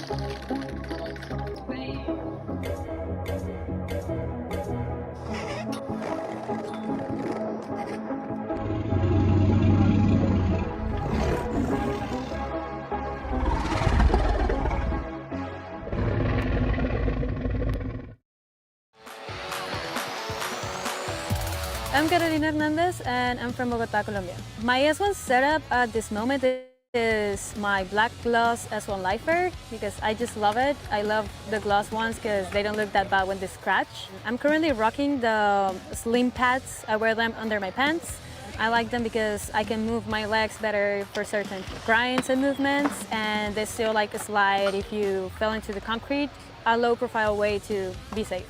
I'm Carolina Hernandez and I'm from Bogota, Colombia. My S1 setup at this moment is my black gloss S1 Lifer because I just love it. I love the gloss ones because they don't look that bad when they scratch. I'm currently rocking the slim pads. I wear them under my pants. I like them because I can move my legs better for certain grinds and movements, and they still like a slide if you fell into the concrete. A low profile way to be safe.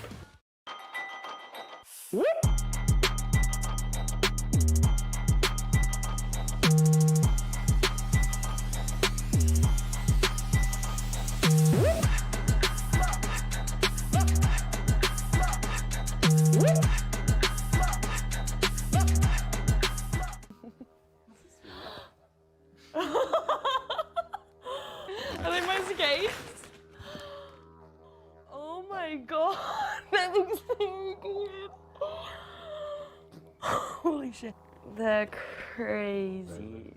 Are they my skates? Oh my god, that looks so good. Holy shit. They're crazy.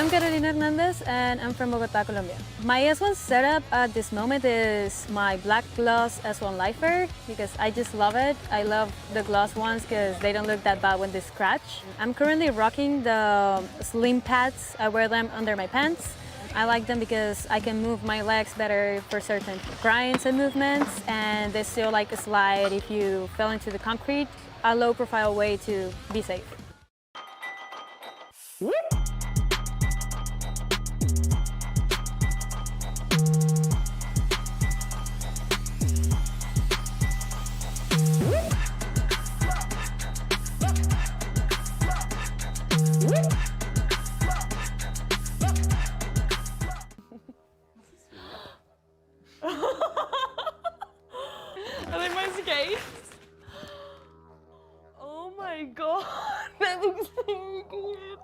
I'm Carolina Hernandez and I'm from Bogotá, Colombia. My S1 setup at this moment is my black gloss S1 Lifer because I just love it. I love the gloss ones because they don't look that bad when they scratch. I'm currently rocking the slim pads. I wear them under my pants. I like them because I can move my legs better for certain grinds and movements, and they still like a slide if you fell into the concrete. A low profile way to be safe. Are they my skates? Oh my god, that looks so good.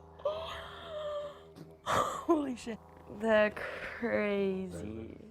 Holy shit. They're crazy.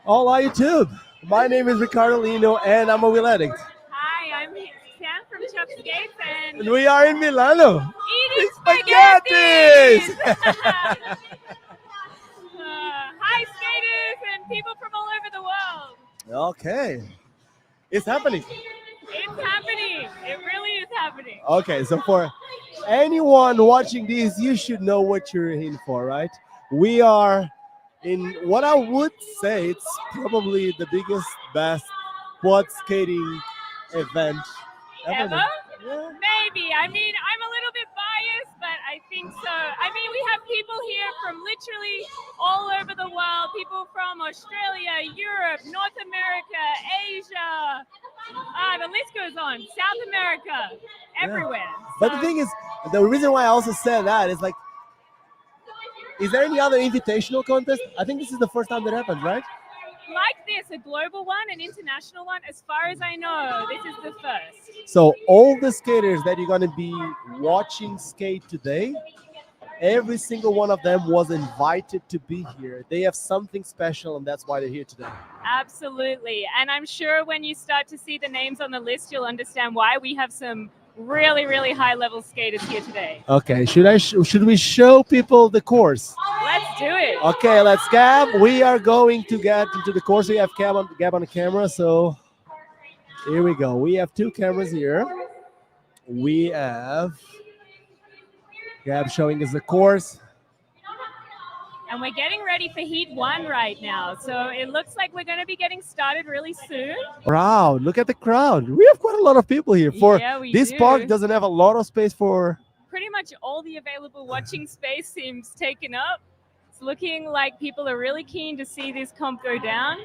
Hola YouTube! My name is Ricardo Lino and I'm a Wheeladdict. Hi, I'm Sam from Skates And we are in Milano. eating Spaghettis! hi, skaters and people from all over the world. Okay. It's happening. It's happening. It really is happening. Okay, so for anyone watching this, you should know what you're in for, right? We are in what I would say it's probably the biggest, best quad skating event Ever? Yeah. Maybe. I mean, I'm a little bit biased, but I think so. I mean, we have people here from literally all over the world. People from Australia, Europe, North America, Asia. The list goes on. South America, everywhere. But the thing is, the reason why I also said that is like, is there any other invitational contest? I think this is the first time that happened, right? Like this, a global one, an international one, as far as I know, this is the first. So all the skaters that you're going to be watching skate today, Every single one of them was invited to be here. They have something special, and that's why they're here today. Absolutely. And I'm sure when you start to see the names on the list, you'll understand why we have some really, really high level skaters here today. Okay, should we show people the course? Let's do it. Okay, let's Gab. We are going to get into the course. We have Gab on the camera, so here we go. We have two cameras here. We have Gab showing us the course. And we're getting ready for Heat 1 right now. So it looks like we're going to be getting started really soon. Crowd, look at the crowd. We have quite a lot of people here. Yeah, we This do. park doesn't have a lot of space for... Pretty much all the available watching space seems taken up. It's looking like people are really keen to see this comp go down.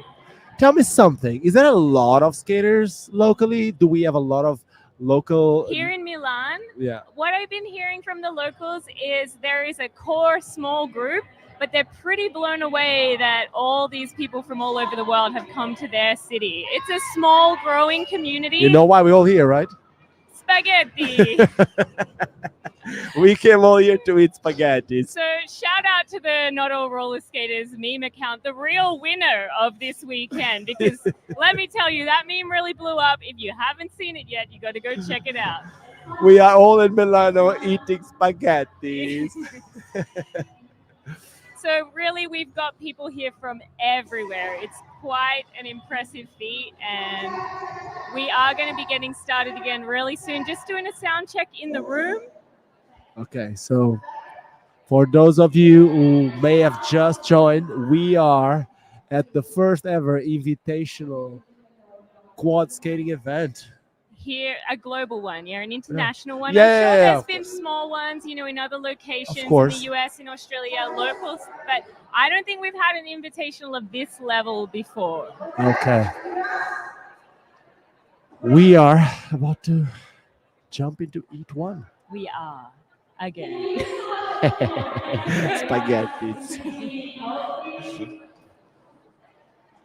Tell me something. Is there a lot of skaters locally? Do we have a lot of local... Here in Milan, Yeah. what I've been hearing from the locals is there is a core small group, but they're pretty blown away that all these people from all over the world have come to their city. It's a small, growing community. You know why we're all here, right? Spaghetti. We came all here to eat spaghetti. So shout out to the Not All Roller Skaters meme account, the real winner of this weekend. Because let me tell you, that meme really blew up. If you haven't seen it yet, you got to go check it out. We are all in Milano eating spaghetti. So really, we've got people here from everywhere. It's quite an impressive feat, and we are going to be getting started again really soon. Just doing a sound check in the room. Okay, so for those of you who may have just joined, we are at the first ever Invitational quad skating event. Here, a global one, an international one. Yeah, I'm sure yeah, there's of been small ones, in other locations, in course. the US, in Australia, locals, but I don't think we've had an invitational of this level before. Okay. We are about to jump into Eat One. We are, again. Spaghetti.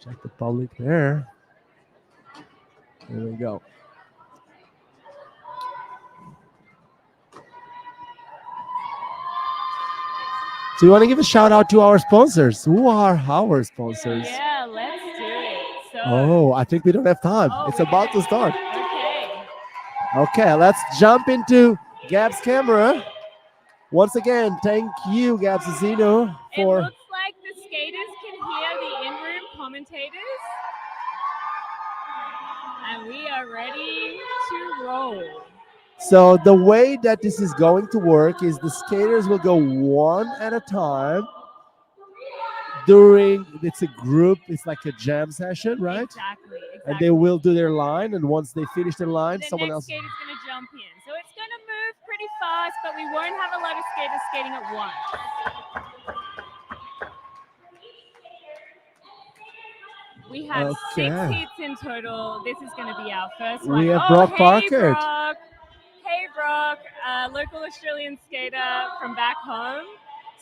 Check the public there. There we go. So you want to give a shout out to our sponsors. Who are our sponsors? Yeah, let's do it. So, Oh, I think we don't have time. It's about to start. Okay. Okay, let's jump into Gab's camera. Once again, thank you, Gab Cicino, It for... looks like the skaters can hear the in-room commentators. And we are ready to roll. So the way that this is going to work is the skaters will go one at a time during, it's a group, it's like a jam session, right? Exactly. And they will do their line, and once they finish their line, The someone next else... skater's going to jump in. So it's going to move pretty fast, but we won't have a lot of skaters skating at once. We have Okay. 6 heats in total. This is going to be our first We one. have Oh, Brock hey, Parker. Brock. Hey, Brock, local Australian skater from back home.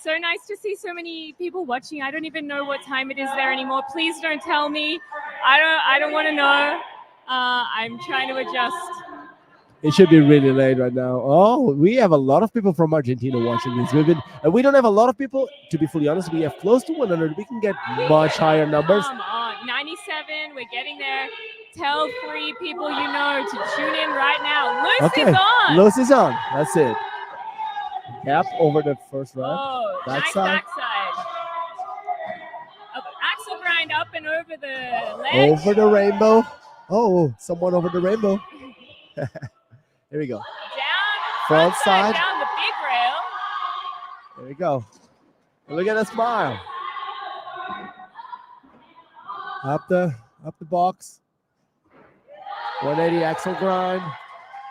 So nice to see so many people watching. I don't even know what time it is there anymore. Please don't tell me. I don't want to know. I'm trying to adjust. It should be really late right now. Oh, we have a lot of people from Argentina watching this. We don't have a lot of people, to be fully honest. We have close to 100. We can get much higher numbers. Come on, 97. We're getting there. Tell 3 people you know to tune in right now. Loose is on. Loose is on. That's it. Yep, over the first round. Oh, nice Backside. backside. Axel grind up and over the ledge. Over the rainbow. Oh, someone over the rainbow. Here we go. Down. Front side. Down the big rail. There we go. And look at that smile. Up the box. 180 axle grind.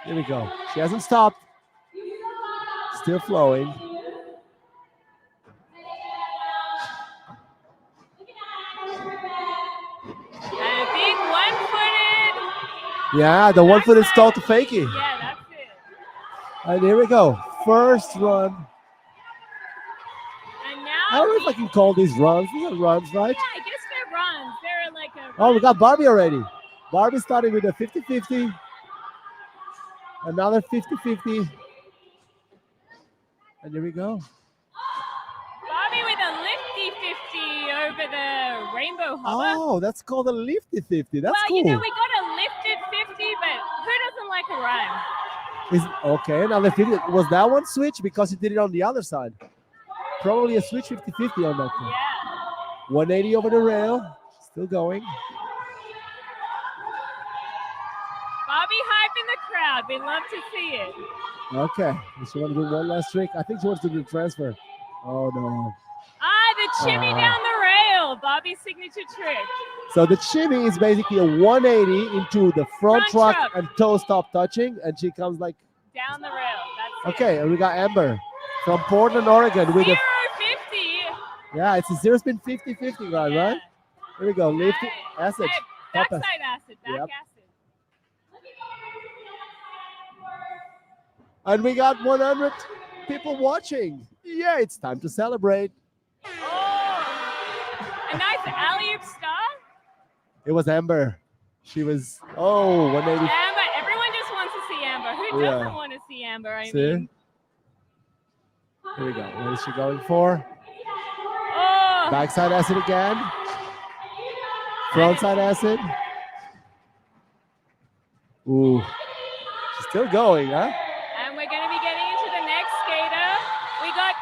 Here we go. She hasn't stopped. Still flowing. And a big one-footed. Yeah, the one-footed stall to fakie. Yeah, that's it. And here we go. First run. And I now, don't know if I can call these runs. These are runs, right? yeah, I guess they're runs. They're like a. Oh, we got Barbie already. Barbie started with a 50-50. Another 50-50. And here we go. over the rainbow hover. Oh, that's called a lifty 50. That's well, cool. you know, we got a lifted 50, but who doesn't like a rhyme? Okay, now the 50. Was that one switch because you did it on the other side? Probably a switch 50-50 on that one. Yeah. 180 over the rail. Still going. Bobby hype in the crowd. We love to see it. Okay. Does she want to do one last trick? I think she wants to do the transfer. Oh, no. The shimmy down the rail. Bobby's signature trick. So the shimmy is basically a 180 into the front truck truck. and toe stop touching, and she comes like Down the rail. That's okay. And we got Amber from Portland, Oregon with a 0-50. yeah. It's a zero spin 50-50 ride, right? Here we go. Lift it, acid, Hey, top backside acid. acid. Back Yep. acid. And we got 100 people watching. Yeah, it's time to celebrate. Oh, a nice alley-oop star. It was Amber. She was 180. Amber. Everyone just wants to see Amber. Who Yeah. doesn't want to see Amber? I See? mean, Here we go. What is she going for? oh, Backside acid again. Frontside acid. Ooh. She's still going, huh? and we're going to be getting into the next skater. We got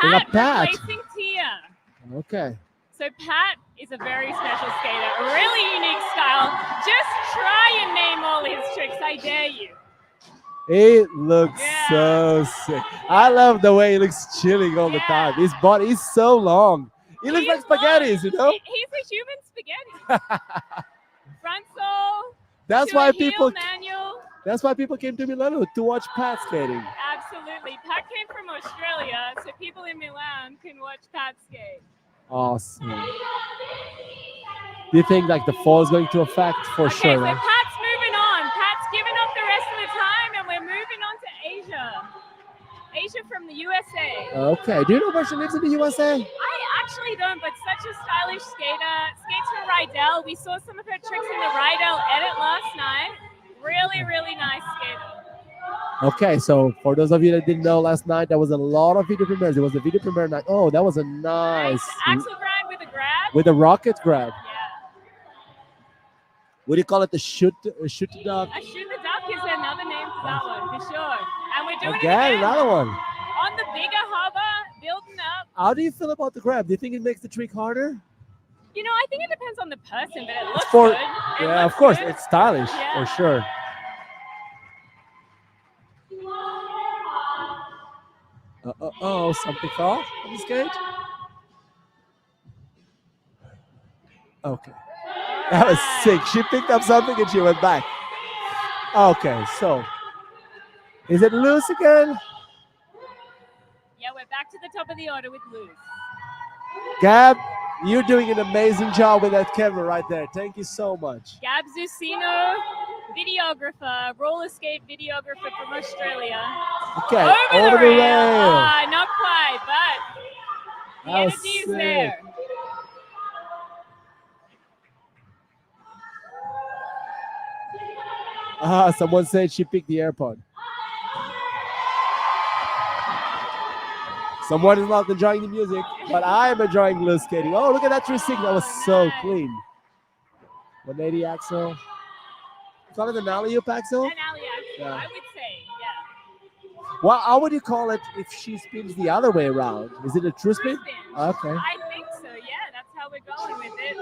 We got Pat, Pat. replacing Tia. Okay. So Pat is a very special skater, a really unique style. Just try and name all his tricks, I dare you. It looks Yeah. so sick. I love the way he looks chilling all the Yeah. time. His body is so long. He looks like He's spaghettis, you know? He's a human spaghetti. Front sole. That's to why a heel people manual. that's why people came to Milano to watch Pat skating. Absolutely. Pat came from Australia, so people in Milan can watch Pat skate. Awesome. Do you think like the fall is going to affect for Okay, sure, so right? Pat's moving on. Pat's giving up the rest of the time, and we're moving on to Asia. Asia from the USA. Okay. Do you know where she lives in the USA? I actually don't, but such a stylish skater. Skates for Riedell. We saw some of her tricks in the Riedell edit last night. Really, really nice skater. Okay, so for those of you that didn't know, last night there was a lot of video premieres. It was the video premiere night. Oh, that was a nice Axel grind with a grab. with a rocket grab. Yeah. What do you call it? The shoot dog. A shoot the duck is another name for that one, for sure. And we're doing it Again, again. another one. On the bigger hover, building up. How do you feel about the grab? Do you think it makes the trick harder? You know, I think it depends on the person, but it looks For good. It yeah, of looks course, good. it's stylish Yeah. for sure. Oh, something fell on the skate. Okay, that was sick. She picked up something and she went back. Okay, so is it loose again? Yeah, we're back to the top of the order with Luz. Gab, you're doing an amazing job with that camera right there. Thank you so much. Gab Zucino, videographer, roller skate videographer from Australia. Okay, Over the rail. rail. Not quite, but the That was energy is sick. there. Someone said she picked the AirPod. Someone is not enjoying the music, but I am enjoying loose skating. Oh, look at that 360. That was so Nice. clean. 180 axle. Call it an alley-oop axle? An alley axel, Yeah. I would say, yeah. Well, how would you call it if she spins the other way around? Is it a true spin? Spin. Okay. I think so, yeah. That's how we're going with it.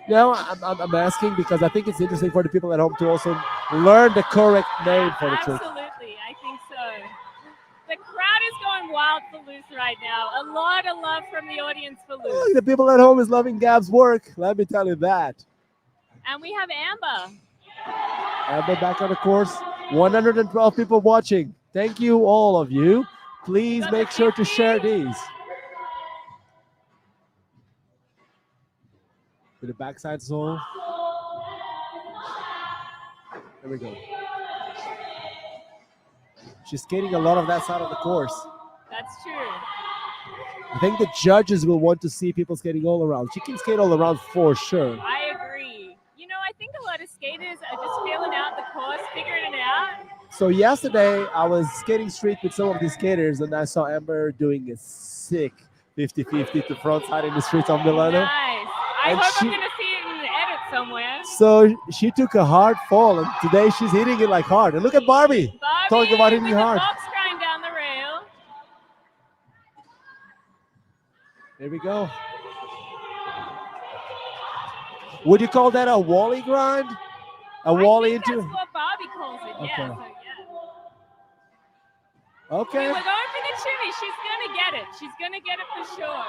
No, I'm asking because I think it's interesting for the people at home to also learn the correct name for the trick. Absolutely, I think so. The crowd is going wild for Luz right now. A lot of love from the audience for Luz. Oh, the people at home is loving Gab's work. Let me tell you that. And we have Amber. Amber back on the course. 112 people watching. Thank you, all of you. Please Got the make sure to 50. share these. With the backside sole. There we go. She's skating a lot of that side of the course. That's true. I think the judges will want to see people skating all around. She can skate all around for sure. I agree. You know, I think a lot of skaters are just feeling out the course, figuring it out. So yesterday I was skating street with some of the skaters and I saw Amber doing a sick 50-50 to frontside in the streets of Milano. Nice. I And hope she- I'm going to see it in the edit somewhere. So she took a hard fall, and today she's hitting it like hard. And look at Barbie. Barbie Talking about hitting with the hard. box grind down the rail. There we go. Would you call that a wally grind? A wally I think into? that's what Barbie calls it. Okay. Yeah. So yeah. Okay. We're going for the shimmy. She's gonna get it. She's gonna get it for sure.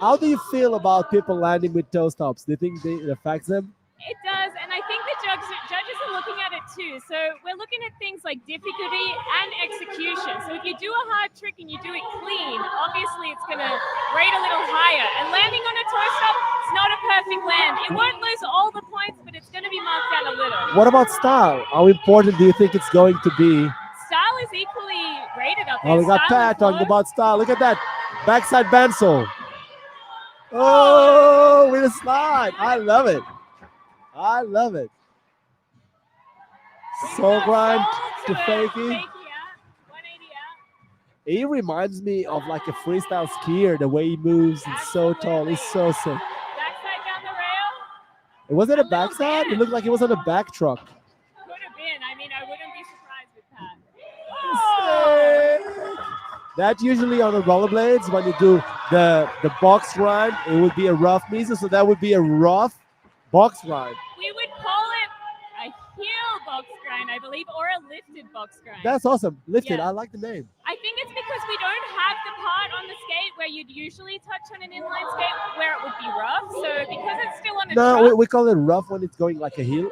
How do you feel about people landing with toe stops? Do you think it affects them? It does, and I think the judges are looking at it too. So we're looking at things like difficulty and execution. So if you do a hard trick and you do it clean, obviously it's going to rate a little higher. And landing on a toe stop is not a perfect land. It won't lose all the points, but it's going to be marked down a little. What about style? How important do you think it's going to be? Style is equally rated up there. Oh, we got Style Pat and talking flow. about style. Look at that. Backside bansol. Oh, with a slide. I love it. I love it. Soul grind to Fakey fakey. out, 180 out. He reminds me of like a freestyle skier, the way he moves. It's so tall. He's so sick. Backside down the rail. Was it a little backside? bit. It looked like it was on a back truck. Could have been. I mean, I wouldn't be surprised with that. Oh! That usually on the rollerblades, when you do the box grind, it would be a rough mesa, so that would be a rough box grind. We would call it a heel box grind, I believe, or a lifted box grind. That's awesome. Lifted. Yeah. I like the name. I think it's because we don't have the part on the skate where you'd usually touch on an inline skate where it would be rough. So because it's still on a No, truck, we call it rough when it's going like a heel,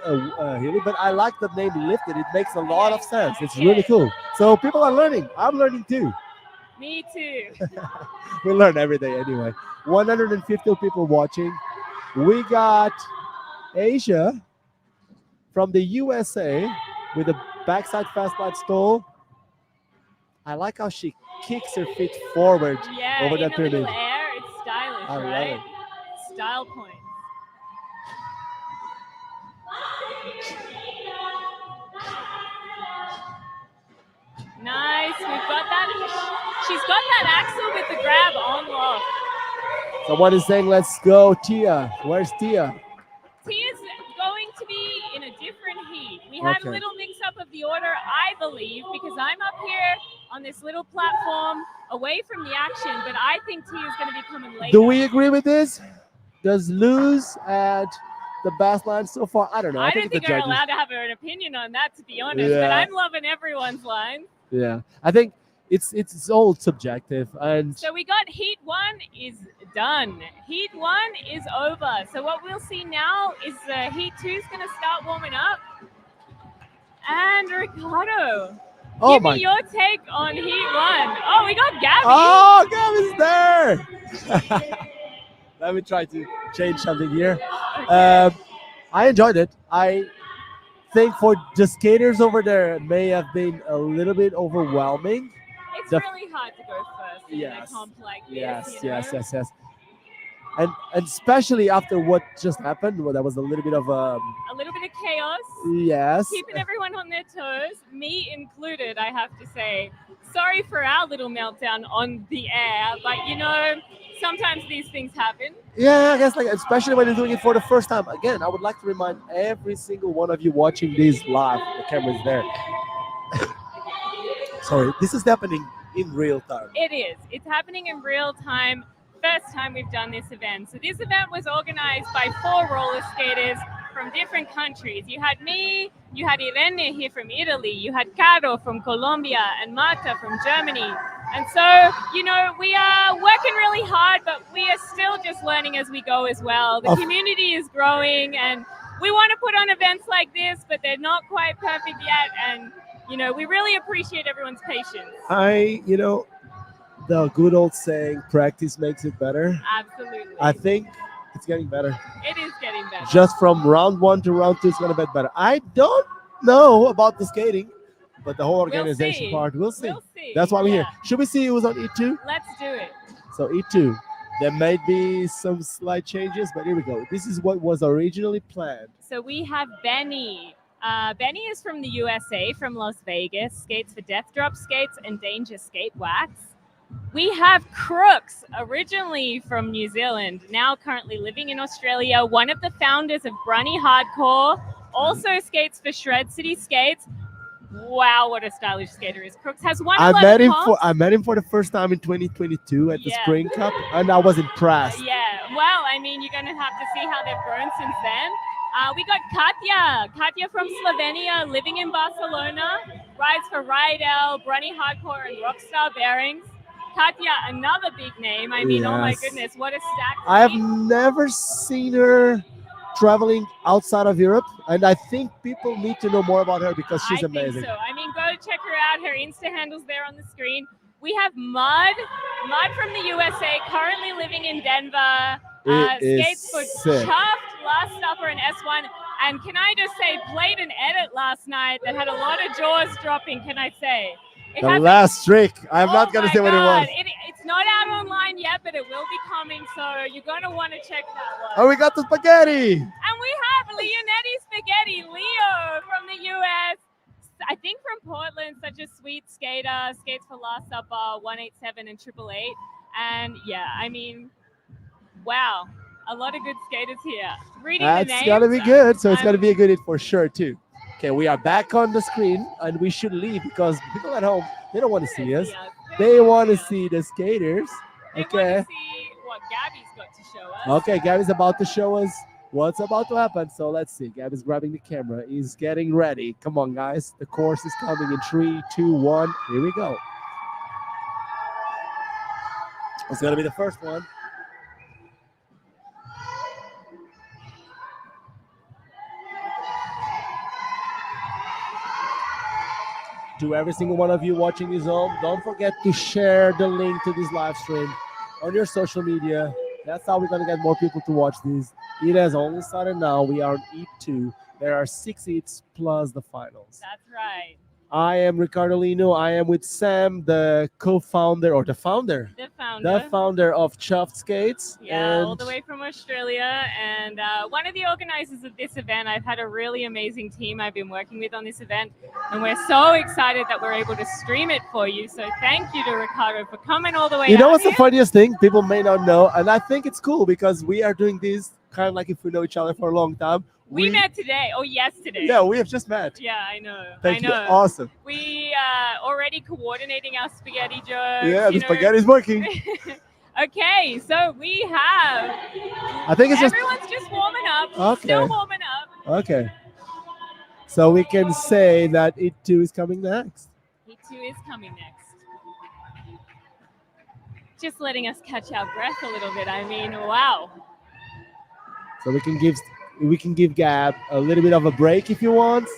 hilly, but I like the name lifted. It makes a lot of sense. It's really cool. So people are learning. I'm learning too. me too. We learn every day anyway. 150 people watching. We got Asia from the USA with a backside fast slide stall. I like how she kicks her feet forward Yeah, over in that a little pyramid. air, it's stylish, I love right? it. Style points. Nice. We've got that. She's got that axle with the grab on lock. Someone is saying, let's go, Tia. Where's Tia? Tia's going to be in a different heat. We had Okay. a little mix-up of the order, I believe, because I'm up here on this little platform away from the action, but I think Tia's going to be coming later. Do we agree with this? Does lose at the bass line so far? I don't know. I think don't it's think the we're judges. allowed to have an opinion on that, to be honest, but Yeah. I'm loving everyone's line. Yeah, I think it's all subjective, and So we got heat 1 is done. Heat 1 is over. So what we'll see now is heat 2 is going to start warming up. And Ricardo, oh give my! me your take on heat 1. Oh, we got Gabby. Oh, Gabby's there. Let me try to change something here. I enjoyed it. I think for the skaters over there, it may have been a little bit overwhelming. It's the- really hard to go first in Yes. a comp like this. Yes, you know? yes. And especially after what just happened, well, that was a little bit of A little bit of chaos. yes. Keeping everyone on their toes, me included, I have to say. Sorry for our little meltdown on the air, but you know, sometimes these things happen. Yeah, I guess like especially when you're doing it for the first time. Again, I would like to remind every single one of you watching this live. The camera's there. Sorry, this is happening in real time. It is. It's happening in real time. First time we've done this event. So this event was organized by 4 roller skaters from different countries. You had me, you had Irene here from Italy, you had Caro from Colombia, and Marta from Germany. And so, you know, we are working really hard, but we are still just learning as we go as well. The community is growing, and we want to put on events like this, but they're not quite perfect yet. And, you know, we really appreciate everyone's patience. The good old saying, practice makes it better. Absolutely. I think it's getting better. It is getting better. Just from round 1 to round 2, it's going to get better. I don't know about the skating, but the whole organization see. part, we'll see. We'll see. That's why we're here. Yeah. Should we see who's on E2? Let's do it. So E2, there may be some slight changes, but here we go. This is what was originally planned. So we have Benny. Benny is from the USA, from Las Vegas, skates for Death Drop Skates and Danger Skate Wax. We have Crooks, originally from New Zealand, now currently living in Australia, one of the founders of Brunny Hardcore, also skates for Shred City Skates. Wow, what a stylish skater is. Crooks has won a lot of comps. I met him for the first time in 2022 at the Yeah. Spring Cup, and I was impressed. Yeah, well, I mean, you're going to have to see how they've grown since then. We got Katya from Slovenia, living in Barcelona, rides for Riedell, Brunny Hardcore, and Rockstar Bearings. Katya, another big name. I mean, oh my Yes. goodness, what a stack. I have never seen her traveling outside of Europe, and I think people need to know more about her because she's amazing. I think so. I mean, go check her out. Her Insta handle's there on the screen. We have Mud from the USA, currently living in Denver. Skates for Chuffed, Last Supper, and S1. And can I just say, played an edit last night that had a lot of jaws dropping, can I say? The last trick. I'm not going to say what it was. It's not out online yet, but it will be coming, so you're going to want to check that one. Oh, we got the spaghetti. And we have Leonetti Spaghetti, Leo from the US. I think from Portland, such a sweet skater, skates for Last Supper, 187 and 888. And yeah, I mean, wow, a lot of good skaters here. Reading the names. That's got to be good, so it's got to be a good hit for sure, too. Okay, we are back on the screen, and we should leave because people at home, they don't want to see us. They want to see the skaters. They Okay. want to see what Gabby's got to show us. Okay, Gabby's about to show us what's about to happen. So let's see. Gabby's grabbing the camera. He's getting ready. Come on, guys. The course is coming in 3, 2, 1. Here we go. It's going to be the first one. To every single one of you watching this home, don't forget to share the link to this live stream on your social media. That's how we're going to get more people to watch this. It has only started now. We are on Heat 2. There are 6 heats plus the finals. That's right. I am Ricardo Lino. I am with Sam, the co-founder or the founder. The founder of Chuffed Skates. Yeah, and all the way from Australia. And one of the organizers of this event. I've had a really amazing team I've been working with on this event. And we're so excited that we're able to stream it for you. So thank you to Ricardo for coming all the way out. You know what's here. the funniest thing? People may not know. And I think it's cool because we are doing this kind of like if we know each other for a long time. We met today. Oh, yesterday. Yeah, we have just met. Yeah, I know. Thank you. Awesome. We already coordinating our spaghetti jokes. Yeah, the spaghetti's working. Okay, so we have. I think it's everyone's just warming up. Okay. Still warming up. Okay. So we can say that Heat 2 is coming next. Heat 2 is coming next. Just letting us catch our breath a little bit. I mean, wow. So we can give Gab a little bit of a break if you want.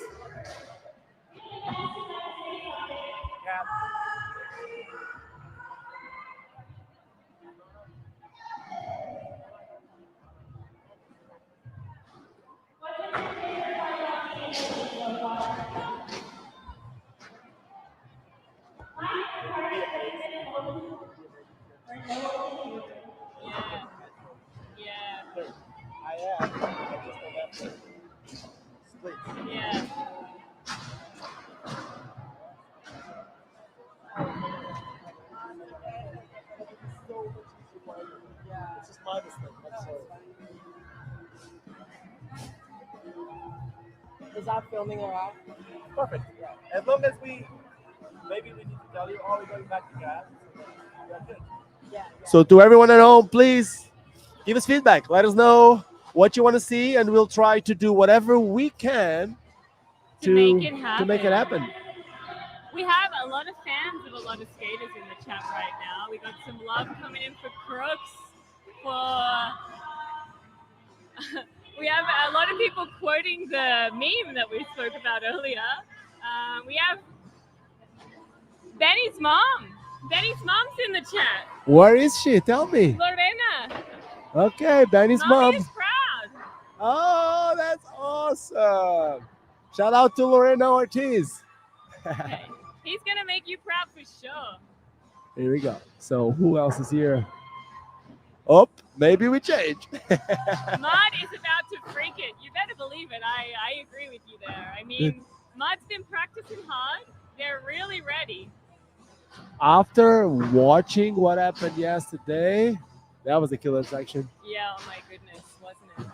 Yeah. It's just my mistake. I'm sorry. Is that filming all right? Perfect. Yeah. As long as maybe we need to tell you, are we going back to gas? Good. Yeah. So to everyone at home, please give us feedback. Let us know what you want to see, and we'll try to do whatever we can to make it happen. We have a lot of fans of a lot of skaters in the chat right now. We got some love coming in for Crooks. We have a lot of people quoting the meme that we spoke about earlier. We have Benny's mom. Benny's mom's in the chat. Where is she? Tell me. Lorena. Okay, Benny's mom. is proud. Oh, that's awesome. Shout out to Lorena Ortiz. He's going to make you proud for sure. Here we go. So who else is here? Oh, maybe we change. Mud is about to freak it. You better believe it. I agree with you there. I mean, Mud's been practicing hard. They're really ready. After watching what happened yesterday, that was a killer section. Yeah, oh my goodness, wasn't it?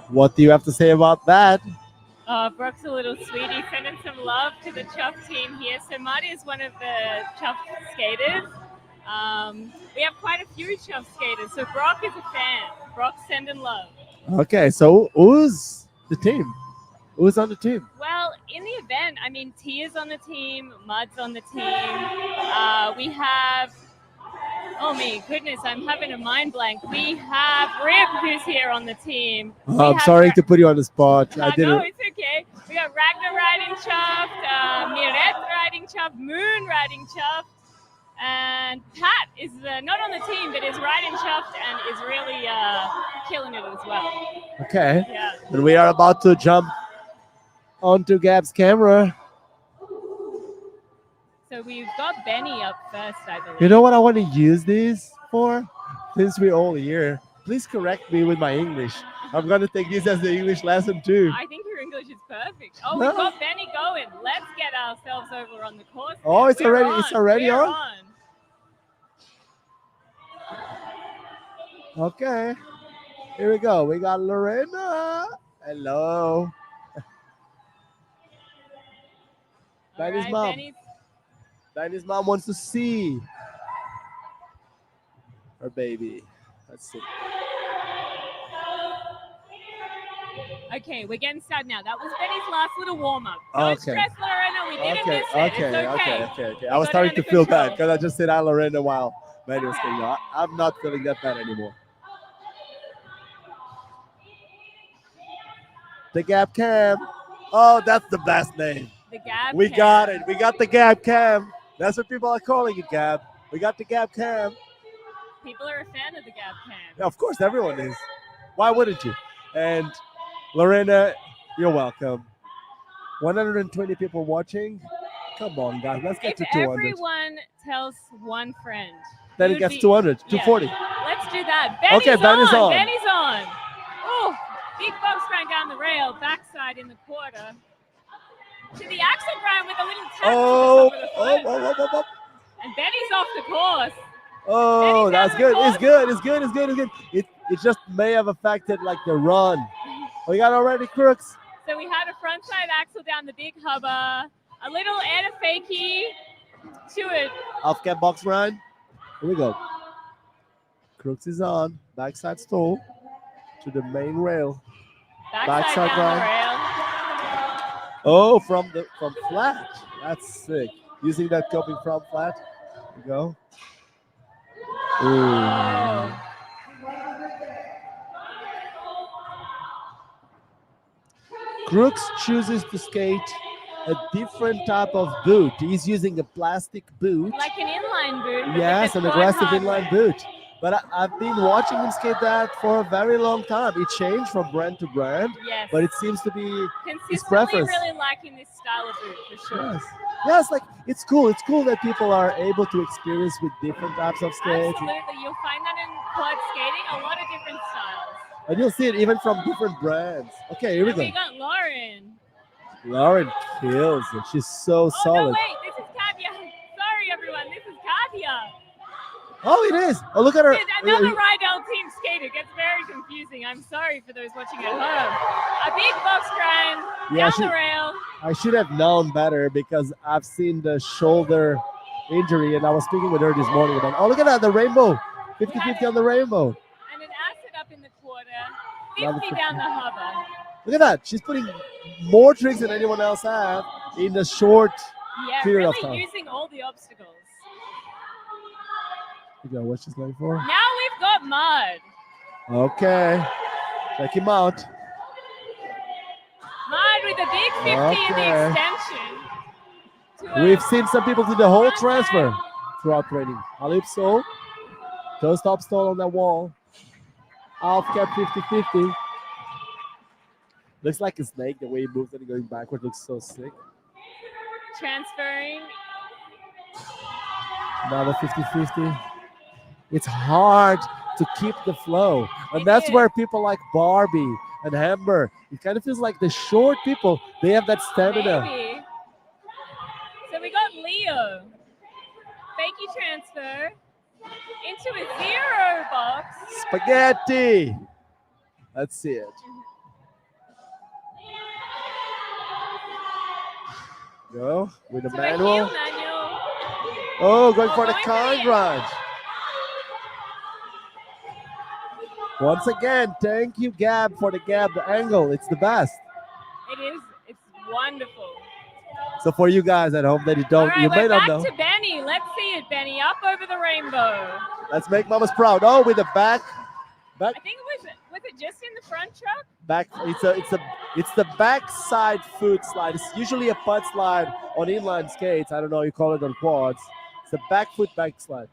What do you have to say about that? Brock's a little sweetie, sending some love to the Chuff team here. So Marty is one of the Chuff skaters. We have quite a few Chuff skaters, so Brock is a fan. Brock's sending love. Okay, so who's the team? Who's on the team? Well, in the event, I mean, Tia's on the team, Mud's on the team. We have, oh my goodness, I'm having a mind blank. We have Rip, who's here on the team. I'm sorry to put you on the spot. I No, didn't. it's okay. We got Ragnar riding Chuff, Miret riding Chuff, Moon riding Chuff, and Pat is not on the team, but is riding Chuff and is really killing it as well. Okay. Yeah. And we are about to jump onto Gab's camera. So we've got Benny up first, I believe. You know what I want to use these for? Since we're all here, please correct me with my English. I'm going to take this as the English lesson too. I think your English is perfect. Oh, No. we've got Benny going. Let's get ourselves over on the course. Oh, now. it's already We're on? Okay. Here we go. We got Lorena. Hello. Benny's Alright, mom. Benny's- Benny's mom wants to see her baby. Let's see. Okay, we're getting started now. That was Benny's last little warm-up. Don't Okay. stress, Lorena. We didn't Okay, miss it. It's okay. I was Got it starting to under feel bad control. because I just said hi Lorena while Benny was getting out. I'm not feeling that bad anymore. The Gap Cam. Oh, that's the best name. The Gab We Cam. got it. We got the Gap Cam. That's what people are calling it, Gab. We got the Gap Cam. People are a fan of the Gab Cam. Yeah, of course, everyone is. Why wouldn't you? And Lorena, you're welcome. 120 people watching. Come on, guys. Let's get If to 200. everyone tells one friend, Then who it would gets be- 200, Yeah. 240. Let's do that. Benny's Okay, Benny's on. Benny's on. Oh, big box grind down the rail, backside in the quarter. To the axle grind with a little tap Oh, to the top oh, of the oh, foot. oh, oh, oh. And Benny's off the course. Oh, Benny's that's down the good. It's course. good. It's good. It's good. It's good. It just may have affected like the run. We got already crooks. So we had a frontside axle down the big hubber, a little air fakie to it. Off cap box run. Here we go. Crooks is on. Backside stall to the main rail. Backside down grind. the rail. Oh, from flat. That's sick. Using that coping from flat. Here we go. Ooh. Oh. Crooks chooses to skate a different type of boot. He's using a plastic boot. Like an inline boot. but with Yes, the an quad aggressive hardware. inline boot. But I've been watching him skate that for a very long time. It changed from brand to brand, Yes. but it seems to be his Consistently preference. really liking this style of boot for sure. Yes. Yes, like it's cool. It's cool that people are able to experience with different types of skates. Absolutely. You'll find that in quad skating, a lot of different styles. And you'll see it even from different brands. Okay, here we And go. we got Lauren. Lauren kills it. She's so Oh, solid. no, wait. This is Katya. Sorry, everyone. This is Katya. Oh, it is. Oh, look at her. It's another Riedell team skater. It gets very confusing. I'm sorry for those watching at home. A big box grind Yeah, down the rail. I should have known better because I've seen the shoulder injury and I was speaking with her this morning about, oh, look at that, the rainbow. 50-50 on the rainbow. And an acid up in the quarter. Another 50 down the hover. Look at that. She's putting more tricks than anyone else have in a short Yeah, period of really time. using all the obstacles. You know what she's going for? Now we've got Mud. Okay. Check him out. Mud with a big 50 in Okay. the extension. To a We've seen some people do the whole front transfer leg. throughout training. Calypso, toe stop stall on that wall. Half cap 50-50. Looks like a snake the way he moves and going backward looks so sick. Transferring. Another 50-50. It's hard to keep the flow. And It that's is. where people like Barbie and Hammer, it kind of feels like the short people, they have that stamina. Maybe. So we got Leo. Fakey transfer into a 0 box. Spaghetti. Let's see it. Go with the To a manual. heel manual. Oh, going for the going for kind the- run. Once again, thank you, Gab, for the Gab, the angle. It's the best. It is. It's wonderful. So for you guys at home that you All don't, right, you may we're not back know. to Benny. Let's see it, Benny. Up over the rainbow. Let's make mamas proud. Oh, with the back. I think was it just in the front truck? Back, it's the backside foot slide. It's usually a putt slide on inline skates. I don't know, you call it on quads. It's a back foot backslide.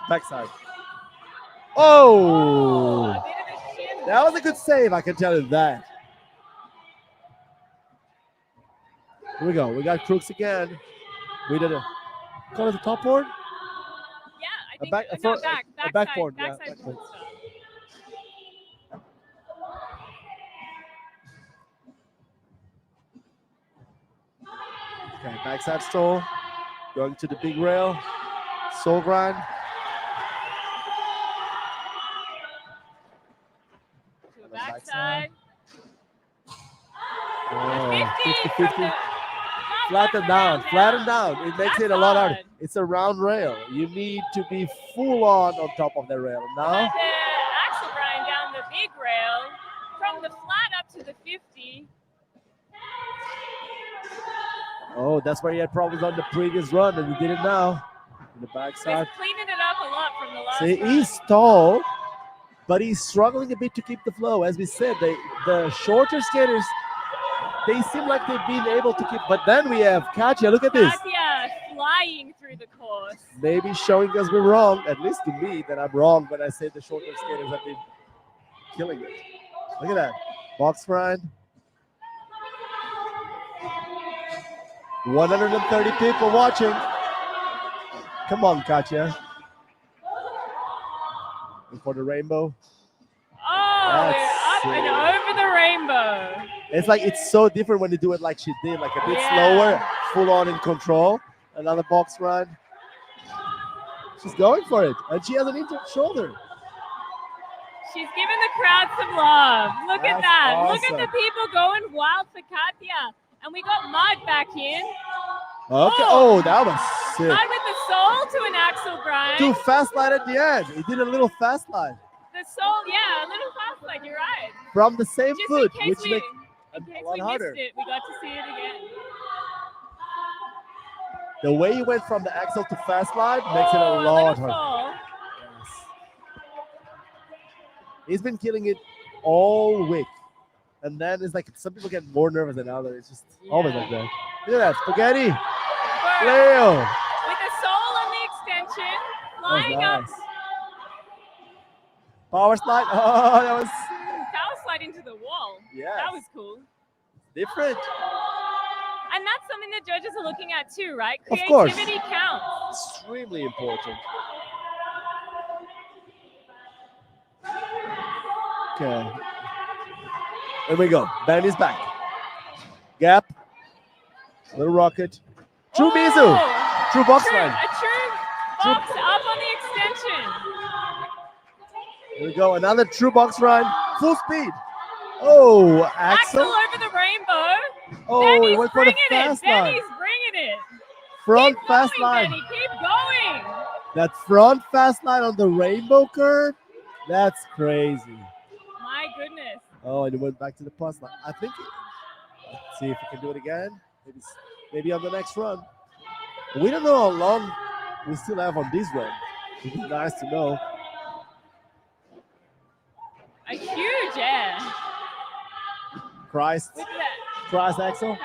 Backside. Oh, A bit of a shin. that was a good save, I can tell you that. Here we go. We got Crooks again. We did call it the top board? Yeah, I think back- no, a backside, backboard, yeah, backside backboard. foot stuff. Okay, backside stall. Going to the big rail. Soul grind. To the backside. Oh, 50 50-50. Flatten down. It makes That's it a lot harder. hard. It's a round rail. You need to be full on top of the rail. And Now, the axle grind down the big rail from the flat up to the 50. oh, that's where he had problems on the previous run, and he did it now. In the He's backside. cleaning it up a lot from the last See, run. he's tall, but he's struggling a bit to keep the flow. As we said, the shorter skaters, they seem like they've been able to keep. But then we have Katya. Look at this. Katya flying through the course. Maybe showing us we're wrong, at least to me, that I'm wrong when I say the shorter skaters have been killing it. Look at that. Box grind. 130 people watching. Come on, Katya. And for the rainbow. Oh, That's we're up and sick. over the rainbow. It's like it's so different when you do it like she did, like a bit Yeah. slower, full on in control. Another box run. She's going for it, and she has an injured shoulder. She's giving the crowd some love. Look at That's that. Look at awesome. the people going wild for Katya. And we got Mud back in. Okay. Oh. Oh, that was sick. Mud with the sole to an axle grind. Two fast slide at the end. He did a little fast slide The sole, yeah, a little fast like you're right. from the same Just foot, in case which we, makes in a case lot we harder. missed it, we got to see it again. The way he went from the axle to fast slide makes it a Oh, lot little harder. fall. Yes. He's been killing it all week. And then it's like some people get more nervous than others. It's just always Yeah. like that. Look at that. Spaghetti. But Leo. with the sole on the extension, That was flying up nice. Power slide. Oh, that was Power slide into the wall. Yes. That was cool. different. And that's something the judges are looking at too, right? Of course. Creativity counts. Extremely important. Okay. There we go. Band is back. Gap. Little rocket. True Mizu. True box line. A true box up on the extension. There we go. Another true box run. Full speed. Oh, Axel Axel. over the rainbow. Oh, Benny's he went for the bringing fast it. line. Benny's bringing it. Front Keep fast going, line. Benny. Keep going. That front fast line on the rainbow curve. That's crazy. My goodness. Oh, and he went back to the plus line. I think. Let's see if he can do it again. Maybe on the next run. We don't know how long we still have on this run. It'd be nice to know. A huge air. Christ. With that. Christ Axel. Price,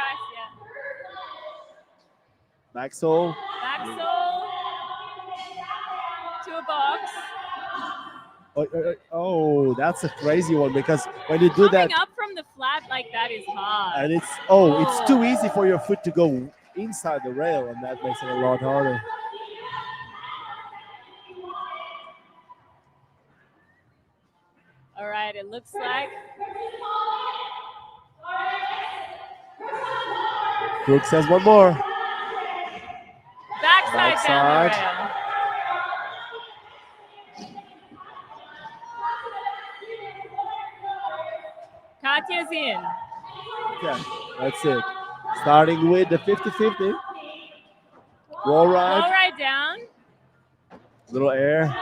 yeah. Axel. Axel. To a box. Oh, that's a crazy one because when you do that, Coming up from the flat like that is hard. and it's too easy for your foot to go inside the rail, and that makes it a lot harder. All right, it looks like Brooks has one more. backside down the Backside. rail. Katya's in. Okay, that's it. Starting with the 50-50. Roll Roll ride, right down. little air.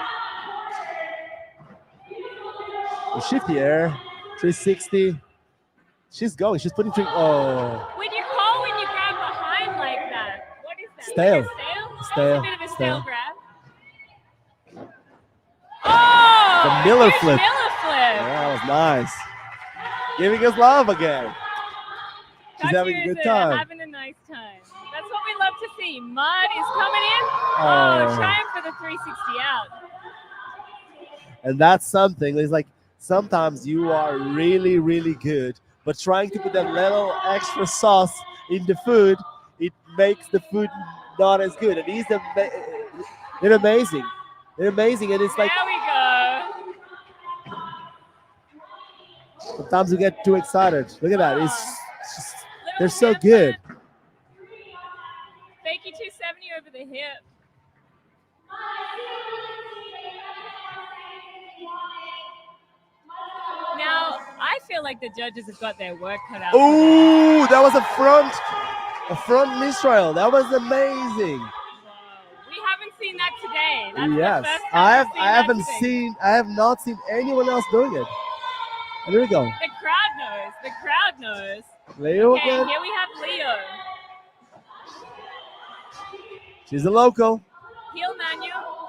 A shifty air, 360. She's going, she's putting three. Oh, When you call when you grab behind like that, what is that? Stale. Like a stale? Stale. That's a bit of a Stale. stale grab. Oh! The Miller huge flip. Miller flip. yeah, that was nice. Giving us love again. She's Katya having a is, good time. Having a nice time. That's what we love to see. Mud is coming in. Oh. Trying for the 360 out. And that's something. It's like sometimes you are really, really good, but trying to put that little extra sauce in the food, it makes the food not as good. And they're amazing. They're amazing. And it's like There we go. sometimes we get too excited. Look at that. It's just, Little they're so hip good. flip. Fakey 270 over the hip. Now, I feel like the judges have got their work cut out. Oh, that was a front mistrial. That was amazing. Whoa. We haven't seen that today. That's the Yes, first time I we've seen that today. have not seen anyone else doing it. And here we go. The crowd knows. The crowd knows. Leo Okay, again. here we have Leo. She's a local. Heel manual.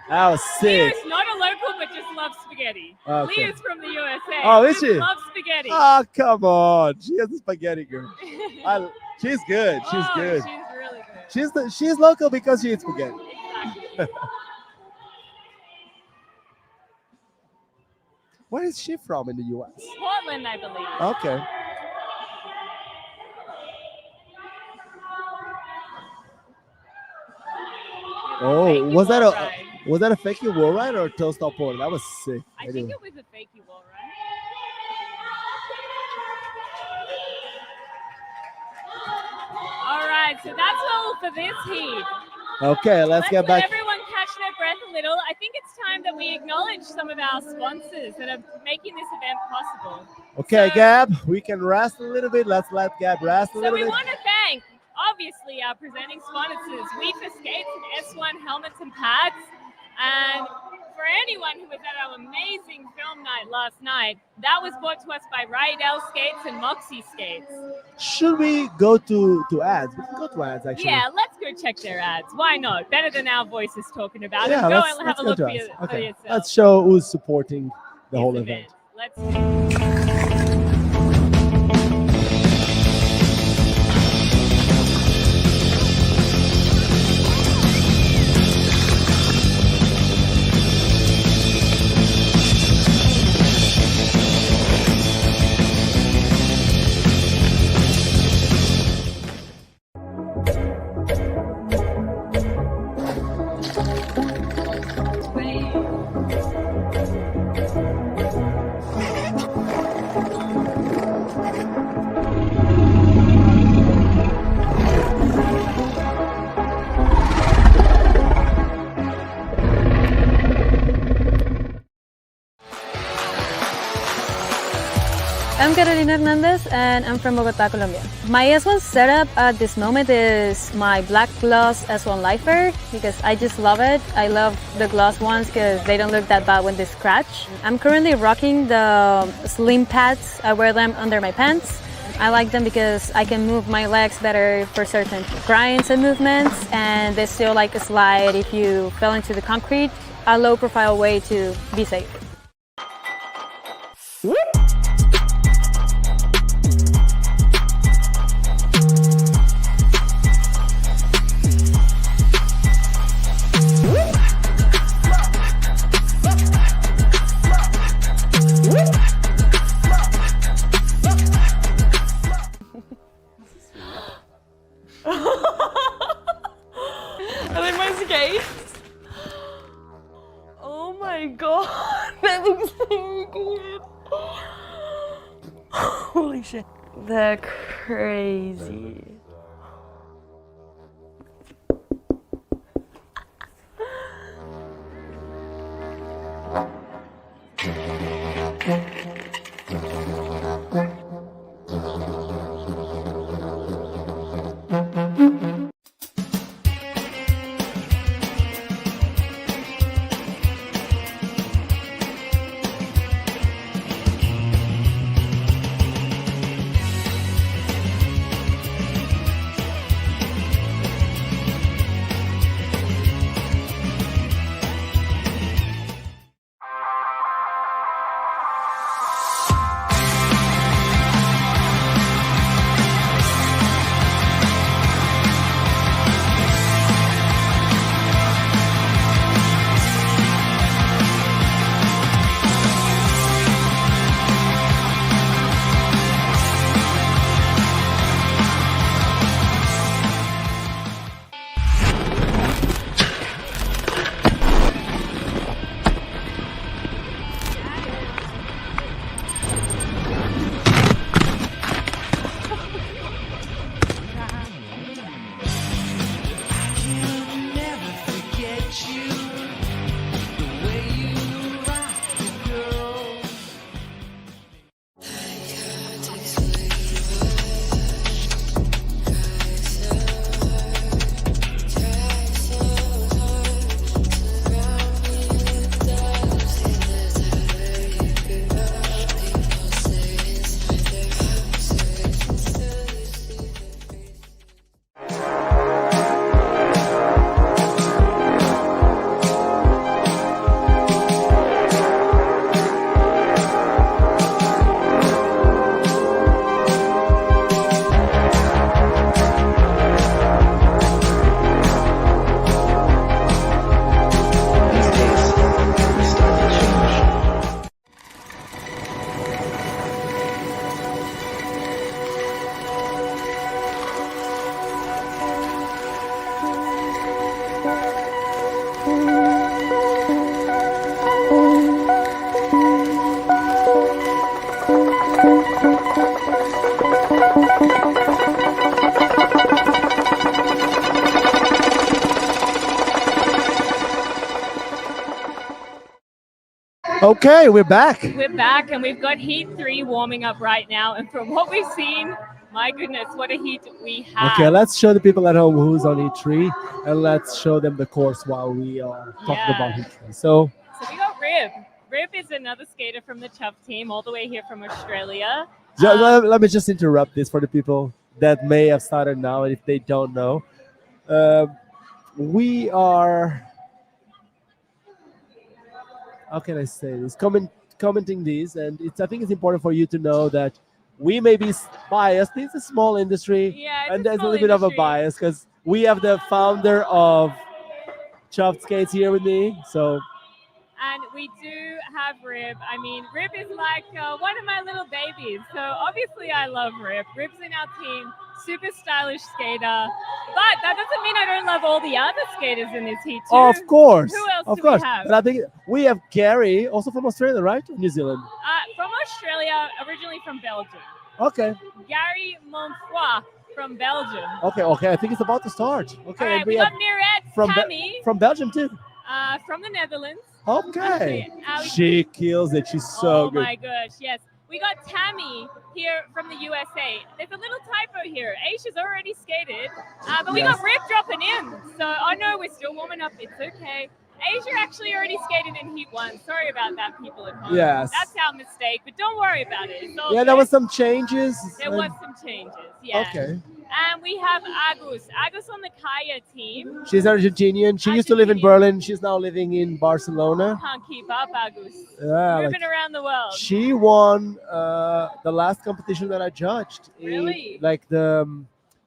That was sick. Leo's not a local, but just loves spaghetti. Okay. Leo's from the USA. Oh, is Just she? loves spaghetti. Oh, come on. She is a spaghetti girl. She's good. She's Oh, good. She's really good. She's local because she eats spaghetti. Exactly. Where is she from in the US? Portland, I believe. Okay. Oh, Fakey was that wall a ride. fakey wall ride or a toe stop portal? That was sick. I think Anyway. it was a fakey wall ride. All right, so that's all for this heat. Okay, let's get let back. everyone catch their breath a little. I think it's time that we acknowledge some of our sponsors that are making this event possible. Okay, So- Gab, we can rest a little bit. Let's let Gab rest a So little we bit. want to thank, obviously, our presenting sponsors, Wifa Skates and S1 helmets and pads. And for anyone who was at our amazing film night last night, that was brought to us by Riedell Skates and Moxie Skates. Should we go to ads? We can go to ads, actually. Yeah, let's go check their ads. Why not? Better than our voices talking about Yeah, it. Go let's and have a go look to for, ads. for Okay, yourself. let's show who's supporting the This whole event. Let's. I'm Carolina Hernandez and I'm from Bogota, Colombia. My S1 setup at this moment is my black gloss S1 Lifer because I just love it. I love the gloss ones because they don't look that bad when they scratch. I'm currently rocking the slim pads. I wear them under my pants. I like them because I can move my legs better for certain grinds and movements, and they still like a slide if you fell into the concrete. A low profile way to be safe. Are they my skates? Oh my god, that looks so good. Holy shit. They're crazy. Okay, we're back. We're back and we've got Heat 3 warming up right now. And from what we've seen, my goodness, what a heat we have. Okay, let's show the people at home who's on E3 and let's show them the course while we are talking about E3. So we got Rib. Rib is another skater from the Chuff team, all the way here from Australia. let me just interrupt this for the people that may have started now, and if they don't know, we are, how can I say this, commenting these, and I think it's important for you to know that we may be biased. It's a small industry, and there's a little bit of a bias because we have the founder of Chuff Skates here with me. So, and we do have Rib. I mean, Rib is like one of my little babies. So obviously I love Rib. Rib's in our team, super stylish skater. But that doesn't mean I don't love all the other skaters in this heat too. Of course. Who else of do course. we have? But I think we have Gary, also from Australia, right? Or New Zealand? From Australia, originally from Belgium. Okay. Gary Monfoy from Belgium. Okay. I think it's about to start. Okay. All right, and we got Mirette Tammy. From Belgium too. From the Netherlands. Okay. Actually, She kills it. She's so good. Oh my gosh, yes. We got Tammy here from the USA. There's a little typo here. Aisha's already skated, but we got Rip dropping in. So, oh no, we're still warming up. It's okay. Asia actually already skated in Heat 1. Sorry about that, people at home. Yes. That's our mistake, but don't worry about it. It's all Yeah, good. there was some changes. There was some changes, yeah. Okay. And we have Agus. Agus on the Kaya team. She's Argentinian. She used to live in Berlin. She's now living in Barcelona. Can't keep up, Agus. Yeah, Moving around the world. she won the last competition that I judged. Really?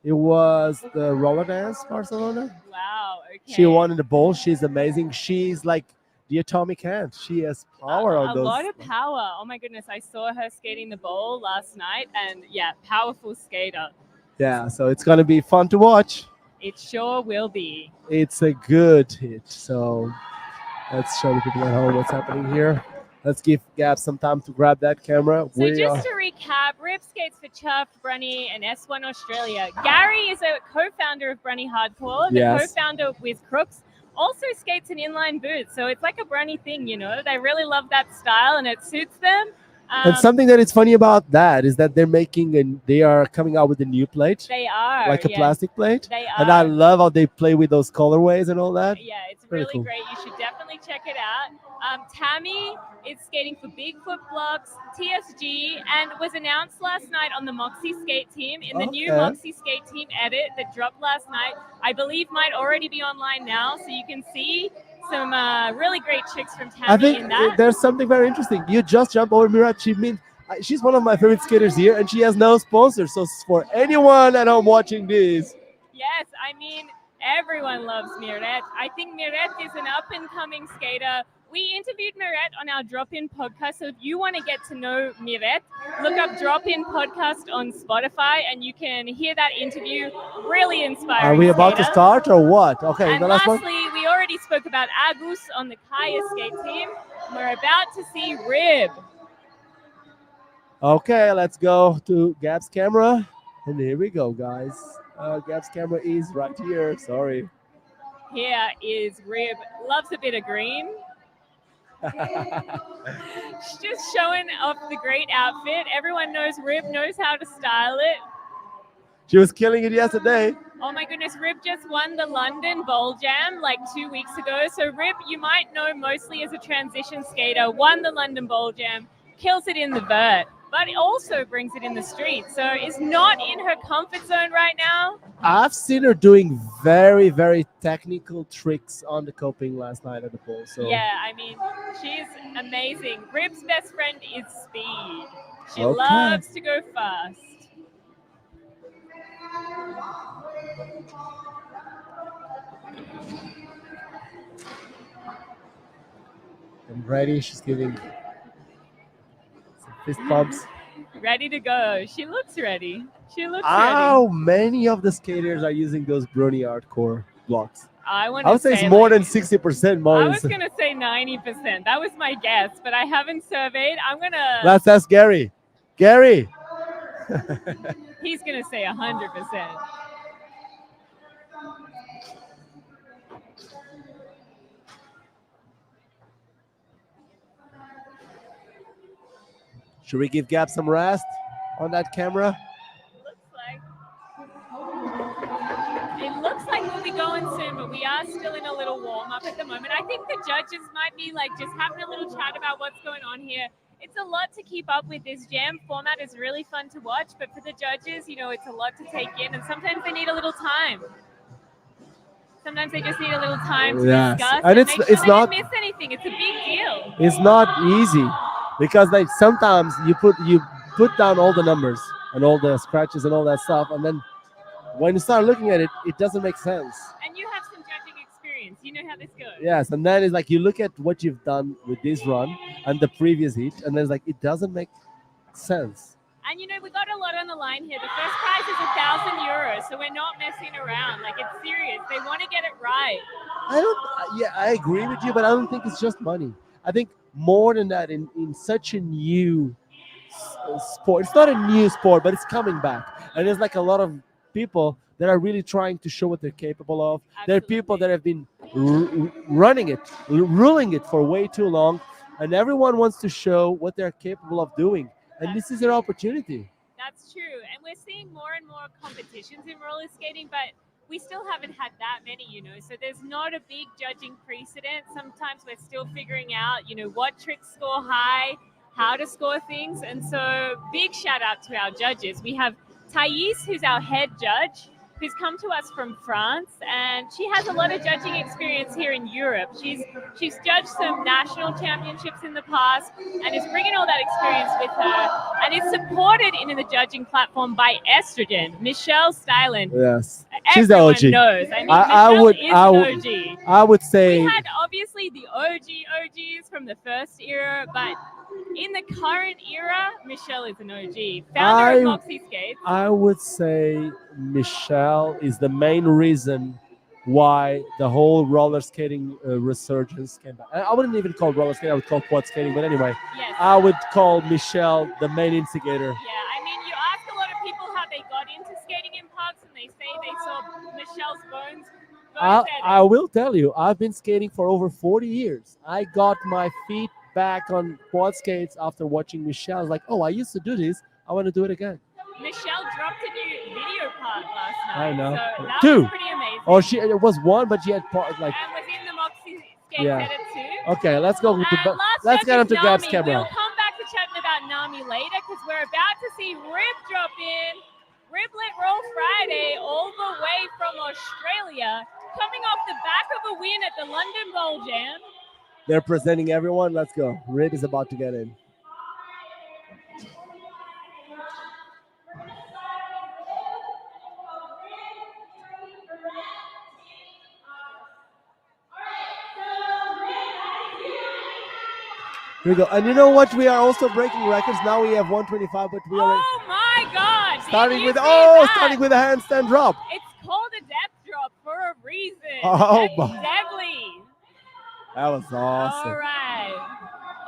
It was the roller dance Barcelona. Wow, okay. She won in the bowl. She's amazing. She's like the atomic hand. She has power on a those. lot of power. Oh my goodness, I saw her skating the bowl last night, and yeah, powerful skater. Yeah, so it's gonna be fun to watch. It sure will be. It's a good hit. So let's show the people at home what's happening here. Let's give Gab some time to grab that camera. So just to recap, Rip skates for Chuffed, Brunny, and S1 Australia. Gary is a co-founder of Brunny Hardcore, the co-founder with Crooks. Also skates in inline boots, so it's like a Brunny thing, you know. They really love that style, and it suits them. And something that is funny about that is that they are coming out with a new plate. They are. Like a plastic plate. They are. And I love how they play with those colorways and all that. Yeah, it's Very really cool. great. You should definitely check it out. Tammy is skating for Bigfoot Blocks, TSG, and was announced last night on the Moxie Skate team in the new Moxie Skate team edit that dropped last night. I believe might already be online now, so you can see some really great chicks from Tammy I think in that. there's something very interesting. You just jump over Mirat. She's one of my favorite skaters here, and she has no sponsor. So for anyone at home watching this, Yes, I mean, everyone loves Miret. I think Miret is an up-and-coming skater. We interviewed Miret on our Drop-In podcast, so if you want to get to know Miret, look up Drop-In podcast on Spotify, and you can hear that interview. Really inspiring. are we about to skater. start or what? Okay, And the last lastly, one. we already spoke about Agus on the Kaya skate team. We're about to see Rib. Okay, let's go to Gab's camera. And here we go, guys. Gab's camera is right here. Sorry. Here is Rib. Loves a bit of green. She's just showing off the great outfit. Everyone knows Rib knows how to style it. She was killing it yesterday. Oh my goodness, Rib just won the London Bowl Jam like 2 weeks ago. So Rib, you might know mostly as a transition skater, won the London Bowl Jam, kills it in the vert, but also brings it in the street. So is not in her comfort zone right now. I've seen her doing very, very technical tricks on the coping last night at the bowl. So Yeah, I mean, she's amazing. Rib's best friend is speed. She Okay. loves to go fast. I'm ready. She's giving some fist bumps. Ready to go. She looks ready. She looks How ready. many of the skaters are using those Bruni hardcore blocks? I want I to would say it's more than 60%. More I than was going to say 90%. That was my guess, but I haven't surveyed. I'm going to... Let's ask Gary. Gary. He's going to say 100%. Should we give Gab some rest on that camera? It looks like we'll be going soon, but we are still in a little warm-up at the moment. I think the judges might be like just having a little chat about what's going on here. It's a lot to keep up with. This jam format is really fun to watch, but for the judges, you know, it's a lot to take in, and sometimes they need a little time. Sometimes they just need a little time to discuss and make sure it's they not don't miss anything. It's a big deal. it's not easy because like sometimes you put down all the numbers and all the scratches and all that stuff, and then when you start looking at it, it doesn't make sense. And you have some judging experience. You know how this goes. Yes, and then it's like you look at what you've done with this run and the previous heat, and then it's like it doesn't make sense. And you know, we got a lot on the line here. The first prize is €1,000, so we're not messing around. Like, it's serious. They want to get it right. I agree with you, but I don't think it's just money. I think more than that, in such a new sport, it's not a new sport, but it's coming back. And there's like a lot of people that are really trying to show what they're capable of. There are people that have been running it, ruling it for way too long, and everyone wants to show what they're capable of doing. And this is their opportunity. That's true. And we're seeing more and more competitions in roller skating, but we still haven't had that many, so there's not a big judging precedent. Sometimes we're still figuring out, what tricks score high, how to score things. And so big shout out to our judges. We have Thais, who's our head judge, who's come to us from France, and she has a lot of judging experience here in Europe. She's judged some national championships in the past and is bringing all that experience with her, and is supported in the judging platform by Estrogen, Michelle Stylen. Yes, she's the Everyone OG. knows. I mean, Michelle is an OG. I would say We had obviously the OGs from the first era, but in the current era, Michelle is an OG. Founder of Moxie Skates. I would say Michelle is the main reason why the whole roller skating resurgence came back. I wouldn't even call it roller skating, I would call it quad skating, but anyway, Yes. I would call Michelle the main instigator. Yeah, I mean, you ask a lot of people how they got into skating in parks, and they say they saw Michelle's bones. I will tell you, I've been skating for over 40 years. I got my feet back on quad skates after watching Michelle. I was like, oh, I used to do this. I want to do it again. Michelle dropped a new video part last night. I know. So that Two. was pretty amazing. Oh, it was one, but she had like. And was in the Moxie Skates Yeah. edit too. Okay, let's go. Let's get onto Gab's Nami. camera. We'll come back to chatting about Nami later, because we're about to see Rib drop in. Riblet Roll Friday, all the way from Australia, coming off the back of a win at the London Bowl Jam. They're presenting everyone. Let's go. Rib is about to get in. Here we go. And you know what? We are also breaking records. Now we have 125, but we already Oh my God! starting Did you with see starting that? with a handstand drop. It's called a depth drop for a reason. Oh, That's my. deadly. That was awesome. All right.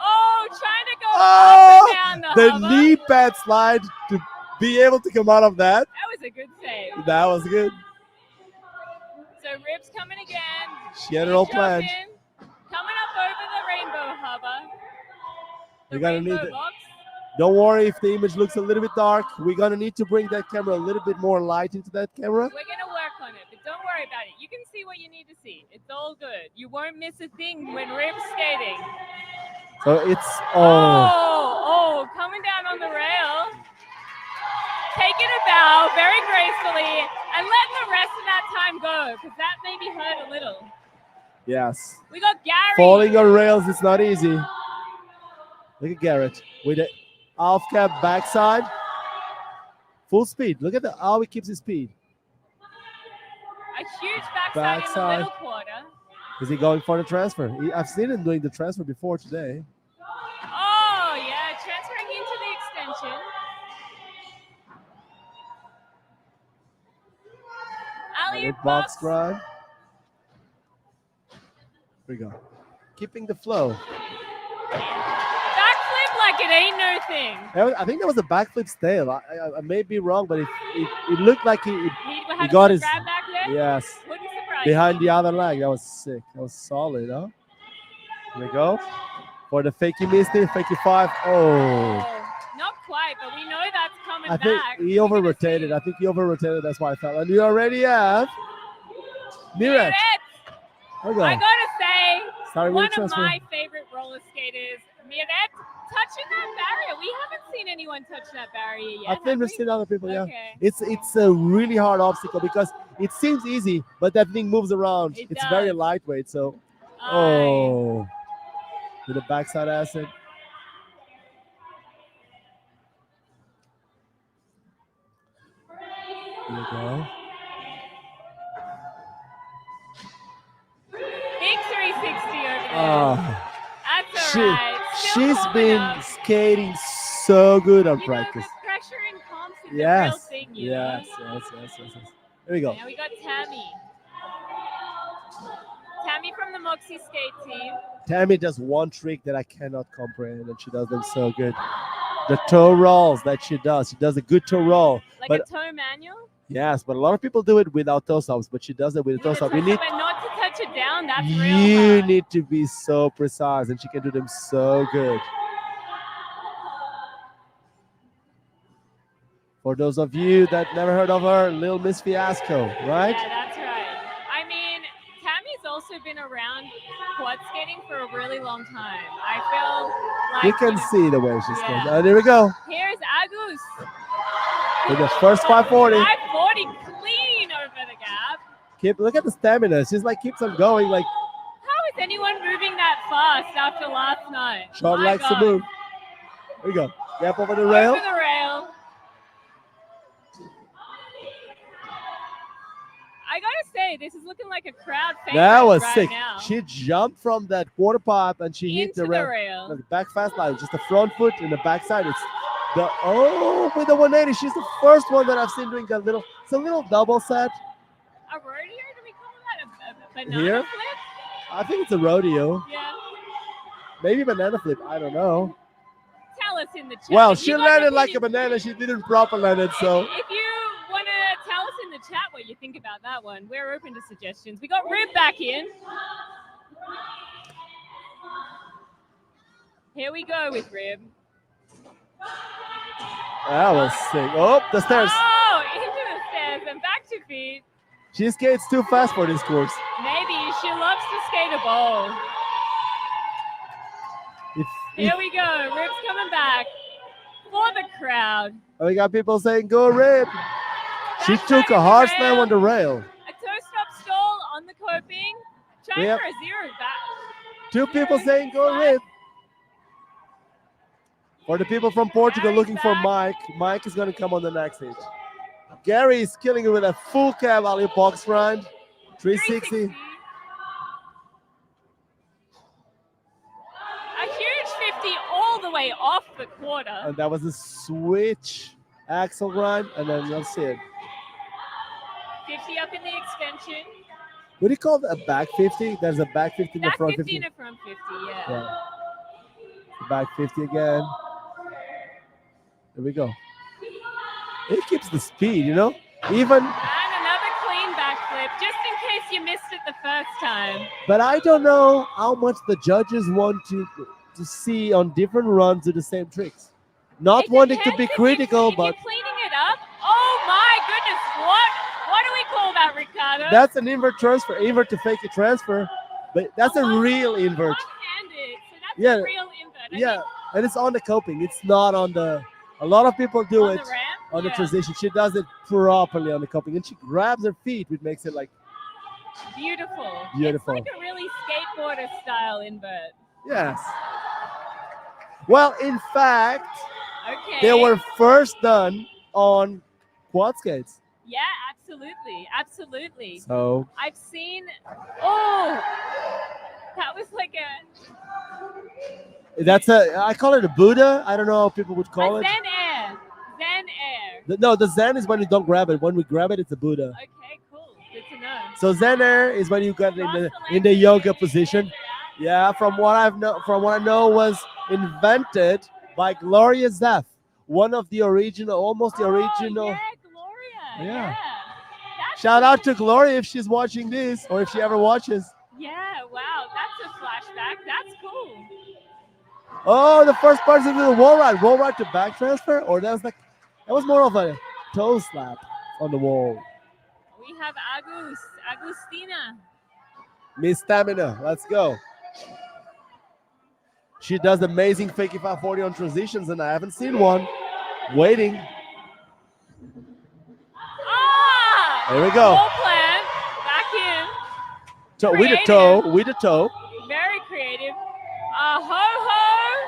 Oh, trying to go Oh, up and down the hover. knee pad slide to be able to come out of that. That was a good save. That was good. So Ribs coming again. She had it all Knee drop planned. in, coming up over the rainbow hover. The We're gonna rainbow need it. box. Don't worry if the image looks a little bit dark. We're gonna need to bring that camera a little bit more light into that camera. We're going to work on it, but don't worry about it. You can see what you need to see. It's all good. You won't miss a thing when Ribs skating. So it's Oh, coming down on the rail. Taking a bow very gracefully and letting the rest of that time go, because that maybe hurt a little. yes. We got Gary. Falling on rails is not easy. Look at Garrett with the half cap backside. Full speed. Look at how he keeps his speed. A huge backside in the Backside. middle quarter. Is he going for the transfer? I've seen him doing the transfer before today. Oh, yeah, transferring into the extension. Alley-oop Box box. grind. Here we go. Keeping the flow. Backflip like it ain't no thing. I think that was a backflip stale. I may be wrong, but it looked like he He got a his grab back there. yes Wouldn't surprise behind me. the other leg. That was sick. That was solid, huh? Here we go. For the fakey misty, fakey 5. Oh, Oh, not quite, but we know that's coming I think back. he over rotated. I think he over rotated. That's why I felt. And we already have Miret. Here we go. I gotta say, Starting one with the of transfer. my favorite roller skaters, Miret, touching that barrier. We haven't seen anyone touch that barrier yet. I have think we've we? seen other people. Yeah. Okay. It's a really hard obstacle because it seems easy, but that thing moves around. It It's very does. lightweight. So, Aye. oh, with the backside acid. Here we go. Big 360 over there. Oh, That's all right. Still she's warming been up. skating so good on You practice. know, the pressure in comps is a real Yes, thing, yes. Here we go. Now we got Tammy. Tammy from the Moxie Skate team. Tammy does one trick that I cannot comprehend, and she does them so good. The toe rolls that she does. She does a good toe roll. Like But a toe manual. yes, but a lot of people do it without toe stops, but she does it with a toe With a stop. toe You need stop and not to touch it down, that's real you hard. need to be so precise, and she can do them so good. For those of you that never heard of her, Little Miss Fiasco, right? Yeah, that's right. I mean, Tammy's also been around quad skating for a really long time. I feel like You can know, see the way she's yeah. going. There we go. Here's Agus. In the first 540. 540 clean over the gap. Look at the stamina. She's like keeps on going. Like How is anyone moving that fast after last night? Sean My likes God. to move. There we go. Yep, over the rail. Over the rail. I gotta say, this is looking like a crowd favorite That was right sick. now. She jumped from that quarter pipe and she hit Into the rail. rail. Like back fast line, just the front foot and the back side. It's the with the 180. She's the first one that I've seen doing that little. It's a little double set. A rodeo? Do we call that a banana Here? flip? I think it's a rodeo. Yeah. Maybe banana flip. I don't know. Tell us in the chat. Well, If she you got landed an like a opinion- banana. She didn't proper land it. So If you want to tell us in the chat what you think about that one, we're open to suggestions. We got Rib back in. Here we go with Rib. that was sick. Oh, the stairs. Oh, into the stairs and back to feet. She skates too fast for this course. Maybe she loves to skate a bowl. Here we go. Rib's coming back for the crowd. We got people saying, "Go Rib." She Back took on a the hard rail. slam on the rail. A toe-stop stall on the coping. Trying Yep. for a zero back. Two people saying, "Go Rib." For the people from Portugal looking for Mike, Mike is going to come on the next stage. Gary is killing it with a full cab alley box grind, 360. A huge 50 all the way off the quarter. And that was a switch axle grind, and then you'll see it. 50 up in the extension. What do you call that? A back 50? There's a back 50 in the Back front 50 50. and a front 50, yeah. Yeah. The back 50 again. There we go. It keeps the speed, you know? Even, And another clean backflip, just in case you missed it the first time. but I don't know how much the judges want to see on different runs do the same tricks. Not It wanting to depends be if critical, if but you're cleaning it up. Oh my goodness, what do we call that, Ricardo? that's an invert transfer, invert to fake a transfer. But that's a real invert. One-handed, so that's Yeah, a real invert. I Yeah, mean, and it's on the coping. It's not on the. A lot of people do on it the ramp? on the Yeah. transition. She does it properly on the coping, and she grabs her feet, which makes it like Beautiful. Beautiful. It's like a really skateboarder style invert. yes. Well, in fact, Okay. they were first done on quad skates. Yeah, absolutely. Absolutely. So I've seen. Oh, that was like that's I call it a Buddha. I don't know how people would call a it. Zen Air. Zen Air. No, the Zen is when you don't grab it. When we grab it, it's a Buddha. Okay, cool. Good to know. So Zen Air is when you got it in the yoga position. Yeah, from what I know, was invented by Gloria Zeff, one of the original, almost the original. Oh, yeah, Gloria. Yeah. Yeah. That's Shout out to Gloria if she's watching this or if she ever watches. Yeah, wow. That's a flashback. That's cool. Oh, the first person to the wall ride to back transfer, or that was more of a toe slap on the wall. We have Agustina. Miss Stamina, let's go. She does amazing fake 540 on transitions, and I haven't seen one. Waiting. Ah! There we go. Whole plan. Back in. With the toe. Very creative. Ho-ho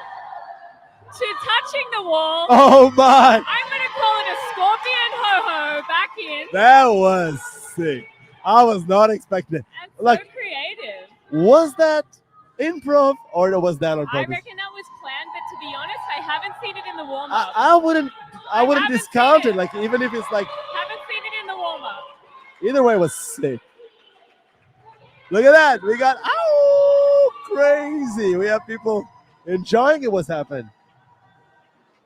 to touching the wall. Oh my! I'm going to call it a scorpion ho-ho back in. That was sick. I was not expecting it. And so Like, creative. was that improv or was that on I purpose? reckon that was planned, but to be honest, I haven't seen it in the warm-up. I wouldn't haven't discount seen it. Like, even if it's like, Haven't seen it in the warm-up. either way, it was sick. Look at that. We got crazy. We have people enjoying it. What's happened?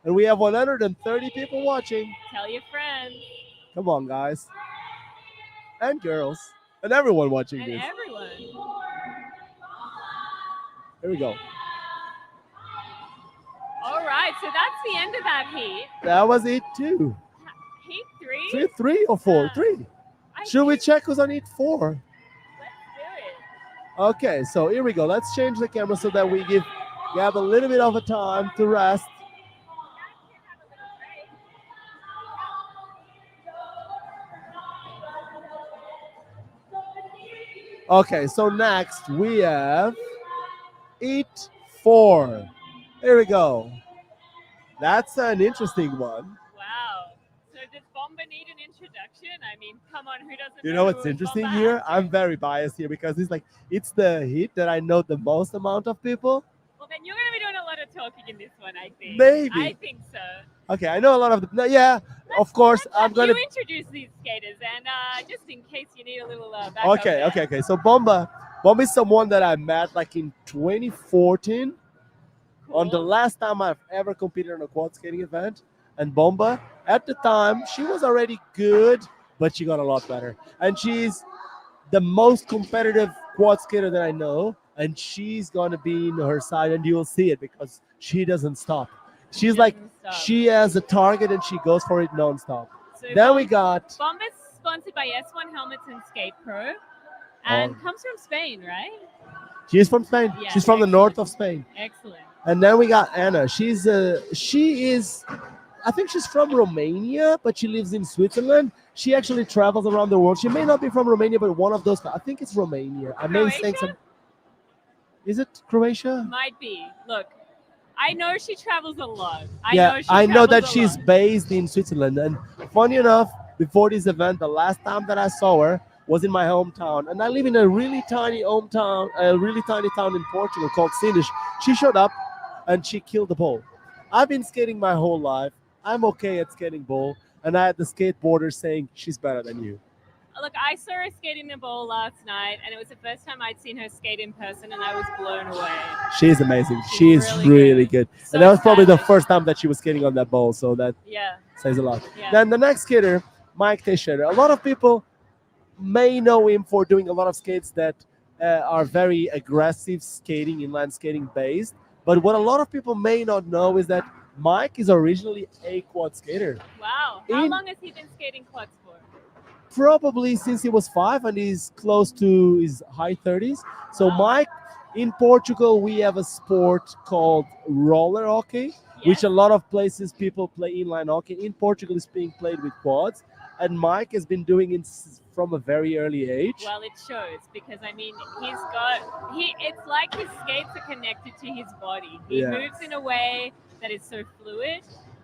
And we have 130 people watching. Tell your friends Come on, guys. And girls. And everyone watching and this. everyone. Here we go. All right, so that's the end of that heat. That was it too. heat 3? Three or four? Uh, Three. I Should we think- check who's on heat 4? Let's do it. Okay, so here we go. Let's change the camera so that we give Gab a little bit of a time to rest. Okay, so next we have Eat 4. Here we go. That's an interesting one. Wow. So does Bomba need an introduction? I mean, come on, who doesn't You know know what's who interesting Bomba here? has? I'm very biased here because it's the hit that I know the most amount of people. Well, then you're going to be doing a lot of talking in this one, I think. Maybe. I think so. Okay, I know a lot of no, yeah, of course Let's I'm have gonna. you introduce these skaters, and just in case you need a little backup. Okay, there. okay. So Bomba is someone that I met like in 2014 on the Cool. last time I've ever competed in a quad skating event. And Bomba, at the time, she was already good, but she got a lot better. And she's the most competitive quad skater that I know, and she's gonna be in her side, and you'll see it because she doesn't stop. She's like Doesn't stop. she has a target and she goes for it nonstop. So Then we got Bomba's sponsored by S1 Helmets and Skatepro, and Oh. comes from Spain, right? she's from Spain. Yeah, She's from the excellent. north of Spain. Excellent. And then we got Anna. She is I think she's from Romania, but she lives in Switzerland. She actually travels around the world. She may not be from Romania, but one of those. I think it's Romania. I may think Croatia? some. Is it Croatia? Might be. Look, I know she travels a lot. Yeah, I know that travels a she's lot. based in Switzerland. And funny enough, before this event, the last time that I saw her was in my hometown. And I live in a really tiny hometown, a really tiny town in Portugal called Sines. She showed up and she killed the bowl. I've been skating my whole life. I'm okay at skating bowl. And I had the skateboarder saying, she's better than you. Look, I saw her skating the bowl last night, and it was the first time I'd seen her skate in person, and I was blown away. She's amazing. She's She's really really good. good. So And that was probably the stylish. first time that she was skating on that bowl. So that Yeah, says a lot. yeah. Then the next skater, Mike Teixeira. A lot of people may know him for doing a lot of skates that are very aggressive skating, inline skating based. But what a lot of people may not know is that Mike is originally a quad skater. Wow. How In- long has he been skating quads for? Probably since he was 5 and he's close to his high 30s. So Wow. Mike, in Portugal, we have a sport called roller hockey, which Yes. a lot of places people play inline hockey. In Portugal, it's being played with quads. And Mike has been doing it from a very early age. Well, it shows because I mean, it's like his skates are connected to his body. He Yeah. moves in a way that is so fluid,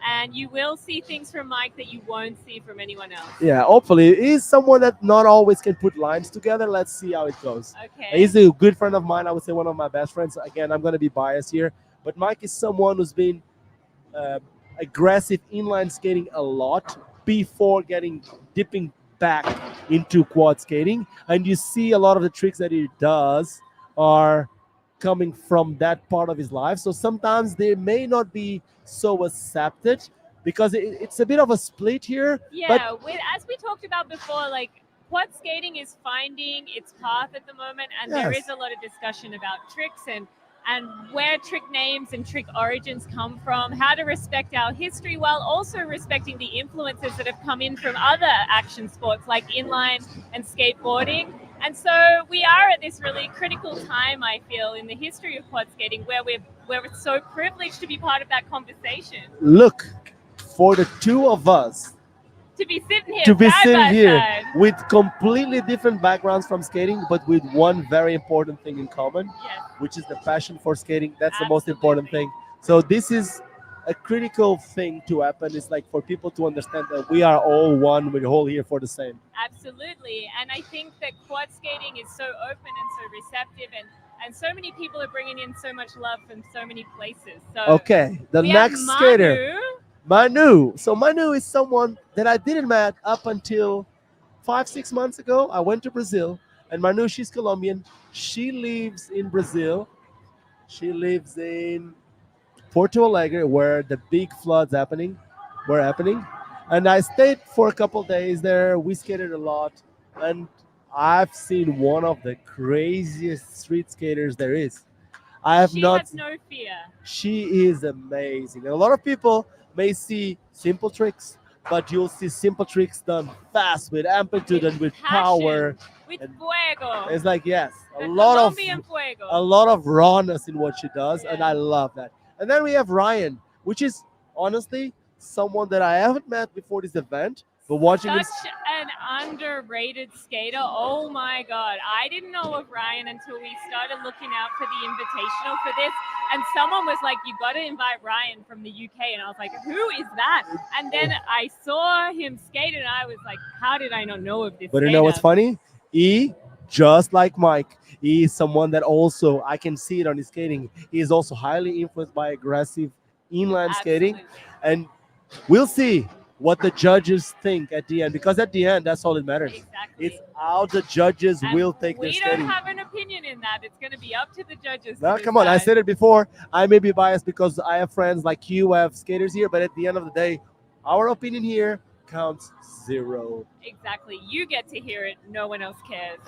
and you will see things from Mike that you won't see from anyone else. Yeah, hopefully. He's someone that not always can put lines together. Let's see how it goes. Okay. He's a good friend of mine. I would say one of my best friends. Again, I'm going to be biased here. But Mike is someone who's been aggressive inline skating a lot before dipping back into quad skating. And you see a lot of the tricks that he does are coming from that part of his life. So sometimes they may not be so accepted because it's a bit of a split here. Yeah, as we talked about before, like quad skating is finding its path at the moment, and there Yes. is a lot of discussion about tricks and where trick names and trick origins come from, how to respect our history while also respecting the influences that have come in from other action sports like inline and skateboarding. And so we are at this really critical time, I feel, in the history of quad skating where we're so privileged to be part of that conversation. Look, for the two of us To be sitting here, to be side sitting by here side. with completely different backgrounds from skating, but with one very important thing in common, Yes. which is the passion for skating. That's the most important Absolutely. thing. So this is a critical thing to happen. It's like for people to understand that we are all one. We're all here for the same. Absolutely. And I think that quad skating is so open and so receptive, and so many people are bringing in so much love from so many places. So Okay, the we have next skater, Manu. Manu. So Manu is someone that I didn't met up until 5-6 months ago. I went to Brazil, and Manu, she's Colombian. She lives in Brazil. She lives in Porto Alegre, where the big floods were happening. And I stayed for a couple days there. We skated a lot, and I've seen one of the craziest street skaters there is. I have She not. has no fear. She is amazing. And a lot of people may see simple tricks, but you'll see simple tricks done fast with amplitude and with power. with and fuego. It's like, yes, The a lot Colombian fuego. of rawness in what she does, and Yeah. I love that. And then we have Ryan, which is honestly someone that I haven't met before this event, but watching him. Such an underrated skater. Oh my God. I didn't know of Ryan until we started looking out for the invitational for this. And someone was like, you got to invite Ryan from the UK. And I was like, who is that? And then I saw him skate and I was like, how did I not know of this But you skater? know what's funny? E, just like Mike, he is someone that also, I can see it on his skating. He is also highly influenced by aggressive inline skating. Absolutely. And we'll see what the judges think at the end, because at the end, that's all that matters. Exactly. It's how the judges And will take their we skating. don't have an opinion in that. It's going to be up to the judges. No, to come on. I decide. said it before. I may be biased because I have friends like you who have skaters here, but at the end of the day, our opinion here counts zero. Exactly. You get to hear it. No one else cares.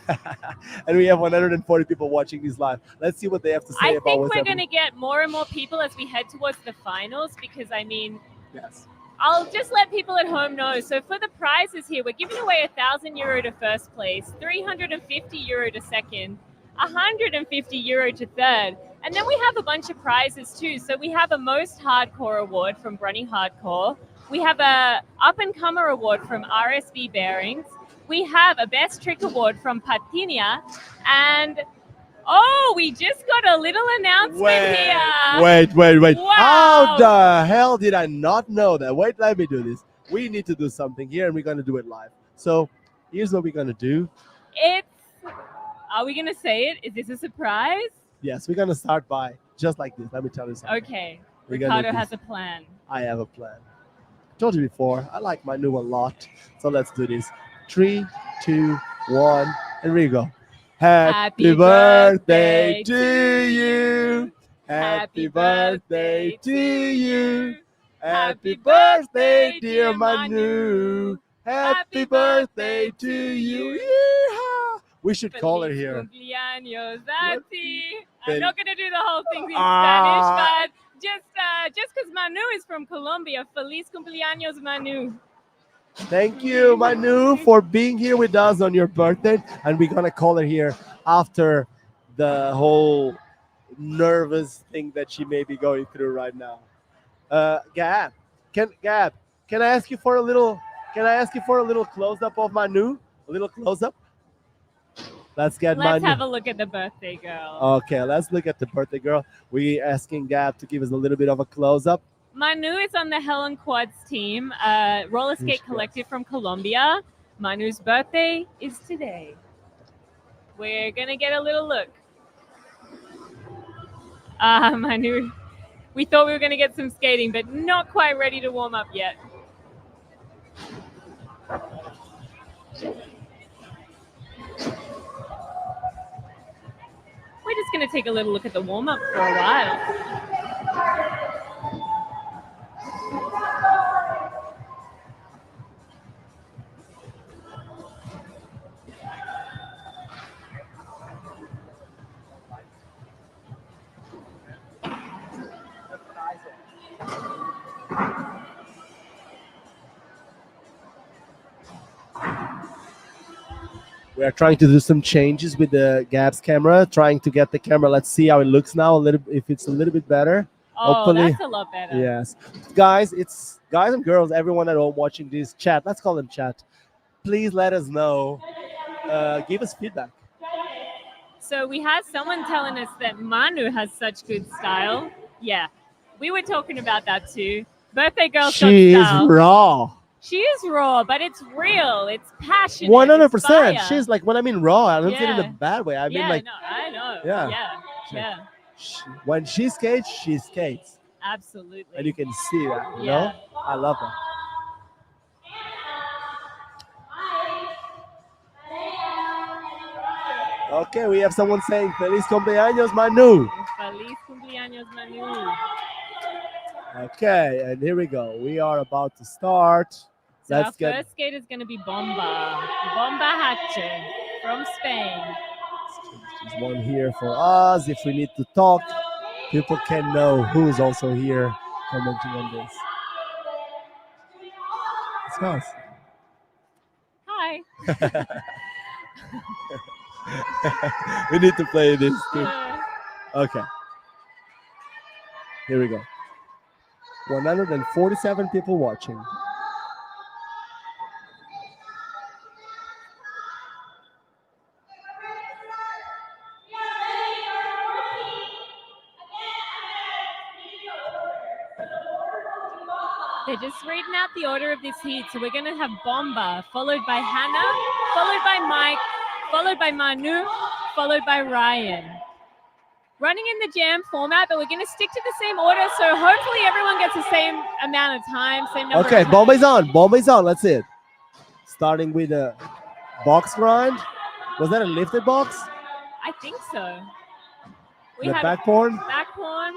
And we have 140 people watching this live. Let's see what they have to say I about think what's we're going happening. to get more and more people as we head towards the finals because, I mean, Yes. I'll just let people at home know. So for the prizes here, we're giving away €1,000 to first place, €350 to second, €150 to third. And then we have a bunch of prizes too. So we have a most hardcore award from Brunny Hardcore. We have a up and comer award from RSB Bearings. We have a best trick award from Patinia. And oh, we just got a little announcement here. Wait. Wow. How the hell did I not know that? Wait, let me do this. We need to do something here, and we're going to do it live. So here's what we're going to do. Are we going to say it? Is this a surprise? Yes, we're going to start by just like this. Let me tell you something. Okay. We're gonna Ricardo do has this. a plan. I have a plan. I told you before, I like my new a lot. So let's do this. 3, 2, 1, and we go. Happy birthday to you. Happy birthday to you. Happy birthday, dear Manu. Happy birthday to you. Yeehaw. We should call her Feliz here. cumpleaños a ti. I'm Fel- not going to do the whole thing in Ah. Spanish, but just because Manu is from Colombia, Feliz cumpleaños, Manu. Thank you, Manu, for being here with us on your birthday. And we're going to call her here after the whole nervous thing that she may be going through right now. Gab, can I ask you for a little close up of Manu? A little close up? Let's get Let's Manu. have a look at the birthday girl. Okay, let's look at the birthday girl. We asking Gab to give us a little bit of a close up. Manu is on the Helen Quads team, roller skate Yes. collective from Colombia. Manu's birthday is today. We're going to get a little look. Manu, we thought we were going to get some skating, but not quite ready to warm up yet. We're just going to take a little look at the warm up for a while. We are trying to do some changes with the Gab's camera, trying to get the camera. Let's see how it looks now. If it's a little bit better. Oh, Hopefully. that's a lot better. Yes, guys, it's guys and girls, everyone at home watching this chat. Let's call them chat. Please let us know. Give us feedback. So we had someone telling us that Manu has such good style. Yeah, we were talking about that too. Birthday girl's She got is style. raw. She is raw, but it's real. It's passionate. 100%. It's fire. She's like, when I mean raw, I don't mean it in Yeah. a bad way. I mean yeah, like no, I know. Yeah. Yeah, when she skates, she skates, absolutely. and you can see that. You Yeah. know, I love that. Okay, we have someone saying Feliz cumpleaños, Manu. Feliz cumpleaños, Manu. Okay, and here we go. We are about to start. So our Let's get first skate is going to be Bomba Hache from Spain. there's one here for us. If we need to talk, people can know who's also here commenting on this. house. Hi. We need to play this too. Uh, Okay. Here we go. 147 people watching. They're just reading out the order of this heat. So we're going to have Bomba, followed by Hannah, followed by Mike, followed by Manu, followed by Ryan. Running in the jam format, but we're going to stick to the same order. So hopefully everyone gets the same amount of time, same number Okay, of Bomba is on. Bomba is on. Let's see it. Starting with a box grind. Was that a lifted box? I think so. We The had back porn? back porn.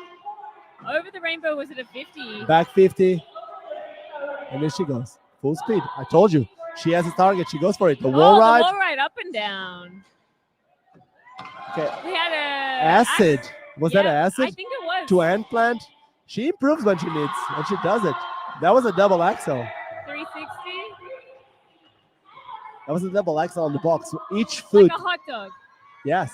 Over the rainbow was it a 50? Back 50. And there she goes. Full speed. I told you. She has a target. She goes for it. The wall ride. The wall ride up and down. Okay. We had a Acid. Was that an acid? I think it was. To hand plant. She improves when she needs. And she does it. That was a double axle. 360. That was a double axle on the box. Each foot. Like a hot dog. Yes.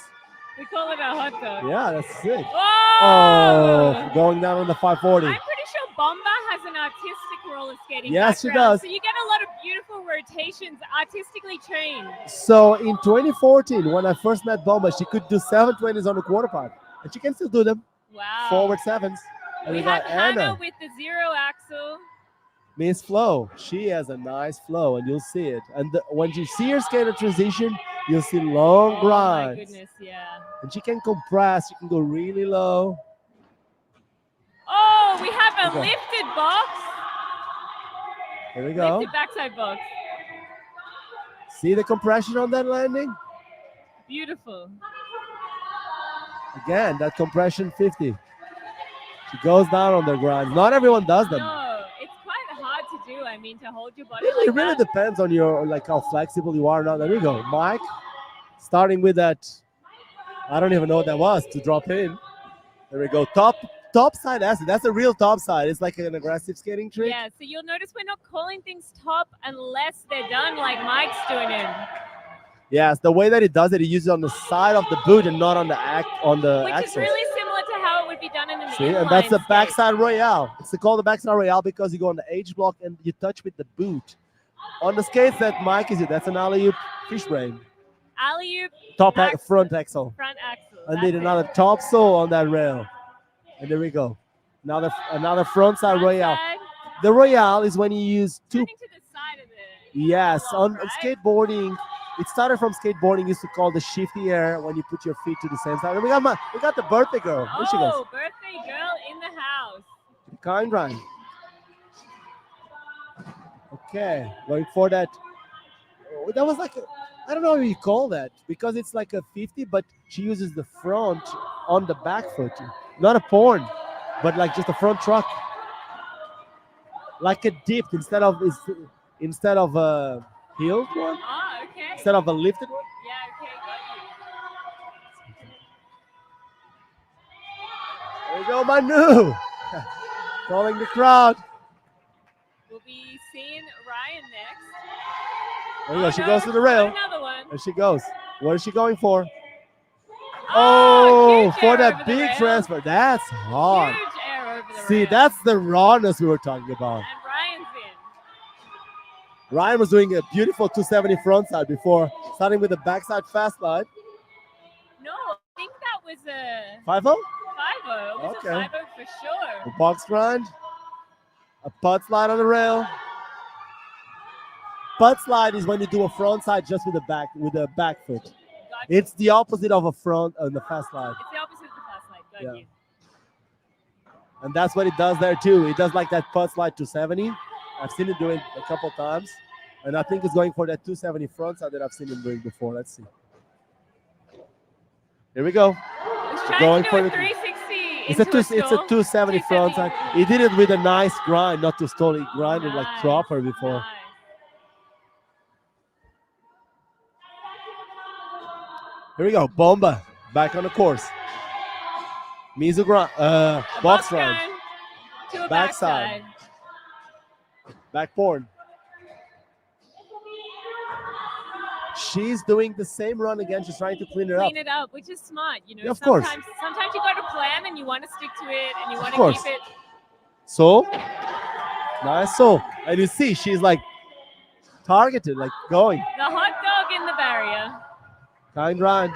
We call it a hot dog. Yeah, that's sick. Oh! Going down on the 540. I'm pretty sure Bomba has an artistic roller skating Yes, she background, does. So you get a lot of beautiful rotations, artistically trained. So in 2014, when I first met Bomba, she could do 720s on the quarter pipe. And she can still do them. Wow. Forward sevens. And We we got have Hannah Anna. with the 0 axle. Miss Flo. She has a nice flow, and you'll see it. And when you see her skate a transition, you'll see long Oh grinds. my goodness, yeah. And she can compress. She can go really low. Oh, we have a Okay. lifted box. Here we go. Lifted backside box. See the compression on that landing? Beautiful. Again, that compression 50. She goes down on the grind. Not everyone does them. No, it's quite hard to do. I mean, to hold your body It like really that. depends on your how flexible you are now. There we go. Mike, starting with that. I don't even know what that was to drop in. There we go. Top side acid. That's a real top side. It's like an aggressive skating trick. Yeah, so you'll notice we're not calling things top unless they're done like Mike's doing it. Yes, the way that it does it, he uses it on the side of the boot and not on the Which axle. is really similar to how it would be done in an See, and that's the inline skate. backside royale. It's called the backside royale because you go on the H block and you touch with the boot. On the skates that Mike is, that's an alley-oop fish brain. Alley-oop, Front axle. front axle. And That's then it. another top sole on that rail. And there we go. Another front side Front royale. side, The royale is when you use two. turning to the side of the Yes, wall, on right? skateboarding. It started from skateboarding. Used to call the shifty air when you put your feet to the same side. And we got the birthday girl. There she goes. Oh, birthday girl in the house. Kind run. Okay, going for that. Oh, that was like I don't know what you call that because it's like a 50, but she uses the front on the back foot, not a porn, but like just a front truck, like a dip instead of a heeled one, Oh, okay. instead of a lifted one. Yeah, okay, got you. There you go, Manu. Calling the crowd. We'll be seeing Ryan next. There you go. Oh, She no, goes to the rail. Another one. There she goes. What is she going for? Oh, huge for air that over the big rail. transfer. That's hard. Huge air over the See, rail. that's the rawness we were talking about. And Ryan's in. Ryan was doing a beautiful 270 frontside before, starting with the backside fast slide. No, I think that was a 5-0? 5-0. It was Okay. a 5-0 for sure. A box grind. A putt slide on the rail. Putt slide is when you do a frontside just with the back foot. Got you. It's the opposite of a front on the fast slide. It's the opposite of the fast slide. Got Yeah. you. And that's what it does there too. It does like that putt slide 270. I've seen it do it a couple times. And I think it's going for that 270 frontside that I've seen him doing before. Let's see. Here we go. He's trying Going to for do a the- 360 It's a into it's a stall. 270 frontside. He did it with a nice grind, not too stall. He grinded like Nice, proper before. nice. Here we go. Bomba back on the course. Mizu grind, A box grind, grind to a Backside. backside. back porn. she's doing the same run again. She's trying to clean it up. Clean it up, which is smart. You know, Yeah, of course. sometimes you got a plan and you want to stick to it and you want to course. keep it. So, nice. So, and you see, she's like targeted, like going. The hot dog in the barrier. Kind run.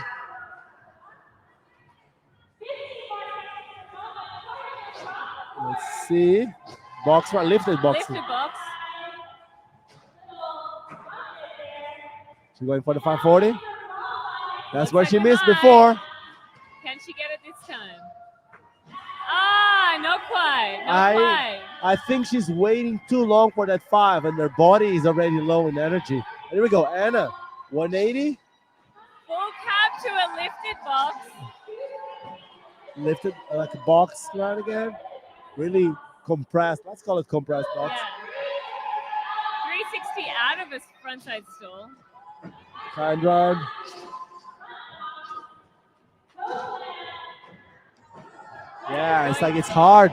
Let's see. Box run, lifted box. Lifted box. She's going for the 540. That's Looks where like she a missed nine. before. Can she get it this time? Ah, not quite. Not quite. I think she's waiting too long for that 5, and her body is already low in energy. Here we go, Anna. 180. Full cap to a lifted box. Lifted like a box run again. Really compressed. Let's call it compressed box. Yeah. 360 out of a frontside stall. Kind run. Yeah, it's like it's hard.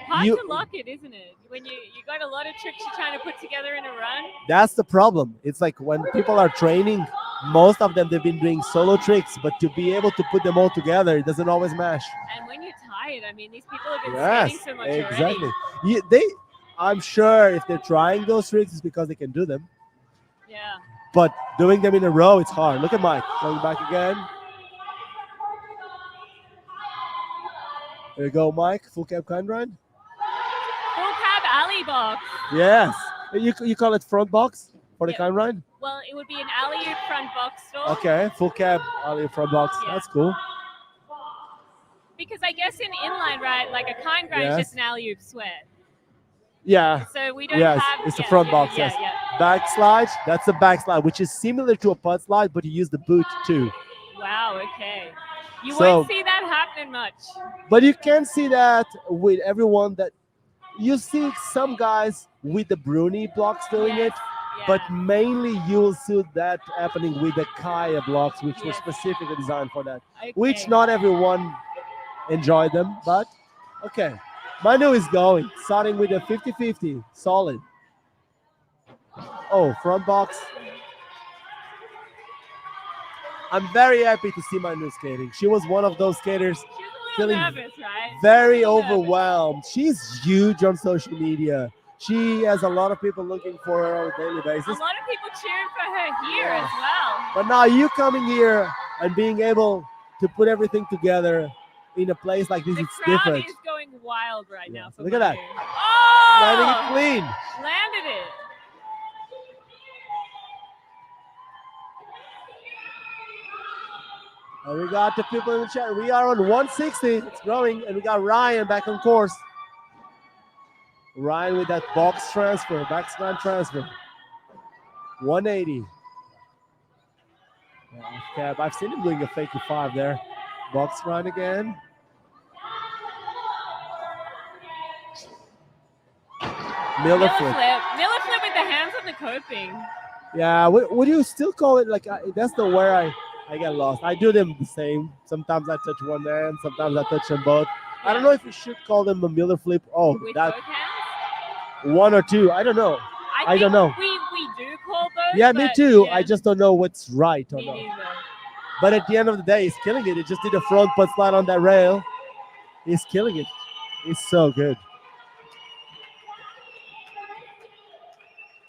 Hard You- to lock it, isn't it? When you got a lot of tricks you're trying to put together in a run. That's the problem. It's like when people are training, most of them they've been doing solo tricks, but to be able to put them all together, it doesn't always mash. And when you're tired, I mean, these people have been Yes, skating so much exactly. already. I'm sure if they're trying those tricks, it's because they can do them. Yeah. But doing them in a row, it's hard. Look at Mike going back again. There you go, Mike. Full cap kind run. Full cab alley box. Yes. You call it front box for the Yeah. kind run? Well, it would be an alley front box stall. Okay, full cab alley front box. Yeah. That's cool. Because I guess in inline, right, like a kind grind Yes. is just an alley oop sweat. Yeah. So we don't Yes, have. it's the front box. Yeah, Yes. yeah. Backslide. That's a backslide, which is similar to a putt slide, but you use the boot too. Wow. Okay. You So- won't see that happening much. But you can see that with everyone that you see some guys with the Bruni blocks doing Yes, it, yeah. but mainly you'll see that happening with the Kaya blocks, which were Yes. specifically designed for that. Okay. Which not everyone enjoyed them, but okay. Manu is going, starting with a 50-50, solid. Oh, front box. I'm very happy to see Manu skating. She was one of those skaters She's a little feeling nervous, right? very She's a little nervous. overwhelmed. She's huge on social media. She has a lot of people looking for her on a daily A basis. lot of people cheering for her here Yeah. as well. But now you coming here and being able to put everything together in a place like this, The it's crowd different. is going wild right Yeah. now. For Look at that. Manu. Oh! Landing it clean. Landed it. And we got the people in the chat. We are on 160. It's growing. And we got Ryan back on course. Ryan with that box transfer, backslide transfer. 180. Yeah, off cab. I've seen him doing a fakey 5 there. Box run again. Miller flip. Miller flip with the hands on the coping. Yeah, would you still call it like that's the where I get lost. I do them the same. Sometimes I touch one hand, sometimes I touch them both. I don't know if you should call them a Miller flip. Oh, With that both hands? one or two. I don't know. I don't think know. We do call those. Yeah, me but too. yeah, I just don't know what's right or me not. neither. But at the end of the day, he's killing it. He just did a front putt slide on that rail. He's killing it. He's so good.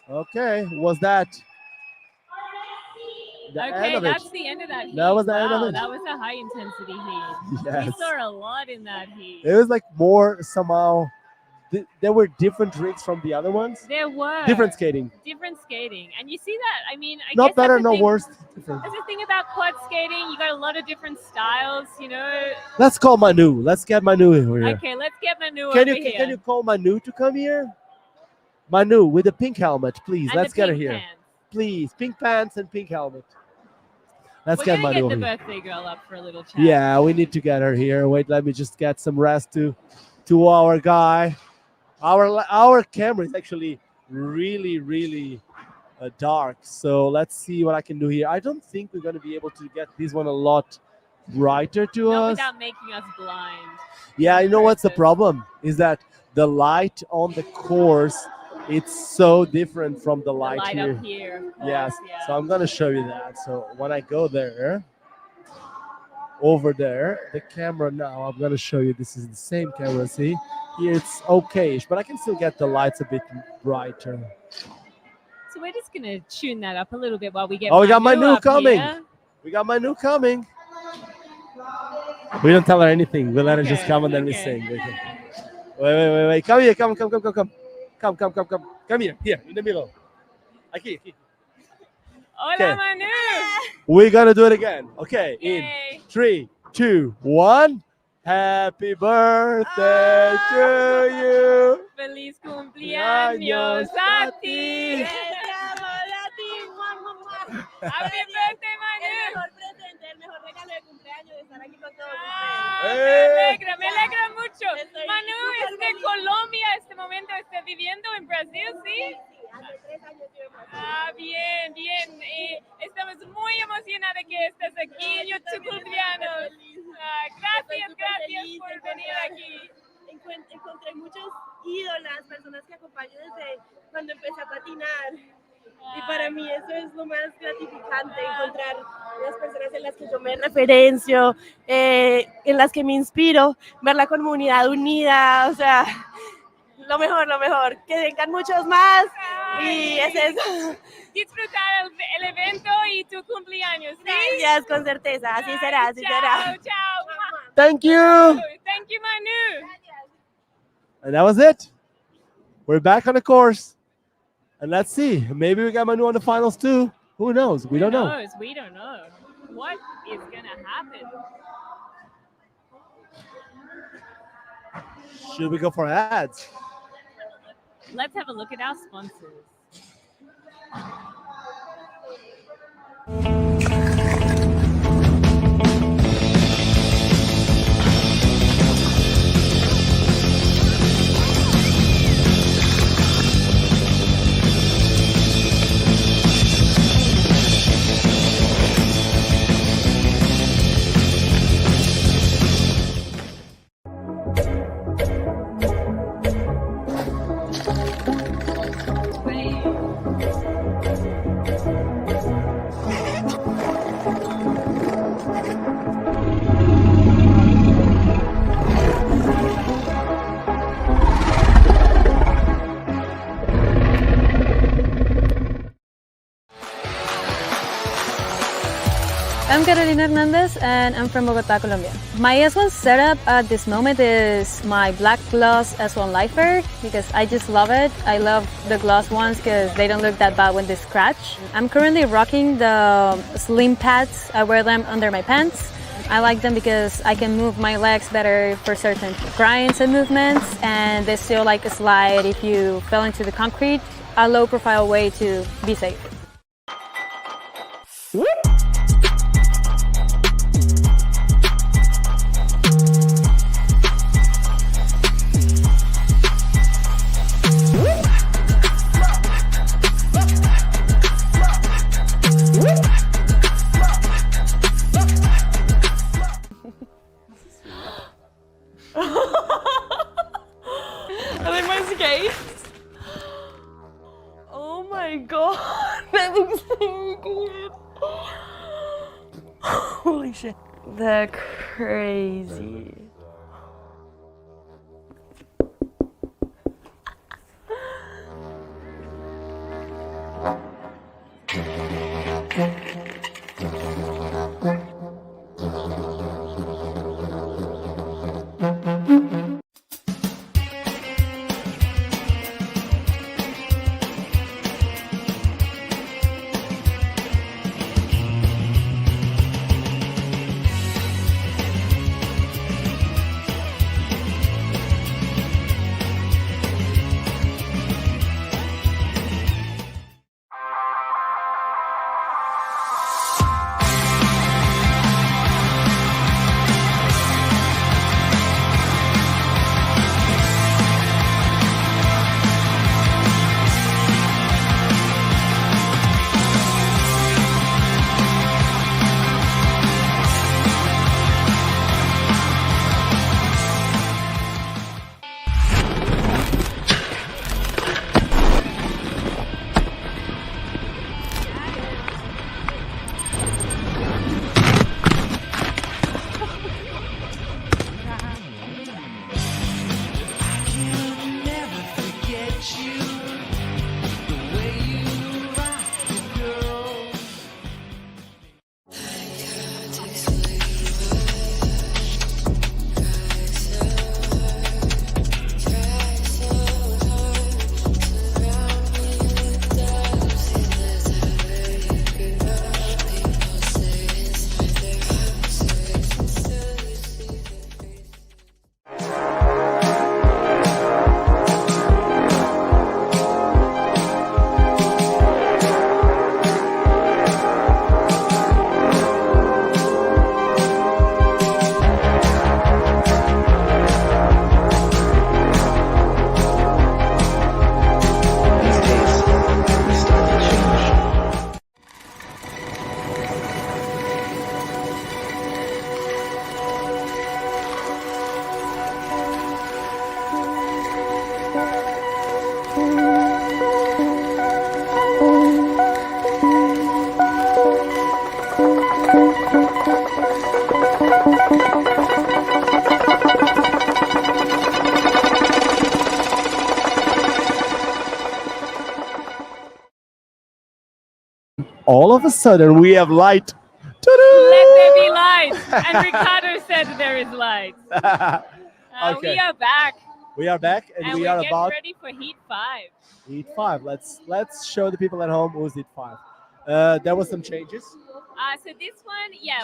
Okay, was that the end Okay, of it? that's the end of that heat. That was the end of Wow, it. That was a high intensity heat. Yes. We saw a lot in that heat. It was like more somehow. There were different tricks from the other ones. There were Different skating. different skating, and you see that. I mean, I Not guess that's better, the no thing- worse. Different. That's the thing about quad skating. You got a lot of different styles. You know. Let's call Manu. Let's get Manu in here. Okay, let's get Manu Can over you here. can you call Manu to come here? Manu with the pink helmet, please. And Let's the get her pink here. pants. Please, pink pants and pink helmet. Let's We're get gonna Manu get over the here. birthday girl up for a little chat. Yeah, we need to get her here. Wait, let me just get some rest to our guy. Our camera is actually really dark. So let's see what I can do here. I don't think we're going to be able to get this one a lot brighter to Not us. without making us blind. Yeah, you know what's the Impressive. problem is that the light on the course it's so different from the light, Light here. up here. Of course, Yes. Yeah. So I'm gonna show you that. So when I go there, over there, the camera now, I'm gonna show you. This is the same camera. See, here it's okayish, but I can still get the lights a bit brighter. So we're just gonna tune that up a little bit while we get. Oh, we got my new up coming. here. We got my new coming. We don't tell her anything. We let her just come and then we okay. sing. Okay. Wait. Come here. Come. Come here. Here, in the middle. Aquí. Hola, Okay. Manu. We're gonna do it again. Okay. In Yay. 3, 2, 1. Happy birthday to you. Feliz cumpleaños a ti. Happy birthday, Manu. El mejor presente, el mejor regalo de cumpleaños de estar aquí con todos Me alegra mucho. Estoy Manu súper es de feliz. Colombia, este momento está viviendo en Brasil, ¿sí? Hace 3 años estuve en Brasil. Bien. Estamos muy emocionadas de que estés aquí en tu cumpleaños. Gracias por venir aquí. Encontré muchos ídolos, personas que acompaño desde cuando empecé a patinar. Y para mí eso es lo más gratificante, encontrar las personas en las que yo me referencio, en las que me inspiro, ver la comunidad unida, o sea, lo mejor, que vengan muchos más y es eso. Disfrutar el evento y tu cumpleaños, ¿sí? Gracias, con certeza, así será. Chao. Thank you. Thank you, Manu. And that was it. We're back on the course. And let's see. Maybe we got Manu on the finals too. Who knows? We don't know. We don't know. What is going to happen? Should we go for ads? Let's have a look at our sponsors. I'm Carolina Hernandez and I'm from Bogotá, Colombia. My S1 setup at this moment is my black gloss S1 Lifer because I just love it. I love the gloss ones because they don't look that bad when they scratch. I'm currently rocking the slim pads. I wear them under my pants. I like them because I can move my legs better for certain grinds and movements, and they still like slide if you fell into the concrete. A low profile way to be safe. Are they my skates? Oh my god, that looks so good. Holy shit. They're crazy. all of a sudden we have light. Let there be light. And Ricardo said there is light. Okay. We are back. We are back, and we we're are getting about ready for Heat 5. Heat 5. Let's show the people at home who's Heat 5. There was some changes. So this one, yeah,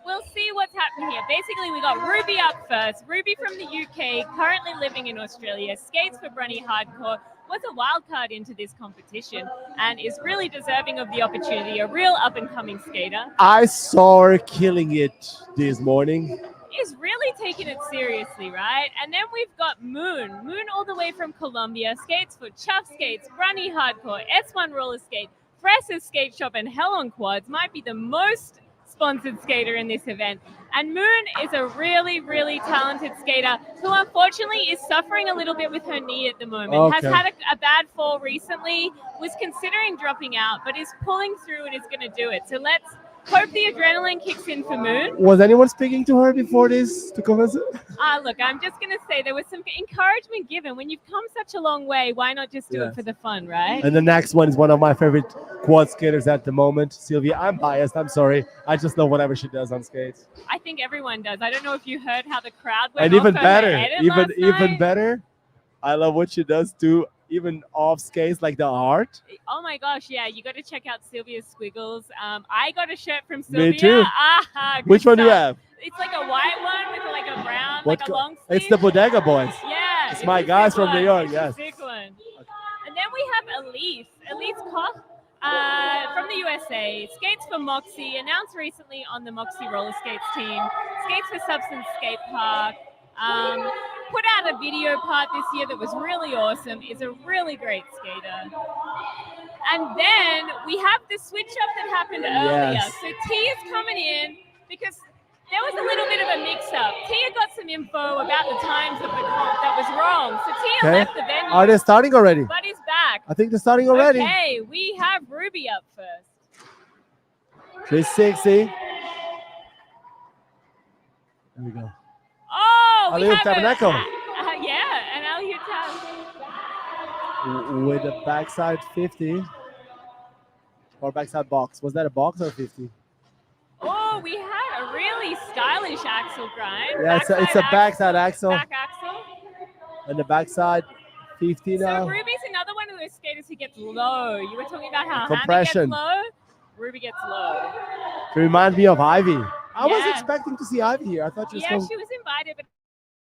we'll see what's happening here. Basically, we got Ruby up first. Ruby from the UK, currently living in Australia, skates for Brunny Hardcore, was a wild card into this competition and is really deserving of the opportunity, a real up-and-coming skater. I saw her killing it this morning. Is really taking it seriously, right? And then we've got Moon all the way from Colombia, skates for Chuff Skates, Brunny Hardcore, S1 Roller Skate, Fress's Skate Shop, and Hell on Quads. Might be the most sponsored skater in this event. And Moon is a really, really talented skater who unfortunately is suffering a little bit with her knee at the moment. Okay. Has had a bad fall recently, was considering dropping out, but is pulling through and is going to do it. So let's hope the adrenaline kicks in for Moon. Was anyone speaking to her before this to convince her? Look, I'm just going to say there was some encouragement given. When you've come such a long way, why not just do it for the fun, right? And the next one is one of my favorite quad skaters at the moment, Sylvia. I'm biased, I'm sorry. I just love whatever she does on skates. I think everyone does. I don't know if you heard how the crowd went And off even on better, her edit even last night. better, I love what she does too, even off skates, like the art. Oh my gosh, yeah, you got to check out Sylvia's Squiggles. I got a shirt from Sylvia. Me too. Good Which one do you stuff. have? It's like a white one with like a brown, What like a co- long sleeve. It's the Bodega Boys. Yeah. It's my a guys sick from New one. York, It's yes. a sick one. And then we have Elise Koch from the USA. Skates for Moxie, announced recently on the Moxie roller skates team. Skates for Substance Skate Park. Put out a video part this year that was really awesome. Is a really great skater. And then we have the switch up that happened earlier. Yes. So T is coming in because there was a little bit of a mix-up. Tia got some info about the times of the comp that was wrong. So Tia left the venue. Are they starting already? But is back. I think they're starting already. Okay, we have Ruby up first. 360. There we go. Oh, we Alley-oop have tabernacle. yeah, an alley-oop tap. With a backside 50. Or backside box. Was that a box or 50? Oh, we had a really stylish axle grind. Yeah, it's a backside axle. Back axle. And the backside 50 now. So Ruby's another one of those skaters who gets low. You were talking about how Compression. Hannah gets low. Ruby gets low. It reminds me of Ivy. I was Yeah. expecting to see Ivy here. I thought she was Yeah, going. she was invited, but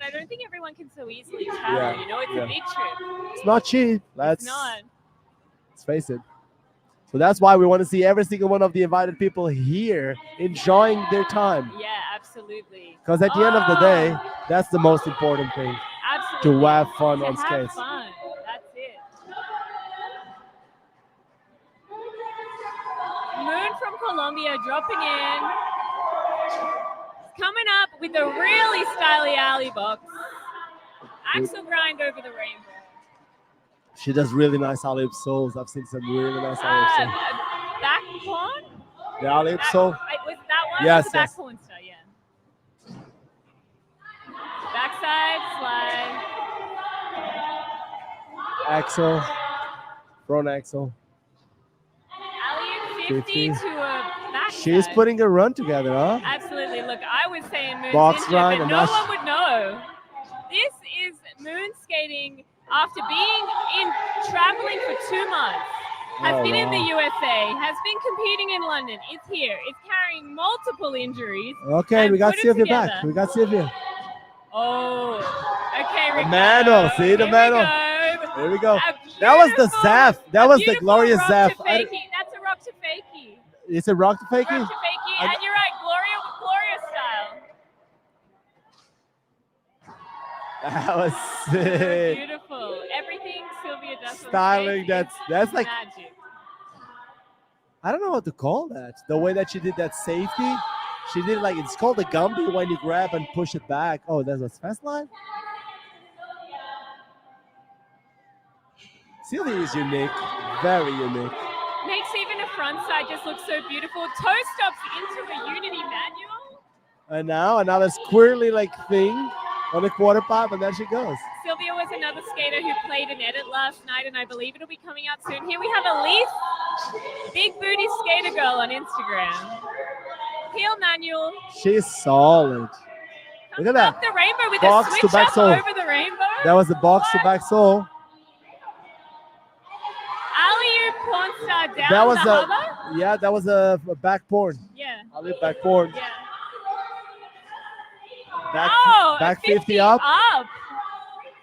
I don't think everyone can so easily travel. Yeah, You know, it's a big trip. It's not cheap. It's not. Let's face it. So that's why we want to see every single one of the invited people here enjoying their time. Yeah, absolutely. Because at the end of the day, that's the most important thing. Absolutely. To have fun To on have skates. Fun. That's it. Moon from Colombia dropping in. Coming up with a really stylish alley box. Axle grind over the rainbow. She does really nice alley-oop soles. I've seen some really nice alley-oop soles. Back pawn? The alley-oop sole? Was that one? Yes, The back yes. pawn style, yeah. Backside slide. Axle. Front axle. Alley-oop 50 50. to a backside. She's putting a run together, huh? Absolutely. Look, I was saying Moon's Box injured, grind, but and no that's- one would know. This is Moon skating after being traveling for 2 months. Has Oh, been in the wow. USA, has been competing in London. It's here. It's carrying multiple injuries. Okay, and we got put it Sylvia together. back. We got Sylvia. Oh, okay, Ricardo. Mano, see the Here mano. we go. There we go. A That was the beautiful- Zaf. That a was the beautiful glorious rock Zaf. to fakie. That's a rock to fakie. Is it rock to Rock fakie? to fakie. I- And you're right, Gloria style. That was So sick. beautiful. Everything Sylvia does. on Styling, skates that's is like, magic. I don't know what to call that. The way that she did that safety, she did like, it's called a Gumby when you grab and push it back. Oh, that's a fast line? Sylvia is unique, very unique. Makes even a front side just look so beautiful. Toe stops into a Unity manual. And now another squirrely like thing on the quarter pipe, and there she goes. Sylvia was another skater who played an edit last night, and I believe it'll be coming out soon. Here we have Elise, Big Booty Skater Girl on Instagram. Heel manual. She's solid. Look at that. Up the rainbow with Box a to switch back up sole. over the rainbow. That was the box to back sole. Alley-oop porn star down That was the a hover. yeah. That was a back porn. Yeah. I'll leave back porn. Yeah. Back, Oh, back 50 up.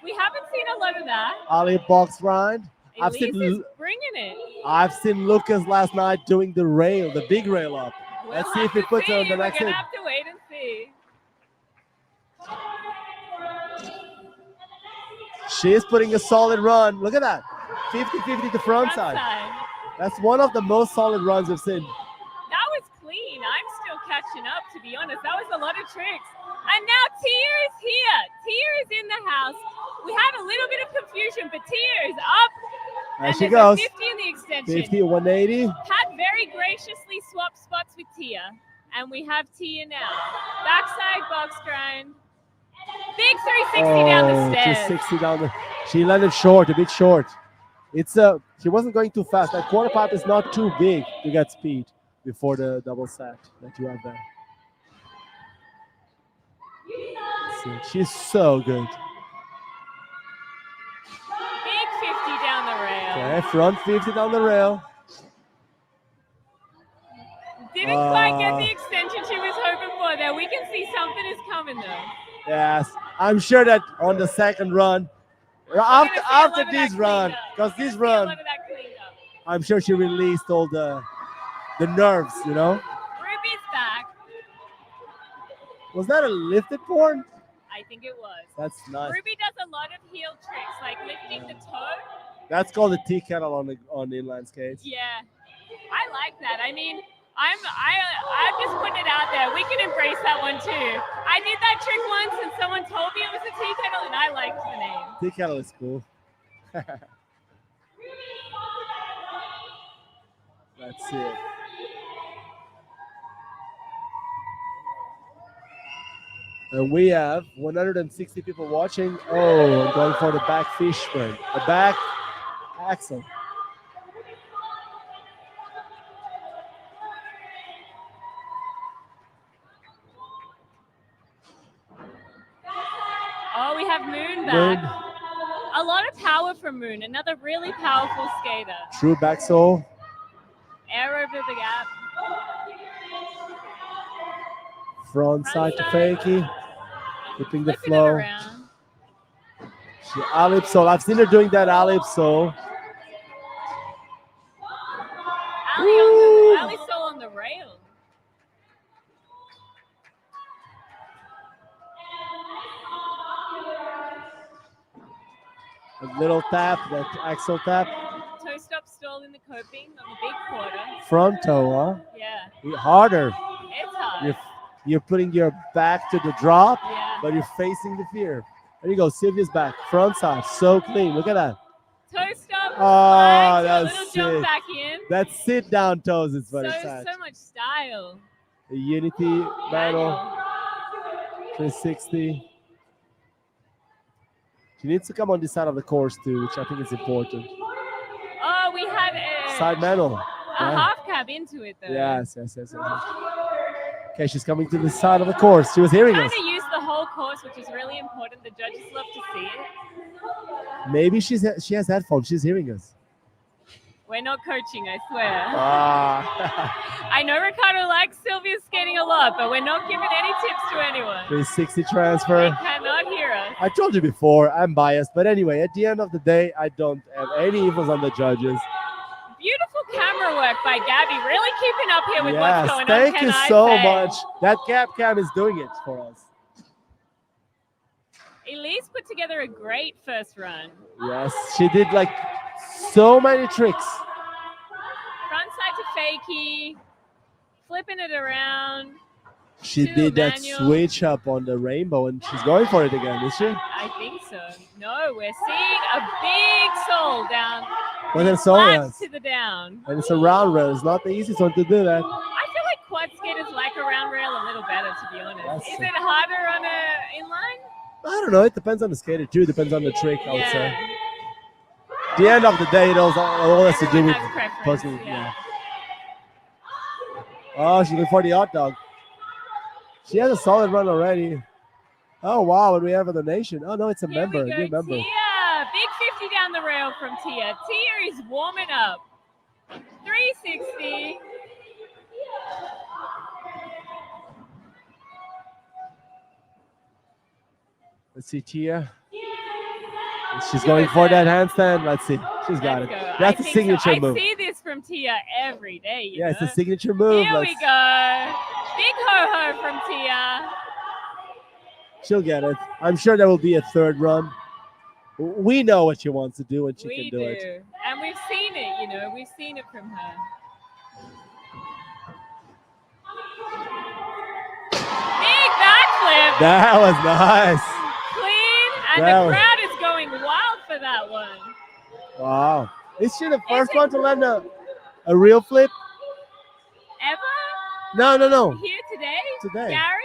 We haven't seen a lot of that. Ollie box grind. Elise is bringing it. I've seen Lucas last night doing the rail, the big rail up. Let's see if he puts it on the next We're hit. gonna have to wait and see. She's putting a solid run. Look at that. 50-50 to front side. That's one of the most solid runs I've seen. That was clean. I'm still catching up, to be honest. That was a lot of tricks. And now Tia is here. Tia is in the house. We had a little bit of confusion, but Tia is up. There and she there's goes. a 50 in the extension. 50, 180. Had very graciously swapped spots with Tia. And we have Tia now. Backside box grind. Big 360 down the stairs. 360 down the. She landed short, a bit short. It's she wasn't going too fast. That quarter pipe is not too big to get speed before the double set that you have there. See, she's so good. Big 50 down the rail. Okay, front 50 down the rail. Didn't quite get the extension she was hoping for there. We can see something is coming though. Yes, I'm sure that on the second run, after this run, because this run, I'm sure she released all the nerves, you know. Ruby's back. Was that a lifted porn? I think it was. That's nice. Ruby does a lot of heel tricks, like lifting the toe. That's called a tea kettle on the inline skates. Yeah, I like that. I mean, I'm just putting it out there. We can embrace that one too. I did that trick once, and someone told me it was a tea kettle, and I liked the name. Tea kettle is cool. That's it. And we have 160 people watching. Oh, I'm going for the back fish spring. The back axle. Oh, we have Moon back. Moon. A lot of power from Moon. Another really powerful skater. True back sole. Air over the gap. Front side to fakie. Keeping the Flipping flow. it around. She alley sole. I've seen her doing that alley sole. Alley sole on the rail. A little tap, that axle tap. Toe stop stall in the coping on the big quarter. Front toe, huh? Yeah, Harder. it's hard. You're putting your back to the drop, Yeah. but you're facing the fear. There you go. Sylvia's back. Front side. So clean. Look at that. Toe stop. Oh, flag, that a was little sick. jump back in. That sit down toes is what it's at. So much style. The Unity battle. 360. She needs to come on this side of the course too, which I think is important. Oh, we had a Side manual. half cab into it though. Yes. Okay, she's coming to the side of the course. She was hearing Trying us. to use the whole course, which is really important. The judges love to see it. Maybe she has headphones. She's hearing us. We're not coaching, I swear. Ah. I know Ricardo likes Sylvia skating a lot, but we're not giving any tips to anyone. 360 transfer. They cannot hear us. I told you before, I'm biased. But anyway, at the end of the day, I don't have any evils on the judges. Beautiful camera work by Gabby. Really keeping up here with Yes, what's going on. thank can you I so say. much. That cam is doing it for us. Elise put together a great first run. Yes, she did like so many tricks. Front side to fakie, flipping it around. She To did that manual. switch up on the rainbow, and she's going for it again, is she? I think so. No, we're seeing a big soul down. Well, then so flat yes. to the down. And it's a round rail. It's not the easiest one to do that. I feel like quad skaters like a round rail a little better, to be honest. That's Is it. it harder on a inline? I don't know. It depends on the skater too. Depends on the trick, I would say. Yeah. At the end of the day, it all has to do Everyone with has preference, personal. yeah. Oh, she's looking for the hot dog. She has a solid run already. Oh wow, and we have a donation. Oh no, it's a Here member, we go, new member. Tia. Big 50 down the rail from Tia. Tia is warming up. 360. Let's see, Tia. She's going for that handstand. Let's see. She's got Let's it. go. That's I a think signature so. move. I see this from Tia every day. Yeah, it's know? a signature move. Here we go. Big ho-ho from Tia. She'll get it. I'm sure there will be a third run. We know what she wants to do, and she We can do it. And we've seen it, We've seen it from her. Big backflip. That was nice. Clean. And That the was- crowd is going wild for that one. Wow. Is she the first it- one to land a real flip? Ever? No. Here today? Today. Gary?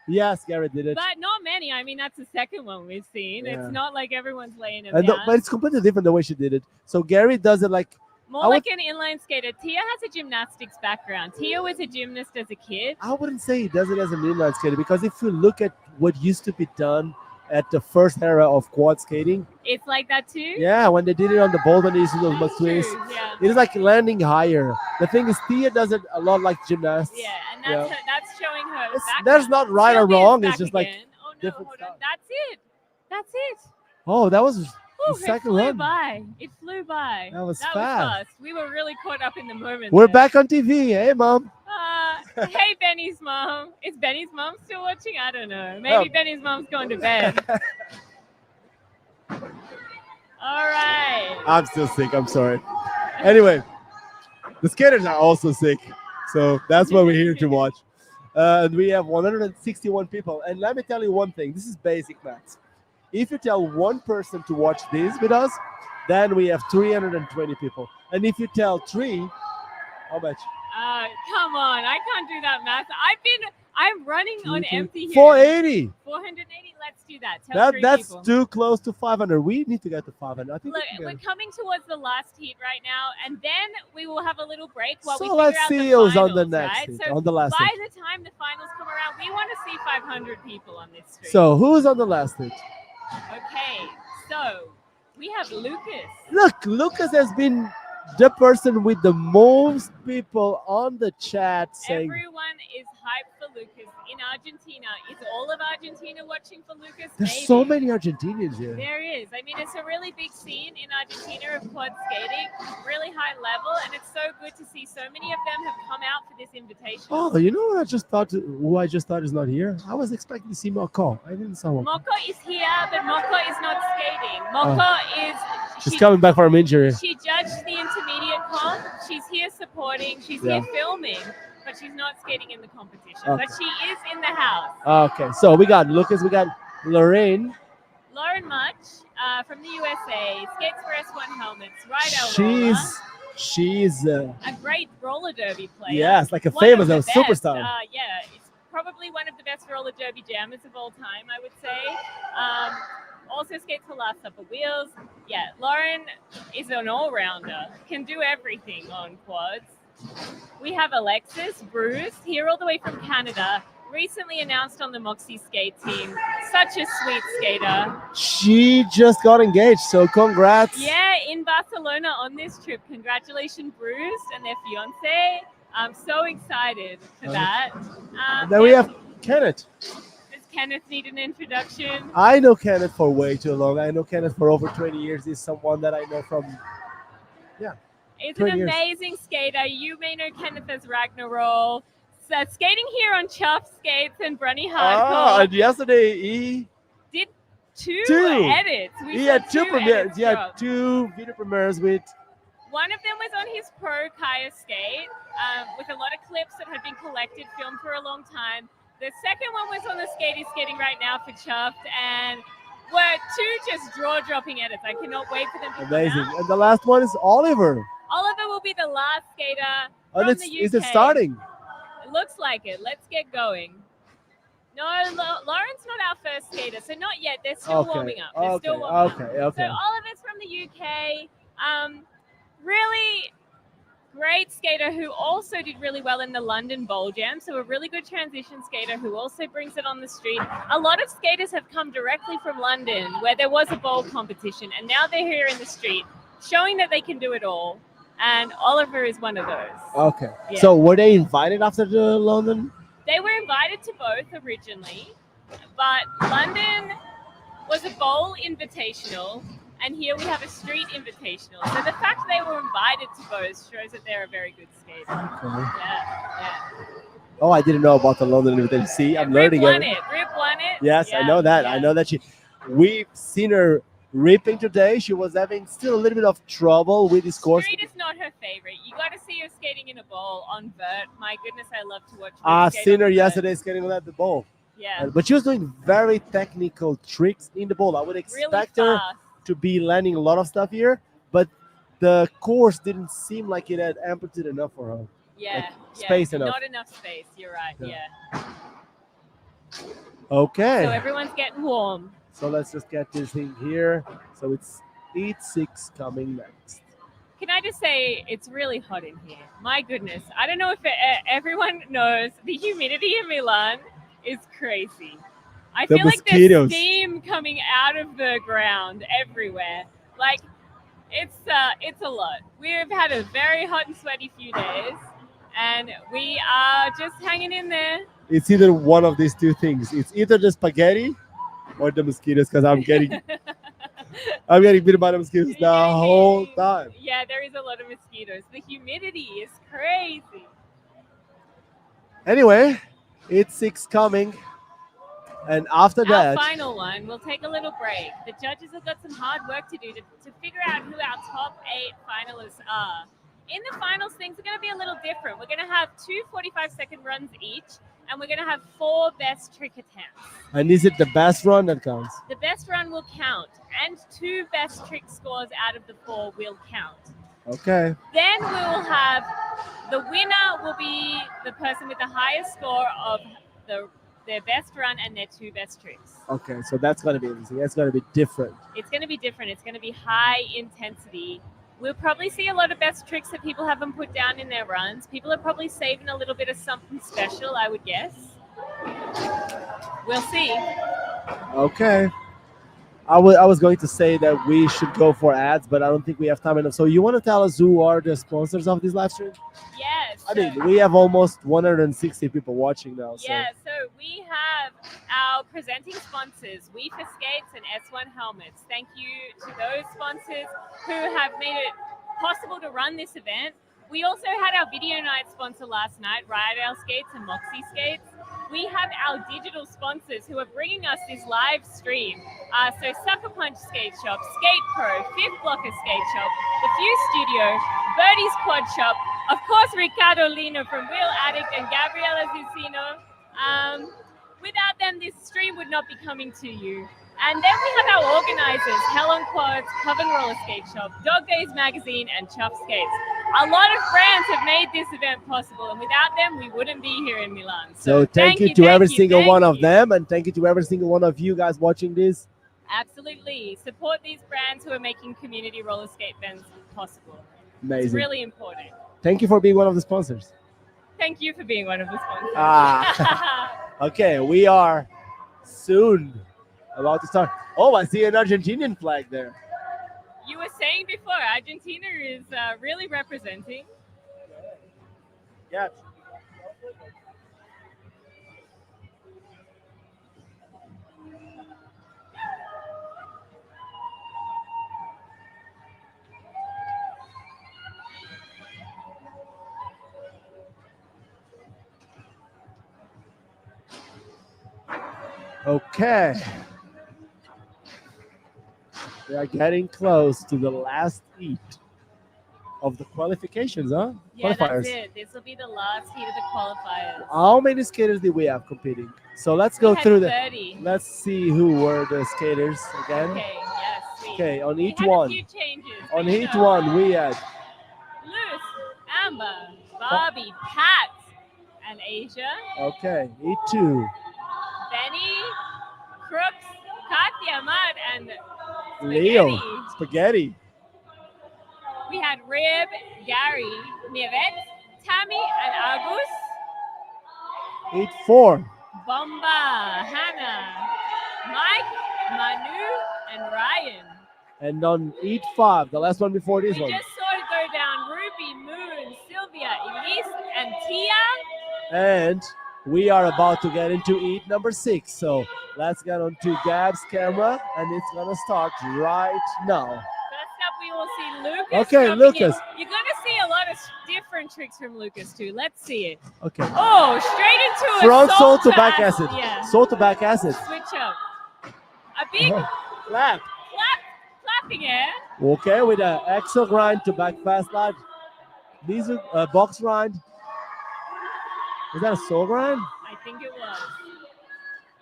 Yes, Gary did it. But not many. I mean, that's the second one we've seen. Yeah. It's not like everyone's laying them And down. but it's completely different the way she did it. So Gary does it like More I would- like an inline skater. Tia has a gymnastics background. Tia was a gymnast as a kid. I wouldn't say he does it as an inline skater because if you look at what used to be done at the first era of quad skating, It's like that too. yeah, when they did it on the bowl, when they used to do those That's McSwings, true, yeah. it is like landing higher. The thing is, Tia does it a lot like gymnasts. Yeah, and Yeah. that's showing her. It's- background. that's not right or Sylvia's wrong, it's back just like again. Oh no, different hold on. stuff. That's it. That's it. Oh, that was Whew, the it second flew run. by. It flew by. That was that fast. Was fast. We were really caught up in the moment. We're there. back on TV. Hey, mom. Hey, Benny's mom. Is Benny's mom still watching? I don't know. Maybe Oh. Benny's mom's gone to bed. All right. I'm still sick. I'm sorry. Anyway, the skaters are also sick. So that's what we're here to watch. And we have 161 people. And let me tell you one thing. This is basic maths. If you tell one person to watch this with us, then we have 320 people. And if you tell three, how much? Come on. I can't do that math. I'm running on empty here. 480. 480. Let's do that. Tell three That's people. too close to 500. We need to get to 500. I think Look, we can we're get it. coming towards the last heat right now, and then we will have a little break while we So figure let's out see the who's finals, on the next right? heat, So on the last by heat. the time the finals come around, we want to see 500 people on this stream. So who's on the last hit? Okay, so we have Lucas. Look, Lucas has been the person with the most people on the chat saying, Everyone is hyped for Lucas in Argentina. Is all of Argentina watching for Lucas? there's Maybe. so many Argentinians here. There is. I mean, it's a really big scene in Argentina of quad skating, really high level, and it's so good to see so many of them have come out for this invitation. Oh, you know what I just thought? Who I just thought is not here? I was expecting to see Moko. I didn't see him. Moko is here, but Moko is not skating. Moko is. She's coming back from injury. She judged the intermediate comp. She's here supporting. She's Yeah. here filming, but she's not skating in the competition. Okay. But she is in the house. Okay, so we got Lucas, we got Lorraine. Lauren Much from the USA, skates for S1 helmets, Riedell She's a great roller derby player. yes, like a One of famous the a best. superstar. Yeah, it's probably one of the best roller derby jammers of all time, I would say. Also skates for Last Supper Wheels. Yeah, Lauren is an all-rounder, can do everything on quads. We have Alexis Bruce, here all the way from Canada, recently announced on the Moxie skate team. Such a sweet skater. She just got engaged, so congrats. Yeah, in Barcelona on this trip. Congratulations, Bruce and their fiance. I'm so excited for that. And then we have Kenneth. Does Kenneth need an introduction? I know Kenneth for way too long. I know Kenneth for over 20 years. He's someone that I know from He's 20 an years. amazing skater. You may know Kenneth as Ragnarol. So skating here on Chuff Skates and Brunny Hardcore. and yesterday he Did two edits. We he saw had two premieres. edits He had drop. two video premieres with One of them was on his pro Kaya skate with a lot of clips that had been collected, filmed for a long time. The second one was on the skate he's skating right now for Chuffed, and were two just jaw-dropping edits. I cannot wait for them to amazing. come out. And the last one is Oliver. Oliver will be the last skater And from it's the UK. is it starting? It looks like it. Let's get going. No, Lauren's not our first skater, so not yet. They're still warming up. They're Okay. still warming up. Okay. So Oliver's from the UK. Really great skater who also did really well in the London Bowl Jam. So a really good transition skater who also brings it on the street. A lot of skaters have come directly from London where there was a bowl competition, and now they're here in the street showing that they can do it all. And Oliver is one of those. Okay. Yeah. So were they invited after the London? They were invited to both originally, but London was a bowl invitational, and here we have a street invitational. So the fact they were invited to both shows that they're a very good skater. Okay. Yeah. Oh, I didn't know about the London invitation. See, I'm learning Rip won it. Yes, Yeah, I know that. yeah. I know that we've seen her ripping today. She was having still a little bit of trouble with this course. Street is not her favorite. You got to see her skating in a bowl on vert. My goodness, I love to watch her I've skate seen on her vert. yesterday skating at the bowl. Yeah, But she was doing very technical tricks in the bowl. I would really expect her fast. to be landing a lot of stuff here, but the course didn't seem like it had amplitude enough for her. Yeah, space enough. Not enough space. You're right. Yeah. Yeah. Okay. So everyone's getting warm. So let's just get this thing here. So it's 8-6 coming next. Can I just say it's really hot in here? My goodness. I don't know if everyone knows the humidity in Milan is crazy. I The feel like mosquitoes. there's steam coming out of the ground everywhere. Like it's a lot. We've had a very hot and sweaty few days, and we are just hanging in there. It's either one of these two things. It's either the spaghetti or the mosquitoes, because I'm getting bitten by the mosquitoes the whole time. Yeah, there is a lot of mosquitoes. The humidity is crazy. Anyway, 8-6 coming. And after Our that, final one, we'll take a little break. The judges have got some hard work to do to figure out who our top 8 finalists are. In the finals, things are going to be a little different. We're going to have 2 45-second runs each, and we're going to have 4 best trick attempts. and is it the best run that counts? The best run will count, and 2 best trick scores out of the 4 will count. Okay. Then we will have the winner will be the person with the highest score of their best run and their 2 best tricks. Okay, so that's going to be interesting. That's going to be different. It's going to be different. It's going to be high intensity. We'll probably see a lot of best tricks that people haven't put down in their runs. People are probably saving a little bit of something special, I would guess. We'll see. Okay. I was going to say that we should go for ads, but I don't think we have time enough. So you want to tell us who are the sponsors of this live stream? Yes. I mean, we have almost 160 people watching now. So. Yeah, so we have our presenting sponsors, Wifa Skates and S1 Helmets. Thank you to those sponsors who have made it possible to run this event. We also had our video night sponsor last night, Riedell Skates and Moxie Skates. We have our digital sponsors who are bringing us this live stream. So Sucker Punch Skate Shop, Skatepro, Fifth Blocker Skate Shop, The Fuse Studio, Burdys Quad Shop, of course Ricardo Lino from Wheeladdict and Gabriela Zucino. Without them, this stream would not be coming to you. And then we have our organizers, Hell on Quads, Coven Roller Skate Shop, Dog Days Magazine, and Chuff Skates. A lot of brands have made this event possible, and without them, we wouldn't be here in Milan. So thank you to every single one of them, and thank you to every single one of you guys watching this. Absolutely. Support these brands who are making community roller skate events possible. Amazing. It's really important. Thank you for being one of the sponsors. Thank you for being one of the sponsors. Okay, we are soon about to start. Oh, I see an Argentinian flag there. You were saying before, Argentina is really representing. Yeah. Okay. We are getting close to the last heat of the qualifications, huh? Yeah, Qualifiers. that's it. This will be the last heat of the qualifiers. How many skaters did we have competing? So let's go We had through 30. Let's see who were the skaters again. Okay, yes. Okay, on We each had one. a few changes. On but you each know, one, we had Luce, Amber, Barbie, Pat, and Asia. okay, E2. Danny, Crooks, Katya, Matt, and Leo, Spaghetti. spaghetti. We had Rib, Gary, Nievet, Tammy, and Agus. 8-4. Bomba, Hannah, Mike, Manu, and Ryan. And on 8-5, the last one before this We one. just saw it go down. Ruby, Moon, Sylvia, Elise, and Tia. And we are about to get into eat number 6. So let's get on to Gab's camera, and it's gonna start right now. First up, we will see Lucas. Okay, dropping Lucas. in. You're going to see a lot of different tricks from Lucas too. Let's see it. Okay. Oh, straight into Front a sole to back acid. Yeah. Sole to back acid. Switch up. A big Clap. clapping air. Okay, with an axle grind to back fast slide. These are box grind. Is that a sole grind? I think it was.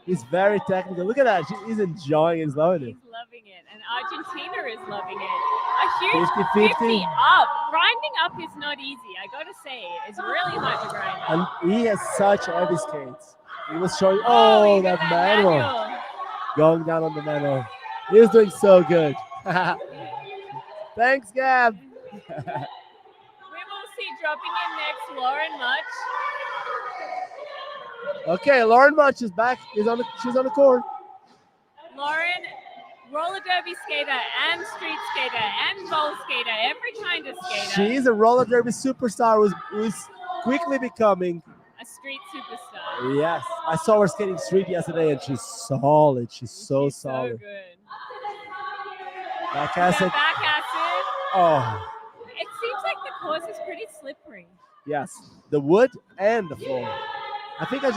He's very technical. Look at that. He's enjoying it. He's loving it. He's loving it. And Argentina is loving it. A huge 50-50. 50 up. Grinding up is not easy. I got to say. It's really hard to grind up. And he has such heavy skates. He was showing, oh, you got that manual. manual. Going down on the manual. He was doing so good. Thanks, Gab. We will see dropping in next Lauren Much. Okay, Lauren Much is back. She's on the court. Lauren, roller derby skater and street skater and bowl skater, every kind of skater. She's a roller derby superstar who's quickly becoming. A street superstar. Yes, I saw her skating street yesterday, and she's solid. She's so She's solid. So good. Back Yeah, acid. back acid. Oh, It seems like the course is pretty slippery. yes, the wood and the floor. I think I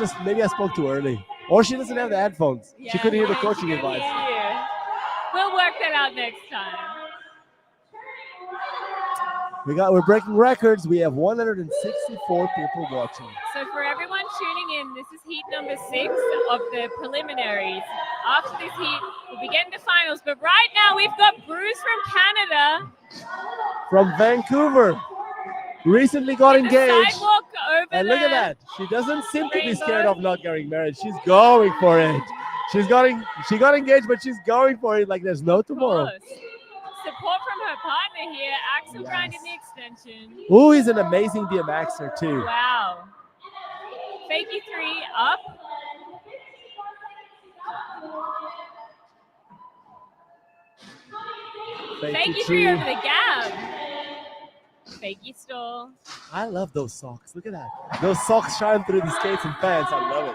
spoke too early, or she doesn't have the headphones. She couldn't hear the coaching she couldn't advice. hear you. We'll work that out next time. We're breaking records. We have 164 people watching. So for everyone tuning in, this is heat number 6 of the preliminaries. After this heat, we'll be getting to finals. But right now, we've got Bruce from Canada. From Vancouver, recently got in the engaged. sidewalk over And look at there. that. She doesn't seem to be Rainbow. scared of not getting married. She's going for it. She got engaged, but she's going for it like there's no tomorrow. Of course. Support from her partner here, Axel Yes. grinding the extension. Ooh, he's an amazing BMXer too. Wow. Fakey 3 up. Fakey 3 over the gap. Fakey stall. I love those socks. Look at that. Those socks shine through the skates and pants. I love it.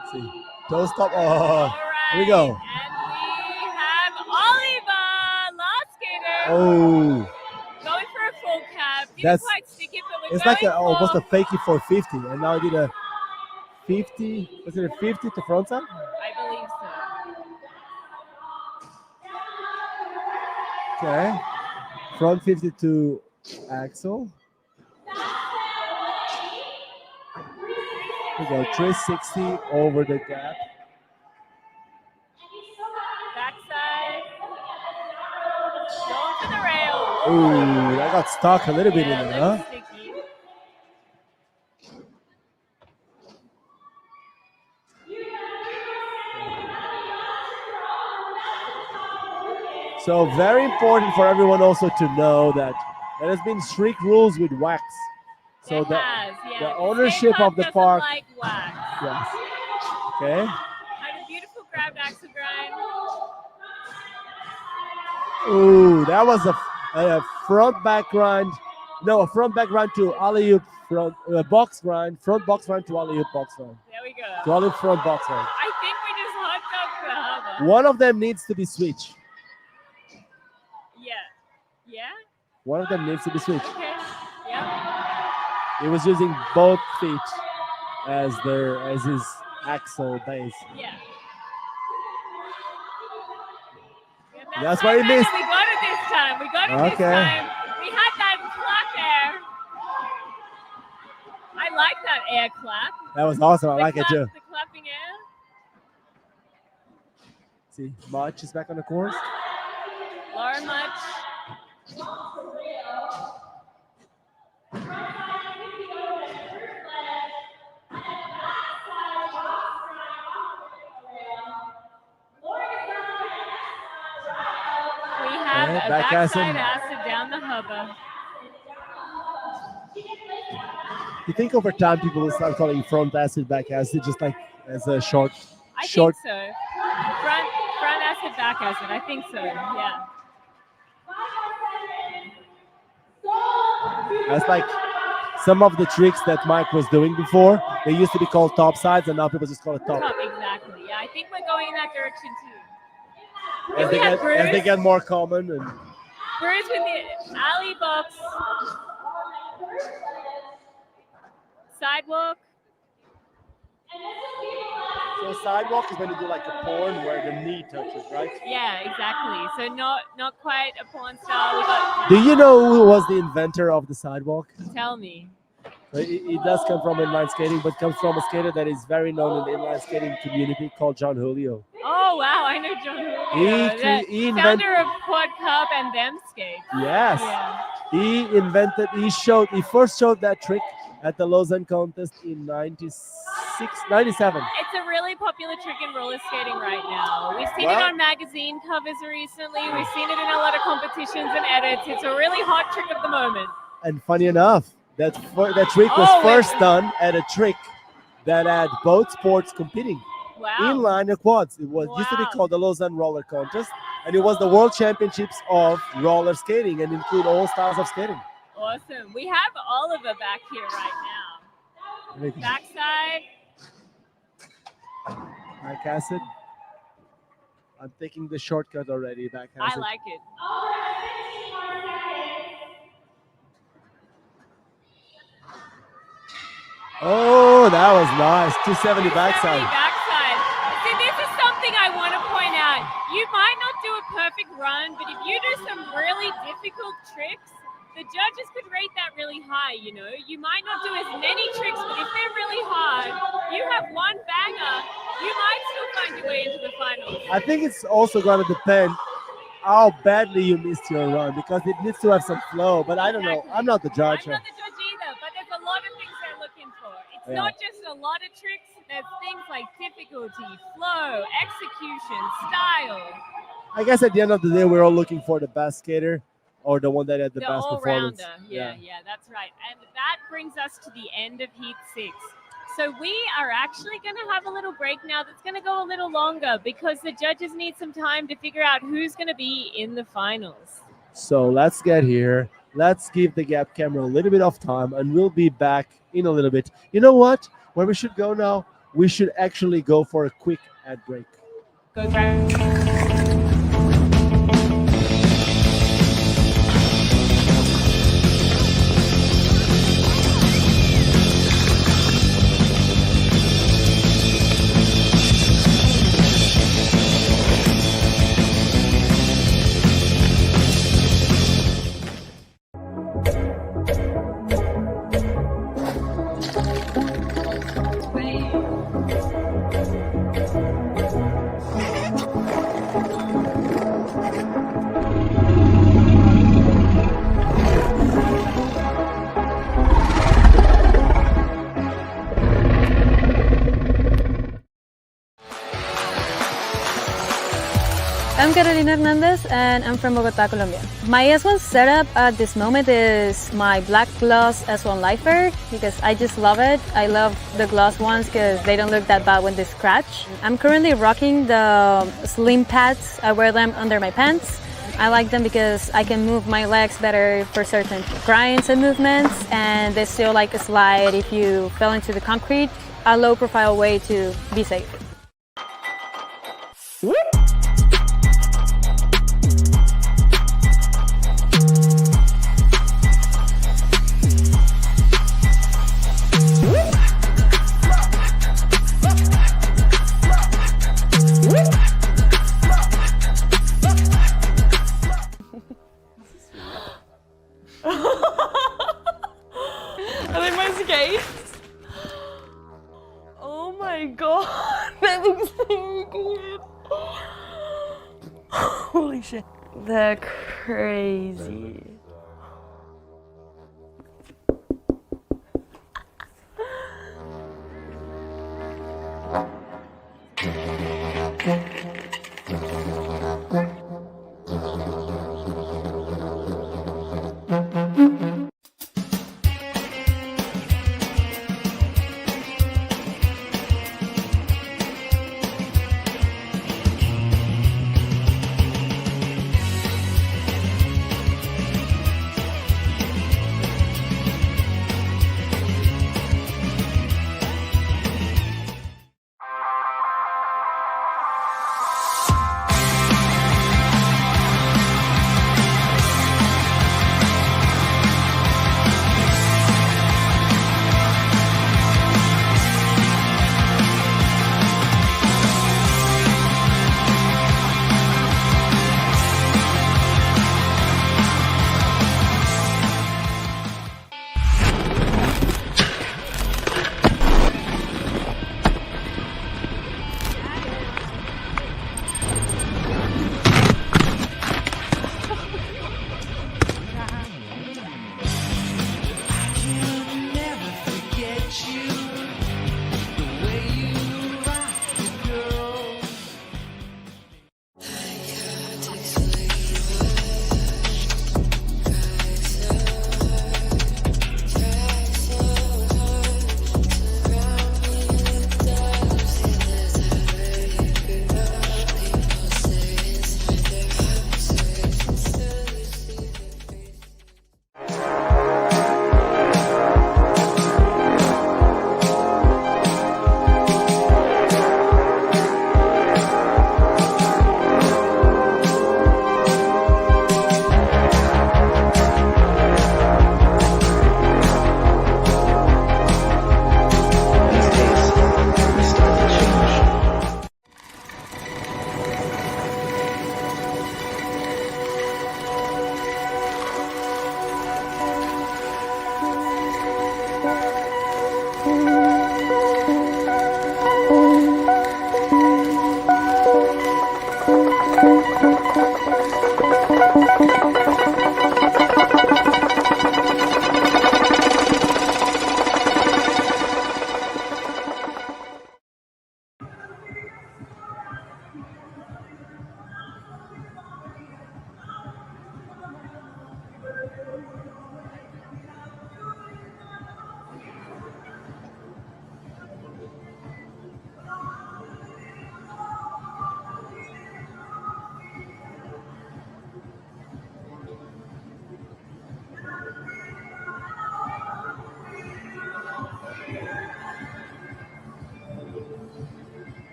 Let's see. Toe stop. Oh, All here we right. go. And we have Oliver, last skater. Oh, Going for a full cap. Didn't That's- quite stick it, but we're it's like going almost for, a fakey 450. And now I did a 50. Was it a 50 to front side? I believe so. Okay. Front 50 to axle. We go 360 over the gap. Backside. Going for the rail. Ooh, I got stuck a little bit in Yeah, there, looks huh? sticky. So very important for everyone also to know that there has been strict rules with wax. So It that has, yeah. the ownership skate of the doesn't park- like wax. yes. Okay. And a beautiful grabbed axle grind. Ooh, that was a front back grind. No, a front back grind to alley oop front box grind. Front box grind to alley oop box grind. There we go. To alley oop front box grind. I think we just hot dogged the harbor. One of them needs to be switched. Yeah. Yeah? One of them needs to be switched. Okay. Yeah. He was using both feet as his axle base. Yeah. And That's why he right, missed. We got it this time. We got it this Okay. time. We had that clap air. I like that air clap. That was awesome. I The like it clap- too. The clapping air. See, March is back on the course. Laura Much. have Okay, a back backside acid. acid down the hubba. You think over time people will start calling front acid, back acid, just like as a short, I short. think so. Front acid, back acid. I think so. Yeah. That's like some of the tricks that Mike was doing before. They used to be called top sides, and now people just call it top. Top, exactly. Yeah, I think we're going in that direction too. As we have they Bruce. get more common. And Bruce with the alley box. Sidewalk. so sidewalk is when you do like a porn where the knee touches, right? Yeah, exactly. So not quite a porn style. We got, Do you know who was the inventor of the sidewalk? tell me. It does come from inline skating, but comes from a skater that is very known in the inline skating community called John Julio. Oh wow, I know John Julio, He founder of Quad Cup and them skates. Yes. Yeah. He first showed that trick at the Lausanne contest in 97. It's a really popular trick in roller skating right now. We've seen it Well- on magazine covers recently. We've seen it in a lot of competitions and edits. It's a really hot trick of the moment. And funny enough, that trick was Oh, first done at a trick that had both sports competing. Wow. Inline and quads. It was used to be Wow. called the Lausanne Roller Contest, and it was the World Championships of roller skating and include all styles of skating. Awesome. We have Oliver back here right now. Backside. Back acid. I'm taking the shortcut already. Back I acid. like it. Oh, that was nice. 270 Backside. backside. See, this is something I want to point out. You might not do a perfect run, but if you do some really difficult tricks, the judges could rate that really high, you know. You might not do as many tricks, but if they're really hard, you have one banger, you might still find your way into the finals. I think it's also going to depend how badly you missed your run because it needs to have some flow. But I don't know. I'm not the judge. I'm not the judge either, but there's a lot of things they're looking for. It's Yeah. not just a lot of tricks, there's things like difficulty, flow, execution, style. I guess at the end of the day, we're all looking for the best skater or the one that had the The best performance. all-rounder. Yeah, that's right. And that brings us to the end of Heat 6. So we are actually going to have a little break now that's going to go a little longer because the judges need some time to figure out who's going to be in the finals. So let's get here. Let's give the Gap camera a little bit of time, and we'll be back in a little bit. You know what? Where we should go now? We should actually go for a quick ad break. Go back. I'm Carolina Hernandez and I'm from Bogota, Colombia. My S1 setup at this moment is my black gloss S1 Lifer because I just love it. I love the gloss ones because they don't look that bad when they scratch. I'm currently rocking the slim pads. I wear them under my pants. I like them because I can move my legs better for certain grinds and movements, and they still like a slide if you fell into the concrete. A low profile way to be safe. Are they my skates? Oh my god, that looks so good. Holy shit, they're crazy.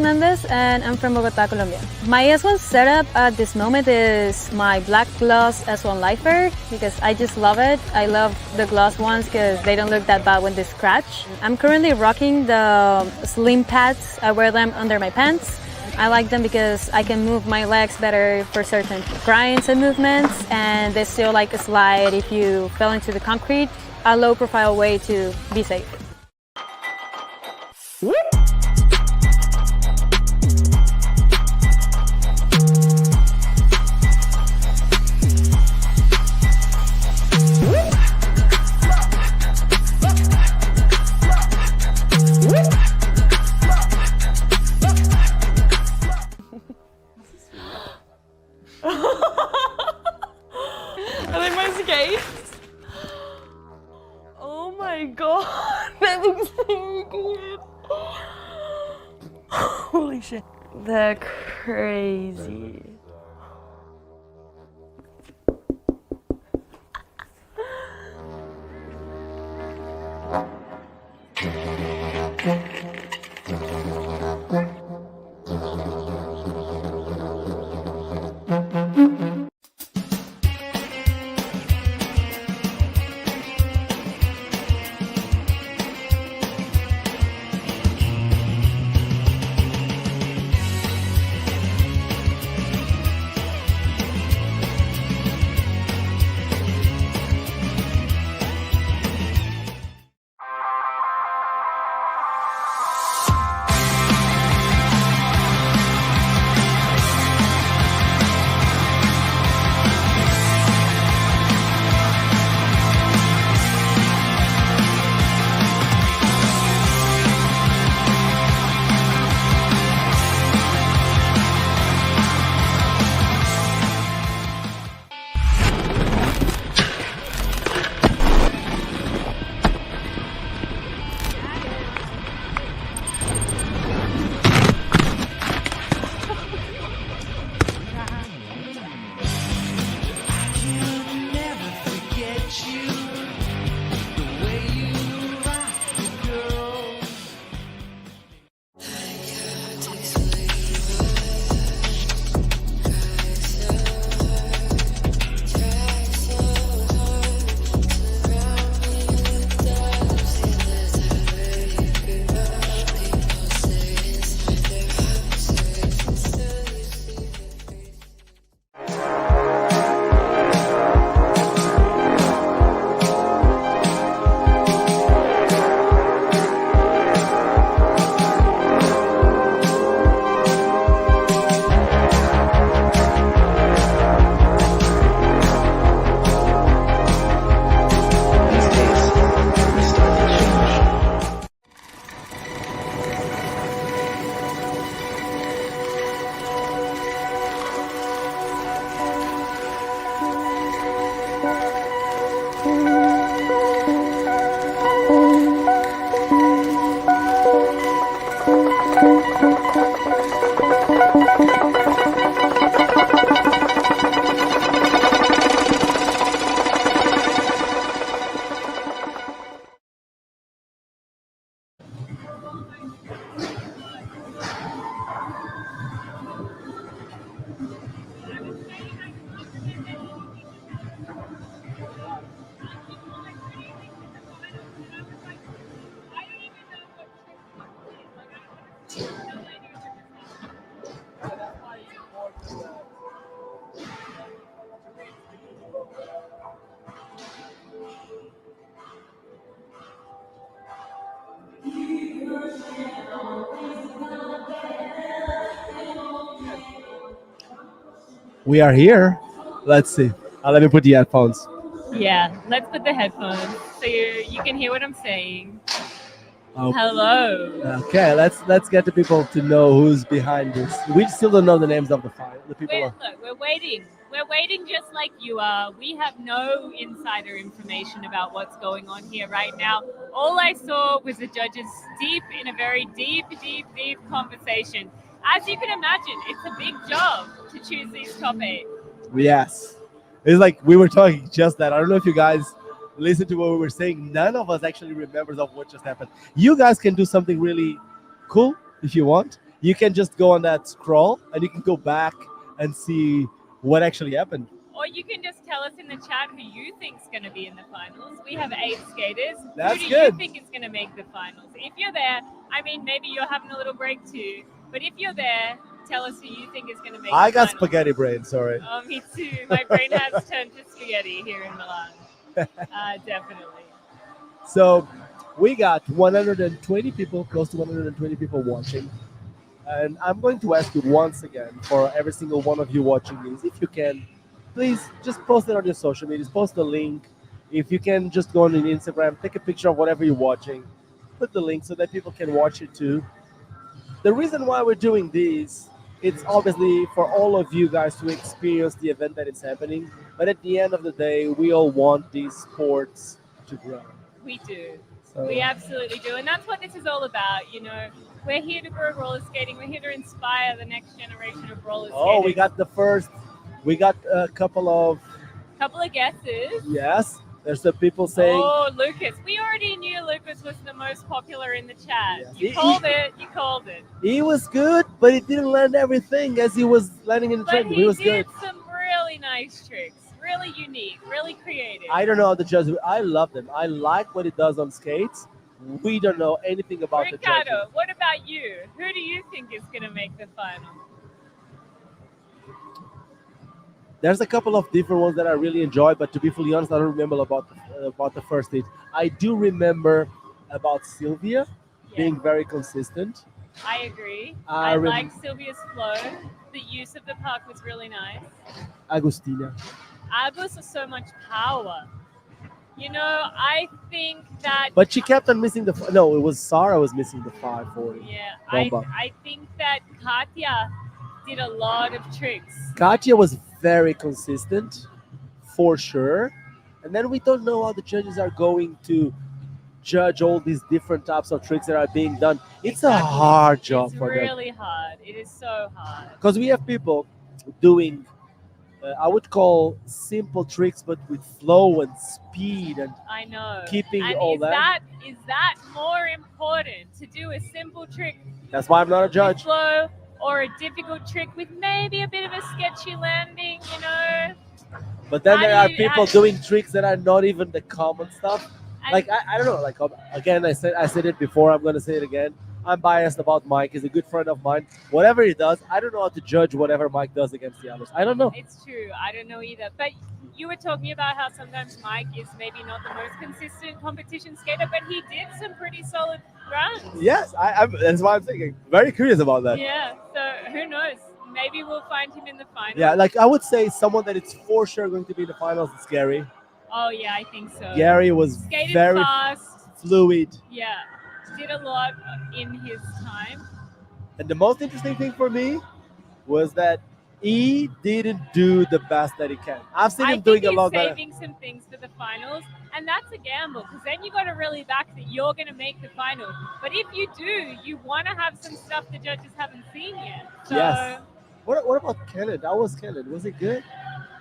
Hernandez, and I'm from Bogota, Colombia. My S1 setup at this moment is my black gloss S1 Lifer because I just love it. I love the gloss ones because they don't look that bad when they scratch. I'm currently rocking the slim pads. I wear them under my pants. I like them because I can move my legs better for certain grinds and movements, and they still like a slide if you fell into the concrete. A low profile way to be safe. I like my skates. Oh my god, that looks so good. Holy shit, they're crazy. We are here. Let's see. Let me put the headphones. Yeah, let's put the headphones so you can hear what I'm saying. Oh. Hello. Okay, let's get the people to know who's behind this. We still don't know the names of the people. We're waiting. We're waiting just like you are. We have no insider information about what's going on here right now. All I saw was the judges deep in a very deep conversation. As you can imagine, it's a big job to choose these top 8. Yes. It's like we were talking just that. I don't know if you guys listened to what we were saying. None of us actually remembers of what just happened. You guys can do something really cool if you want. you can just go on that scroll and you can go back and see what actually happened. Or you can just tell us in the chat who you think's going to be in the finals. We have 8 skaters. That's who do good. you think is going to make the finals? If you're there, I mean, maybe you're having a little break too. But if you're there, tell us who you think is going to make I the got finals. spaghetti brain, sorry. Oh, me too. My brain has turned to spaghetti here in Milan. Definitely. So we got 120 people, close to 120 people watching. And I'm going to ask you once again for every single one of you watching this, if you can, please just post it on your social medias, post the link. If you can just go on Instagram, take a picture of whatever you're watching, put the link so that people can watch it too. The reason why we're doing this, it's obviously for all of you guys to experience the event that is happening. But at the end of the day, we all want these sports to grow. We do. So, We absolutely do. And that's what this is all about. You know, we're here to grow roller skating. We're here to inspire the next generation of roller skaters. oh, we got a couple of, Couple of guesses. yes, there's the people saying, Oh, Lucas. We already knew Lucas was the most popular in the chat. Yes. You called it. You called it. he was good, but he didn't land everything as he was landing in the But track. he He was did good. some really nice tricks. Really unique. Really creative. I don't know how the judges. I love them. I like what he does on skates. We don't know anything about the judges. Ricardo, what about you? Who do you think is going to make the final? There's a couple of different ones that I really enjoy, but to be fully honest, I don't remember about the first hit. I do remember about Sylvia being very consistent. I agree. I I rem- like Sylvia's flow. The use of the park was really nice. Agustina. Agus has so much power. You know, I think that. But she kept on missing the. No, it was Sarah was missing the 540. Yeah, Bomba. I think that Katya did a lot of tricks. Katya was very consistent, for sure. And then we don't know how the judges are going to judge all these different types of tricks that are being done. It's a Exactly. hard job It's for them. really hard. It is so hard. Because we have people doing, I would call simple tricks, but with flow and speed and I know. keeping and all is that. Is that more important to do a simple trick That's why I'm not a with judge. flow or a difficult trick with maybe a bit of a sketchy landing, you know? But then How there do are you- people how- doing tricks that are not even the common stuff. And Like I don't know. Like again, I said it before. I'm gonna say it again. I'm biased about Mike. He's a good friend of mine. Whatever he does, I don't know how to judge whatever Mike does against the others. I don't know. it's true. I don't know either. But you were talking about how sometimes Mike is maybe not the most consistent competition skater, but he did some pretty solid runs. Yes, that's why I'm thinking. Very curious about that. Yeah. So who knows? Maybe we'll find him in the final. Yeah, like I would say someone that it's for sure going to be in the finals is Gary. Oh yeah, I think so. Gary was Skated very fast. fluid. Yeah. Did a lot in his time. And the most interesting thing for me was that he didn't do the best that he can. I've seen I him think doing a he's lot better. saving some things for the finals, and that's a gamble because then you got to really back that you're going to make the final. But if you do, you want to have some stuff the judges haven't seen yet. So Yes. What about Kenneth? How was Kenneth? Was he good?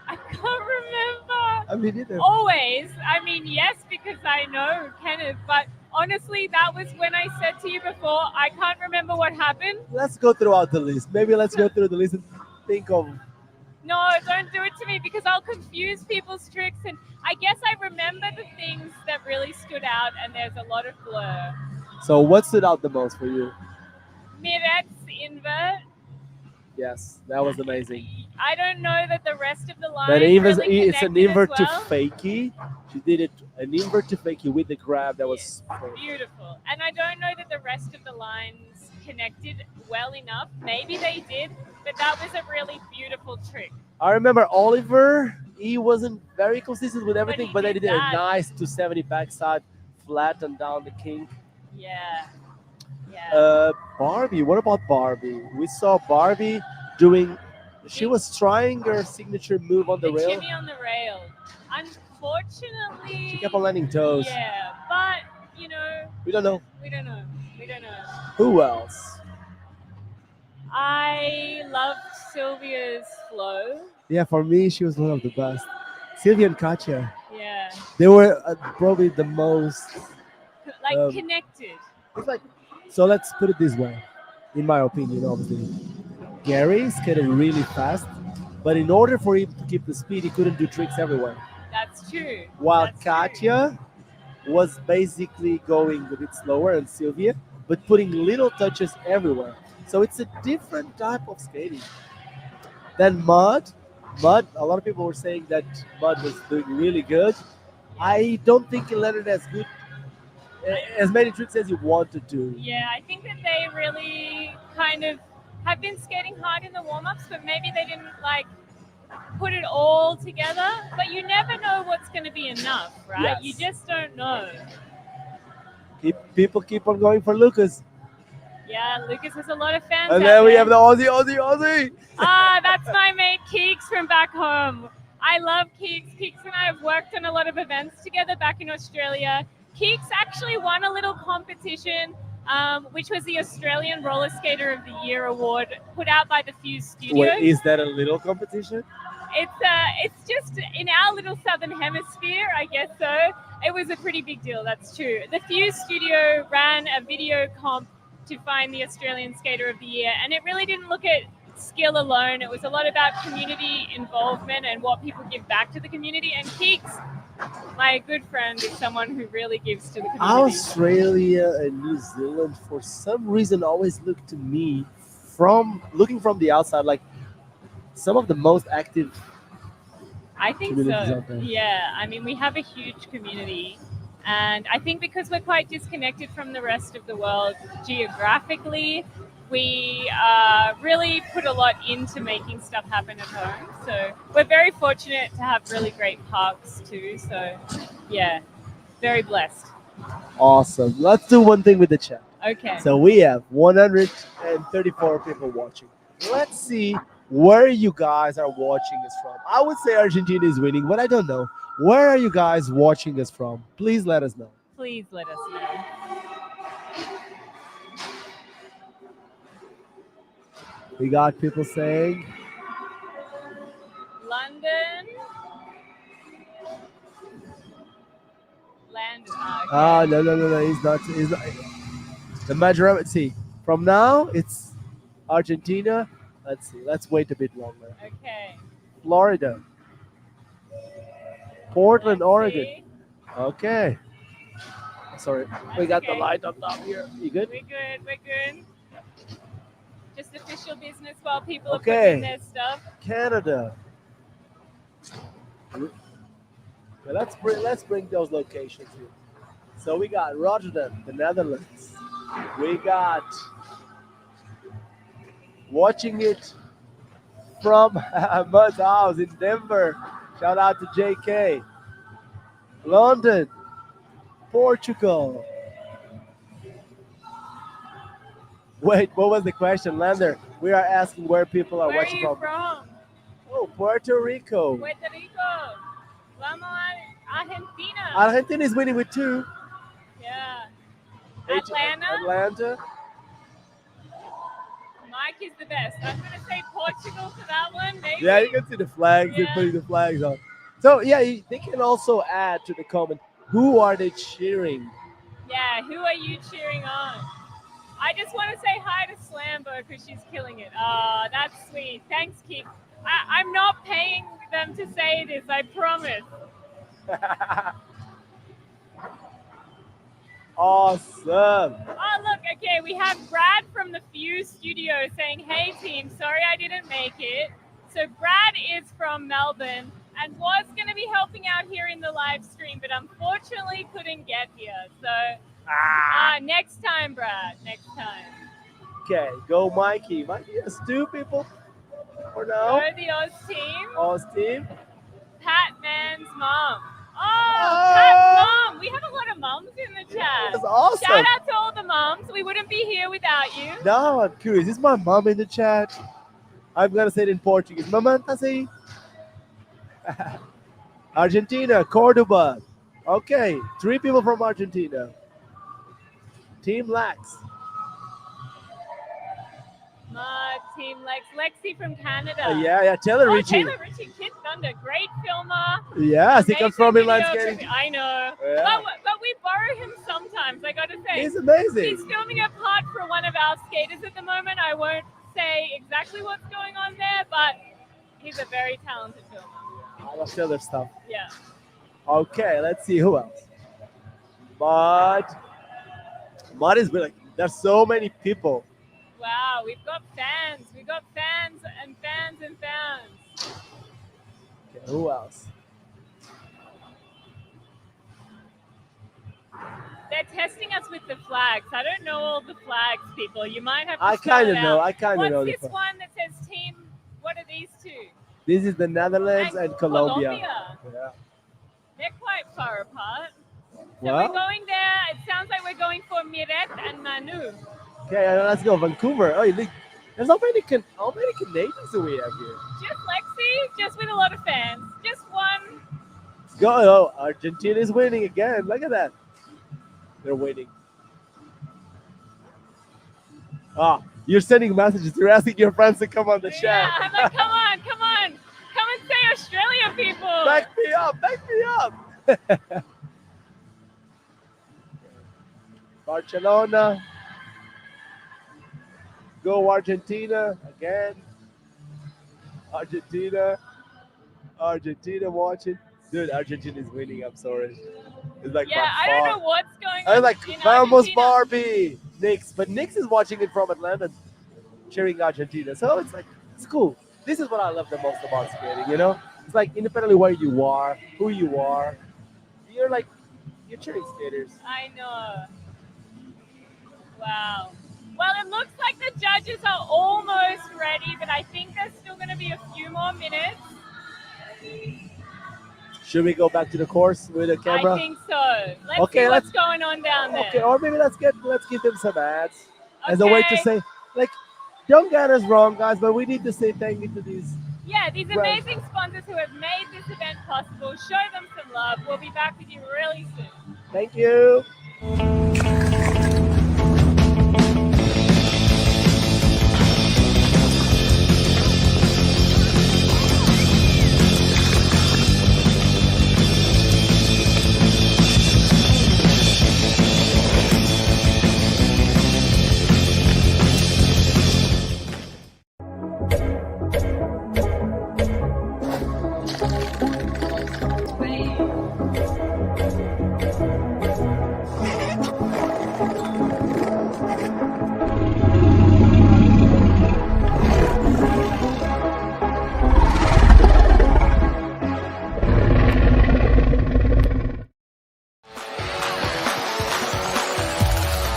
I can't remember. I mean, either. Always, I mean, yes, because I know Kenneth, but honestly, that was when I said to you before, I can't remember what happened. Let's go throughout the list. Maybe let's go through the list and think of. No, don't do it to me because I'll confuse people's tricks. And I guess I remember the things that really stood out, and there's a lot of blur. So, what stood out the most for you? Miret's invert. Yes, that was amazing. I don't know that the rest of the line But really it's an connected invert as to well. fakie. She did it an invert to fakie with the grab. That was Beautiful. And I don't know that the rest of the lines connected well enough. Maybe they did, but that was a really beautiful trick. I remember Oliver. He wasn't very consistent with everything, he but then he did did a that. nice 270 backside, flat and down the kink. Yeah. Yeah. Barbie. What about Barbie? We saw Barbie doing. She was trying her signature move on the rail. Shimmy on the rail. Unfortunately. She kept on landing toes. Yeah, but you know, We don't know we don't know. We don't know. who else. I loved Sylvia's flow. Yeah, for me, she was one of the best. Sylvia and Katya. Yeah. They were probably the most. Like Um, connected. It's like, so let's put it this way. in my opinion, obviously. Gary skated really fast, but in order for him to keep the speed, he couldn't do tricks everywhere. That's true. While That's true. Katya was basically going a bit slower, and Sylvia, but putting little touches everywhere. So it's a different type of skating. Then Mud, a lot of people were saying that Mud was doing really good. I don't think he landed as good, as many tricks as he wanted to. Yeah, I think that they really kind of have been skating hard in the warm-ups, but maybe they didn't like put it all together. But you never know what's going to be enough, right? Yes. You just don't know. People keep on going for Lucas. Yeah, Lucas has a lot of fans. And out then we there. have the Aussie. Ah, that's my mate Keeks from back home. I love Keeks. Keeks and I have worked on a lot of events together back in Australia. Keeks actually won a little competition, which was the Australian Roller Skater of the Year award put out by the Fuse Studios. Wait, is that a little competition? It's just in our little southern hemisphere, I guess so. It was a pretty big deal, that's true. The Fuse Studio ran a video comp to find the Australian Skater of the Year, and it really didn't look at skill alone. It was a lot about community involvement and what people give back to the community. And Keeks, my good friend, is someone who really gives to the community. Australia and New Zealand, for some reason, always look to me looking from the outside like some of the most active. I think communities so. out there. Yeah, I mean, we have a huge community. And I think because we're quite disconnected from the rest of the world geographically, we really put a lot into making stuff happen at home. So we're very fortunate to have really great parks too. So yeah, very blessed. Awesome. Let's do one thing with the chat. Okay. So we have 134 people watching. Let's see where you guys are watching us from. I would say Argentina is winning, but I don't know. Where are you guys watching us from? Please let us know. Please let us know. We got people saying London. Landon. no. He's not. The majority. See, from now it's Argentina. Let's see. Let's wait a bit longer. Okay. Florida. Portland, Let's Oregon. see. Okay. Sorry, we got the okay. light up top here. You good? We're good. Just official business while people are Okay. putting their stuff. Canada. Okay, let's bring those locations here. So we got Rotterdam, the Netherlands. We got watching it from Mud's house in Denver. Shout out to JK. London, Portugal. Wait, what was the question, Lander? We are asking where people are Where are watching you from? Oh, Puerto Rico. Puerto Rico. Vamos a Argentina. Argentina is winning with 2. Yeah. Atlanta. Mike is the best. I'm going to say Portugal for that one, maybe. Yeah, you can see the flags. They're Yeah. putting the flags on. So, yeah, they can also add to the comment, who are they cheering? Yeah, who are you cheering on? I just want to say hi to Slambo because she's killing it. Oh, that's sweet. Thanks, Keek. I'm not paying them to say this, I promise. Awesome. Oh, look, okay, we have Brad from the Fuse Studio saying, hey, team, sorry I didn't make it. So Brad is from Melbourne and was going to be helping out here in the live stream, but unfortunately couldn't get here. So next time, Brad, next time. Okay, go Mikey. Mikey has 2 people for now. Go the Oz team. Oz team. Pat Man's mom. Oh, Pat's mom. We have a lot of moms in the chat. That's awesome. Shout out to all the moms. We wouldn't be here without you. Now I'm curious. Is my mom in the chat? I'm going to say it in Portuguese. Mamãe tá aí? Argentina, Cordoba. Okay, 3 people from Argentina. Team Lax. Team Lexi from Canada. Yeah, Taylor Ritchie. Taylor Ritchie, Kid Thunder, great filmer. Yes, he Amazing comes from inline video skating. I know. Yeah. But we borrow him sometimes, I gotta say. He's amazing. He's filming a part for one of our skaters at the moment. I won't say exactly what's going on there, but he's a very talented filmer. I love the other stuff. Yeah. Okay, let's see who else. Mud is like, there's so many people. Wow, we've got fans. We've got fans and fans and fans. Okay, who else? They're testing us with the flags. I don't know all the flags, people. You might have to I spell kind it of know. out. I kind of know. What's this one that says team? What are these two? This is the Netherlands and Colombia. Yeah. They're quite far apart. So Well, we're going there. It sounds like we're going for Miret and Manu. okay, let's go. Vancouver. Oh, look, there's how many Canadians do we have here? Just Lexi, just with a lot of fans. Just one. Go! Oh, Argentina is winning again. Look at that. They're winning. Ah, you're sending messages. You're asking your friends to come on the Yeah, chat. I'm like, come on. Come and say Australia, people. Back me up. Barcelona. Go Argentina again. Argentina watching. Dude, Argentina is winning. I'm sorry. It's like Yeah, I don't know what's going I on. like in Vamos Argentina. Barbie. Nix, but Nix is watching it from Atlanta, cheering Argentina. So it's like it's cool. This is what I love the most about skating. You know, it's like independently where you are, who you are, you're cheering skaters. I know. Wow. Well, it looks like the judges are almost ready, but I think there's still going to be a few more minutes. Should we go back to the course with the camera? I think so. Let's Okay, see what's going on down there. Okay, or maybe let's give them some ads as a way to say, like, don't get us wrong, guys, but we need to say thank you to these. Yeah, these Right. amazing sponsors who have made this event possible. Show them some love. We'll be back with you really soon. Thank you.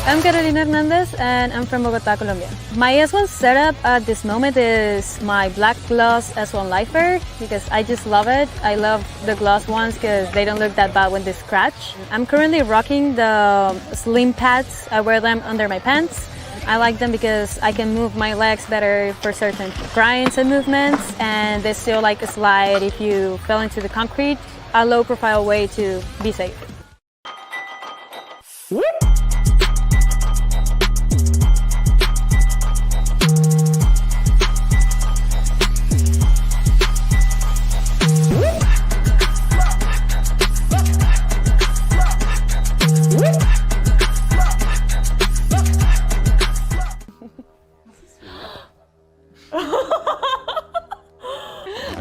I'm Carolina Hernandez and I'm from Bogotá, Colombia. My S1 setup at this moment is my black gloss S1 Lifer because I just love it. I love the gloss ones because they don't look that bad when they scratch. I'm currently rocking the slim pads. I wear them under my pants. I like them because I can move my legs better for certain grinds and movements, and they still like slide if you fell into the concrete. A low profile way to be safe.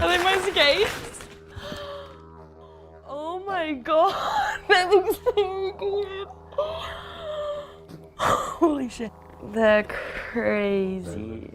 Are they my skates? Oh my god, that looks so good. Holy shit. They're crazy.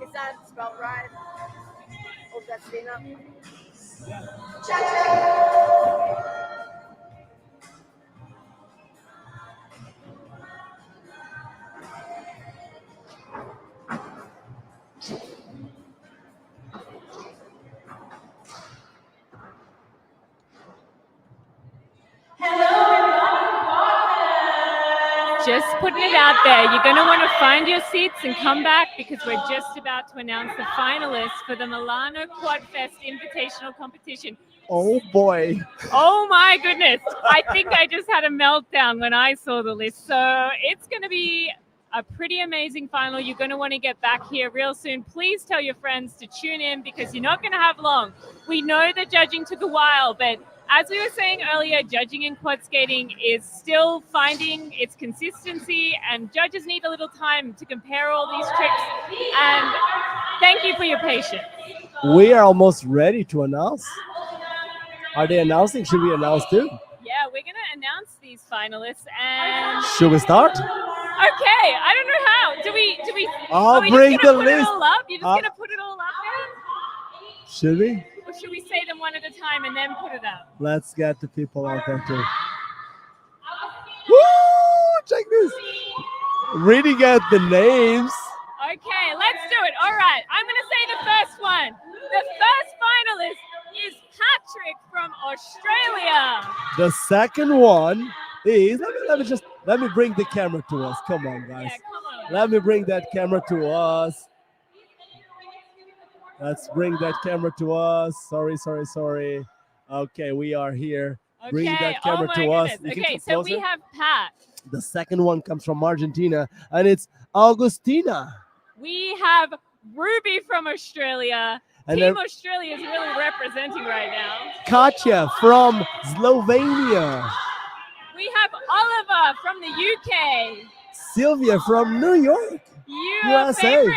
Is that spelled right? Or that's Dina? Just putting it out there. You're going to want to find your seats and come back because we're just about to announce the finalists for the Milano Quad Fest Invitational Competition. Oh boy. Oh my goodness. I think I just had a meltdown when I saw the list. So it's going to be a pretty amazing final. You're going to want to get back here real soon. Please tell your friends to tune in because you're not going to have long. We know the judging took a while, but as we were saying earlier, judging in quad skating is still finding its consistency, and judges need a little time to compare all these tricks. And thank you for your patience. We are almost ready to announce. Are they announcing? Should we announce too? Yeah, we're going to announce these finalists. And should we start? Okay, I don't know how. Do we? I'll are we bring just the gonna put list. It all up? You're just going to put it all up there? Should we? Or should we say them one at a time and then put it up? Let's get the people out there too. Woo! Check this. Really get the names. Australia. The second one is, let me bring the camera to us. Come on, guys. Yeah, come on. Let me bring that camera to us. Let's bring that camera to us. Sorry. Okay, we are here. Bring Okay, that camera oh to my us. goodness. You can Okay, come so we closer. have Pat. The second one comes from Argentina, and it's Augustina. We have Ruby from Australia. And Team then Australia is really representing right now. Katya from Slovenia. We have Oliver from the UK. Sylvia from New York. Your USA. favorite.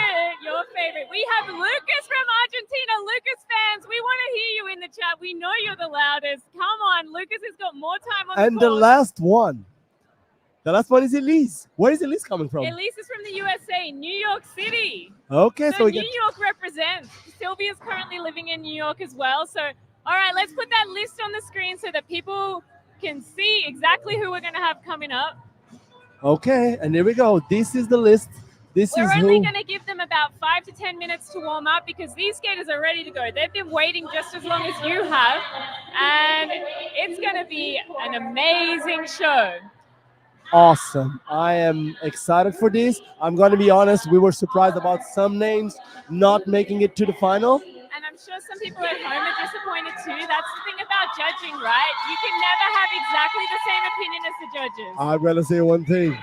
We have Lucas from Argentina. Lucas fans, we want to hear you in the chat. We know you're the loudest. Come on, Lucas has got more time on And the the court. last one is Elise. Where is Elise coming from? Elise is from the USA, New York City. Okay, So so we New get York represents. Sylvia's currently living in New York as well. So, all right, let's put that list on the screen so that people can see exactly who we're going to have coming up. okay, and here we go. This is the list. This We're is only who. going to give them about 5 to 10 minutes to warm up because these skaters are ready to go. They've been waiting just as long as you have, and it's going to be an amazing show. Awesome. I am excited for this. I'm going to be honest, we were surprised about some names not making it to the final. And I'm sure some people at home are disappointed too. That's the thing about judging, right? You can never have exactly the same opinion as the judges. I'm going to say one thing.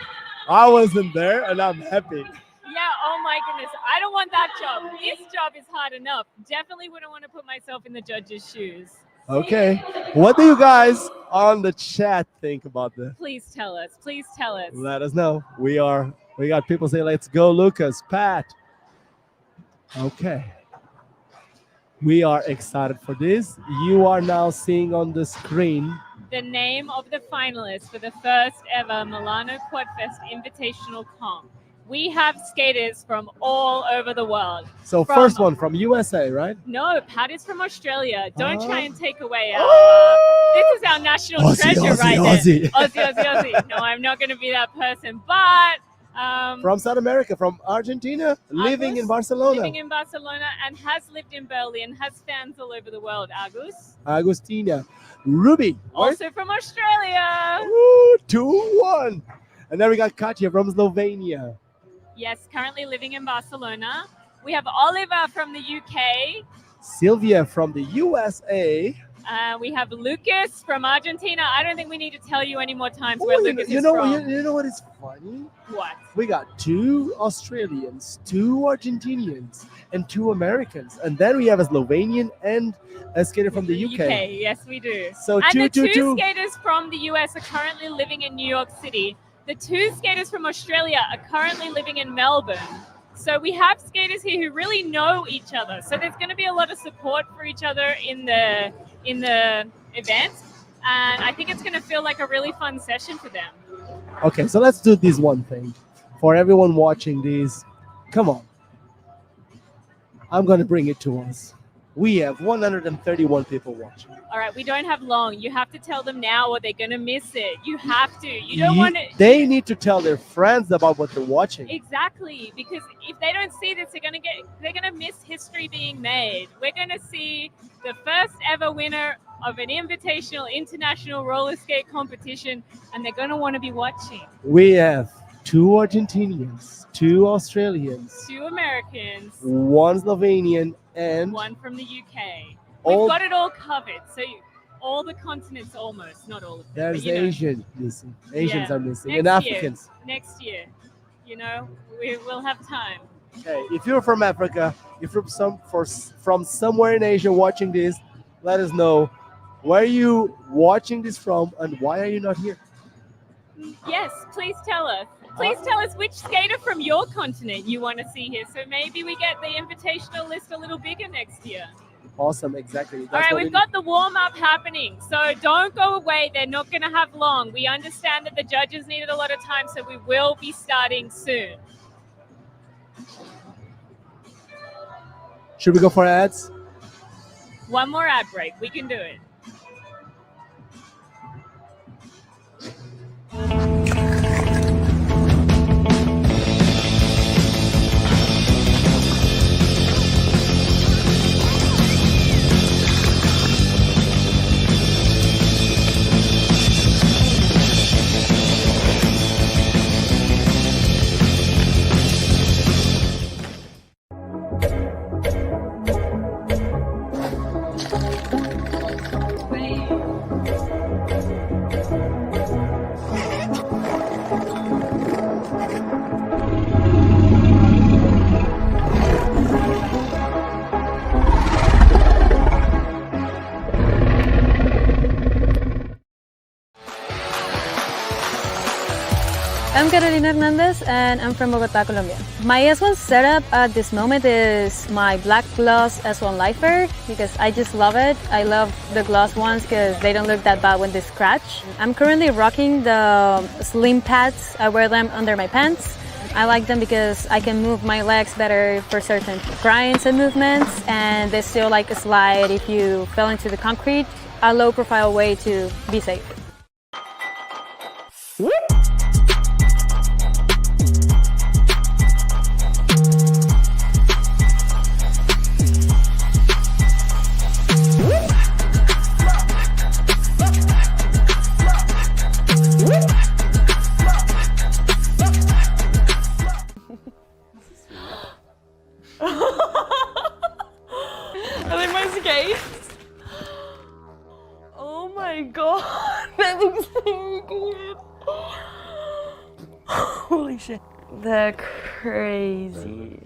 I wasn't there, and I'm happy. Yeah, oh my goodness. I don't want that job. This job is hard enough. Definitely wouldn't want to put myself in the judge's shoes. Okay. What do you guys on the chat think about this? Please tell us. Please tell us. Let us know. We got people say, let's go, Lucas, Pat. Okay. We are excited for this. You are now seeing on the screen The name of the finalists for the first ever Milano Quadfest Invitational Comp. We have skaters from all over the world. So From- first one from USA, right? No, Pat is from Australia. Don't Oh. try and take away our. This is our national Aussie, treasure Aussie, right Aussie. there. Aussie. No, I'm not going to be that person. But From South America, from Argentina, living in Barcelona. living in Barcelona and has lived in Berlin, has fans all over the world. Agus, Agustina. Ruby. also from Australia. Woo, 2-1. And then we got Katya from Slovenia. Yes, currently living in Barcelona. We have Oliver from the UK. Sylvia from the USA. We have Lucas from Argentina. I don't think we need to tell you any more times Oh, where you Lucas know, is from. you know what is funny? What? We got 2 Australians, 2 Argentinians, and 2 Americans. And then we have a Slovenian and a skater from the UK. Yes, we do. So And the 2, 2, two 2. skaters from the US are currently living in New York City. The 2 skaters from Australia are currently living in Melbourne. So we have skaters here who really know each other. So there's going to be a lot of support for each other in the event. And I think it's going to feel like a really fun session for them. Okay, so let's do this one thing. For everyone watching this, come on. I'm going to bring it to us. We have 131 people watching. All right, we don't have long. You have to tell them now or they're going to miss it. You have to. You don't want to. They need to tell their friends about what they're watching. Exactly, because if they don't see this, they're gonna miss history being made. We're gonna see the first ever winner of an invitational international roller skate competition, and they're gonna want to be watching. We have 2 Argentinians, 2 Australians, 2 Americans, 1 Slovenian, and 1 from the UK. all- We've got it all covered. So all the continents, almost, not all of them. there's but, you know, Asian missing. Asians Yeah. are missing, Next and year. Africans. Next year, we will have time. Okay, if you're from Africa, if you're from somewhere in Asia watching this, let us know where are you watching this from and why are you not here? Yes, please tell us. Please tell us which skater from your continent you want to see here. So maybe we get the invitational list a little bigger next year. Awesome, exactly. All right, we've got the warm-up happening. So don't go away. They're not going to have long. We understand that the judges needed a lot of time, so we will be starting soon. Should we go for ads? One more ad break. We can do it. I'm Carolina Hernandez and I'm from Bogota, Colombia. My S1 setup at this moment is my black gloss S1 Lifer because I just love it. I love the gloss ones because they don't look that bad when they scratch. I'm currently rocking the slim pads. I wear them under my pants. I like them because I can move my legs better for certain grinds and movements, and they still like a slide if you fell into the concrete. A low profile way to be safe. Are they my skates? Oh my god, that looks so good. Holy shit. They're crazy.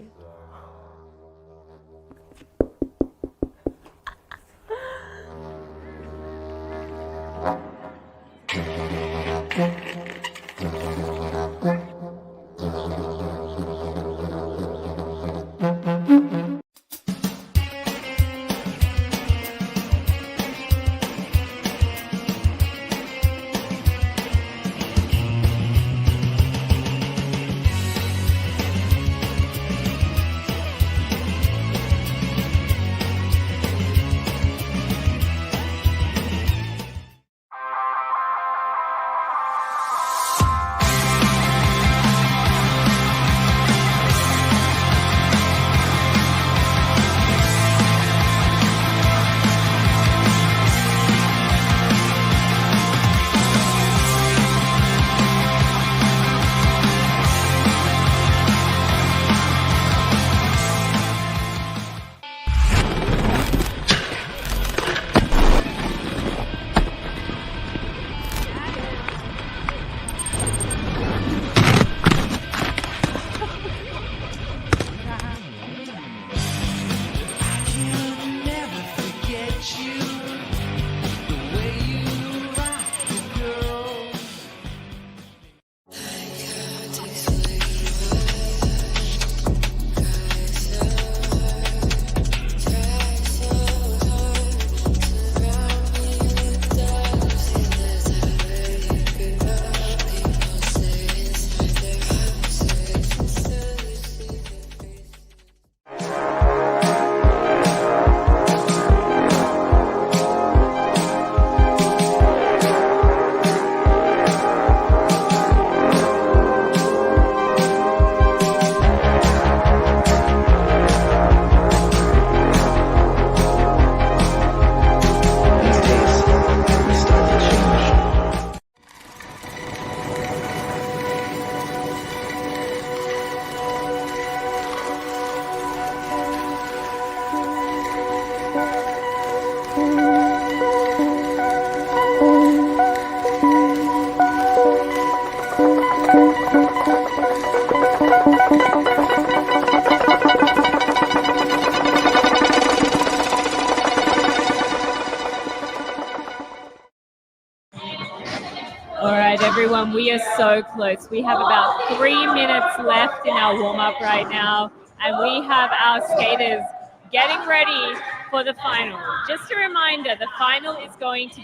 All right, everyone, we are so close. We have about 3 minutes left in our warm-up right now, and we have our skaters getting ready for the final. Just a reminder, the final is going to be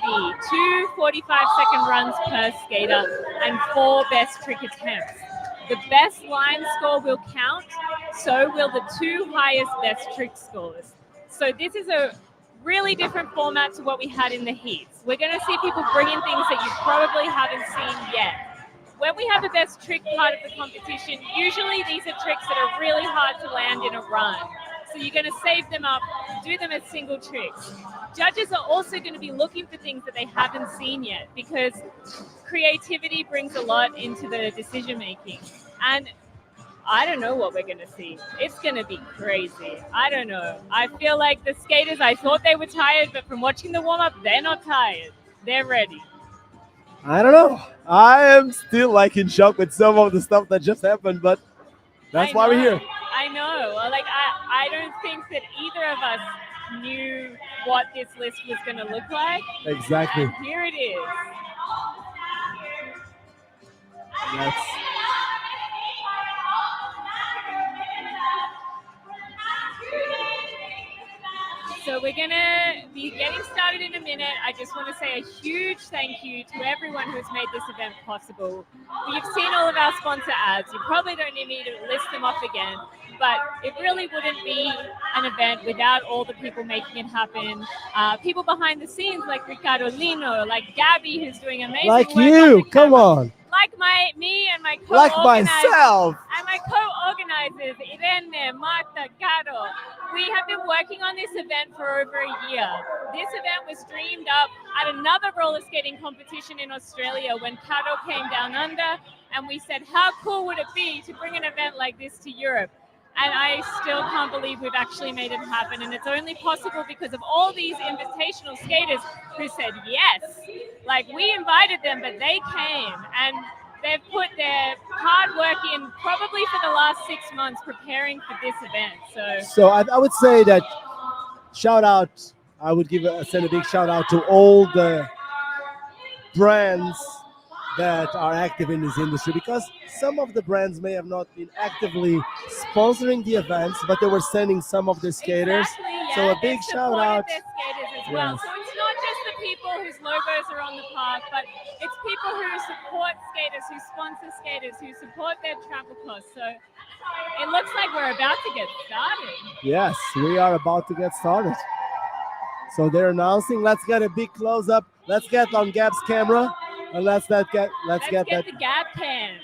2 45-second runs per skater and 4 best trick attempts. The best line score will count, so will the 2 highest best trick scores. So this is a really different format to what we had in the heats. We're going to see people bring in things that you probably haven't seen yet. When we have the best trick part of the competition, usually these are tricks that are really hard to land in a run. So you're going to save them up, do them as single tricks. Judges are also going to be looking for things that they haven't seen yet because creativity brings a lot into the decision making. And I don't know what we're going to see. It's going to be crazy. I don't know. I feel like the skaters, I thought they were tired, but from watching the warm-up, they're not tired. They're ready. I don't know. I am still like in shock with some of the stuff that just happened, but that's why we're here. I know. Like, I don't think that either of us knew what this list was going to look like. Exactly. And here it is. we're going to be getting started in a minute. I just want to say a huge thank you to everyone who's made this event possible. You've seen all of our sponsor ads. You probably don't need me to list them off again, but it really wouldn't be an event without all the people making it happen. People behind the scenes like Ricardo Lino, like Gabby, who's doing amazing Like work on you, the come camera. on. Like me and my Like co-organizers. myself. And my co-organizers, Irene, Marta, Caro. We have been working on this event for over a year. This event was dreamed up at another roller skating competition in Australia when Caro came down under, and we said, how cool would it be to bring an event like this to Europe? And I still can't believe we've actually made it happen. And it's only possible because of all these invitational skaters who said yes. Like, we invited them, but they came. And they've put their hard work in probably for the last 6 months preparing for this event. So I would say that shout out, I would send a big shout out to all the brands that are active in this industry, because some of the brands may have not been actively sponsoring the events, but they were sending some of their skaters. Exactly, yeah. So a big shout out. Their skaters as well. Yes. So it's not just the people whose logos are on the park, but it's people who support skaters, who sponsor skaters, who support their travel costs. So it looks like we're about to get started. Yes, we are about to get started. So they're announcing. Let's get a big close up. Let's get on Gab's camera, and let's get the that Gab cam.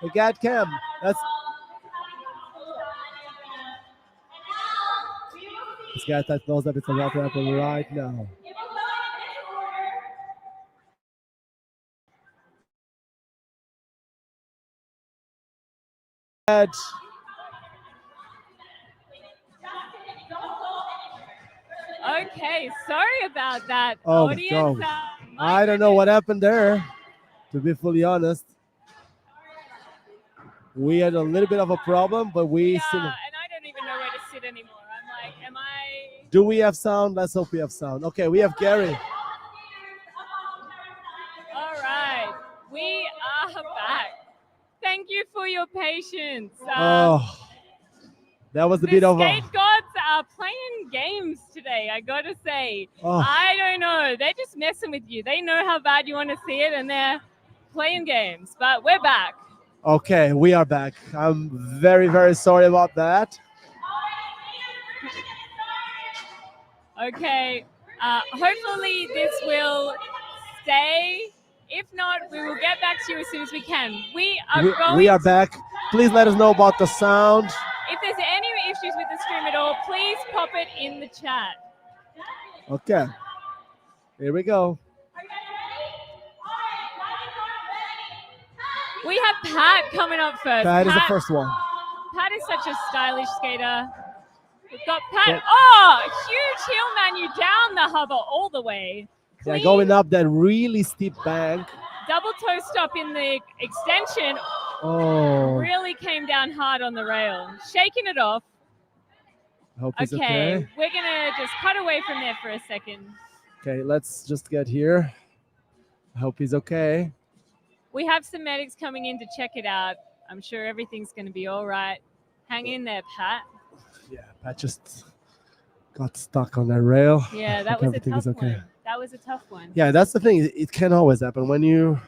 the Gab cam. Let's get that close up. It's about to happen right now. Okay, sorry about that, Oh, audience. no. I don't know what happened there, to be fully honest. We had a little bit of a problem, but we Yeah, still. and I don't even know where to sit anymore. I'm like, am I? Do we have sound? Let's hope we have sound. Okay, we have Gary. All right, we are back. Thank you for your patience. That was a The bit of a. skate gods are playing games today, I gotta say. Oh. I don't know. They're just messing with you. They know how bad you want to see it, and they're playing games. But we're back. Okay, we are back. I'm very, very sorry about that. Okay. Hopefully this will stay. If not, we will get back to you as soon as we can. We are back. Please let us know about the sound. If there's any issues with the stream at all, please pop it in the chat. Okay. Here we go. We have Pat coming up first. Pat is the first one. Pat is such a stylish skater. We've got Pat. Oh, huge heel manu down the hover all the way. Yeah, going up that really steep bank. Double toe stop in the extension. Oh. Really came down hard on the rail. Shaking it off. Hope he's okay. We're going to just cut away from there for a second. Okay, let's just get here. I hope he's okay. We have some medics coming in to check it out. I'm sure everything's going to be all right. Hang in there, Pat. Yeah, Pat just got stuck on that rail. Yeah, that was a tough one. That was a tough one. Yeah, that's the thing. It can always happen when you,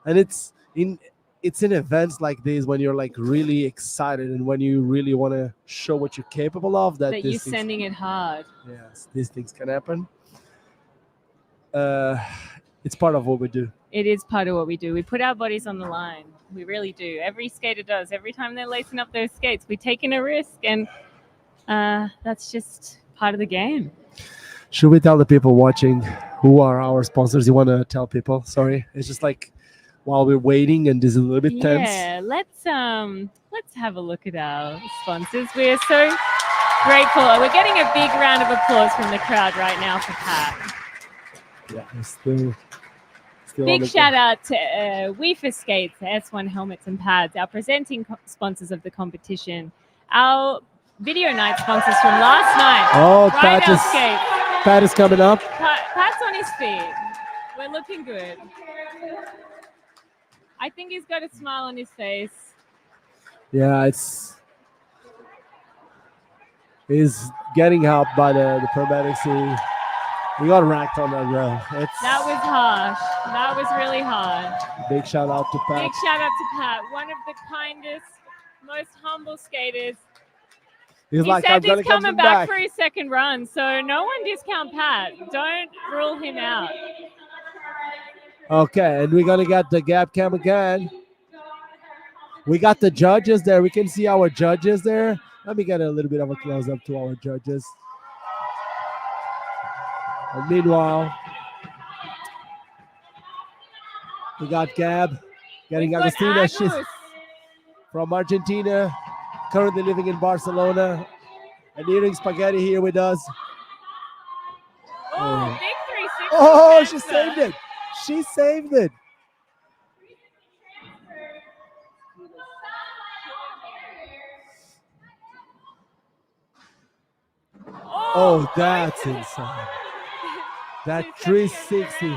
and it's in events like these when you're like really excited and when you really want to show what you're capable of. That you're sending it hard. Yes, these things can happen. It's part of what we do. It is part of what we do. We put our bodies on the line. We really do. Every skater does. Every time they're lacing up those skates, we're taking a risk, and that's just part of the game. Should we tell the people watching who are our sponsors? You want to tell people? Sorry, it's just like while we're waiting and this is a little bit tense. Yeah, let's have a look at our sponsors. We're so grateful. We're getting a big round of applause from the crowd right now for Pat. Yeah, still big shout out to Wifa Skates, S1 helmets and pads, our presenting sponsors of the competition. Our video night sponsors from last night. Oh, Riedell Skates. Pat is coming up. Pat's on his feet. We're looking good. I think he's got a smile on his face. Yeah, it's He's getting help by the paramedics. He got racked on that rail. That was harsh. That was really hard. Big shout out to Pat. Big shout out to Pat, one of the kindest, most humble skaters. He's He like, said I'm gonna he's come coming back for his second run, so no one discount Pat. Don't rule him out. Okay, and we're gonna get the gap cam again. We got the judges there. We can see our judges there. Let me get a little bit of a close up to our judges. And meanwhile, we got Gab getting We've got Agustina. She's Agus. from Argentina, currently living in Barcelona, and eating spaghetti here with us. Oh, big 360. Oh, she transfer. saved it. She saved it. Oh, that's insane. That 360. Is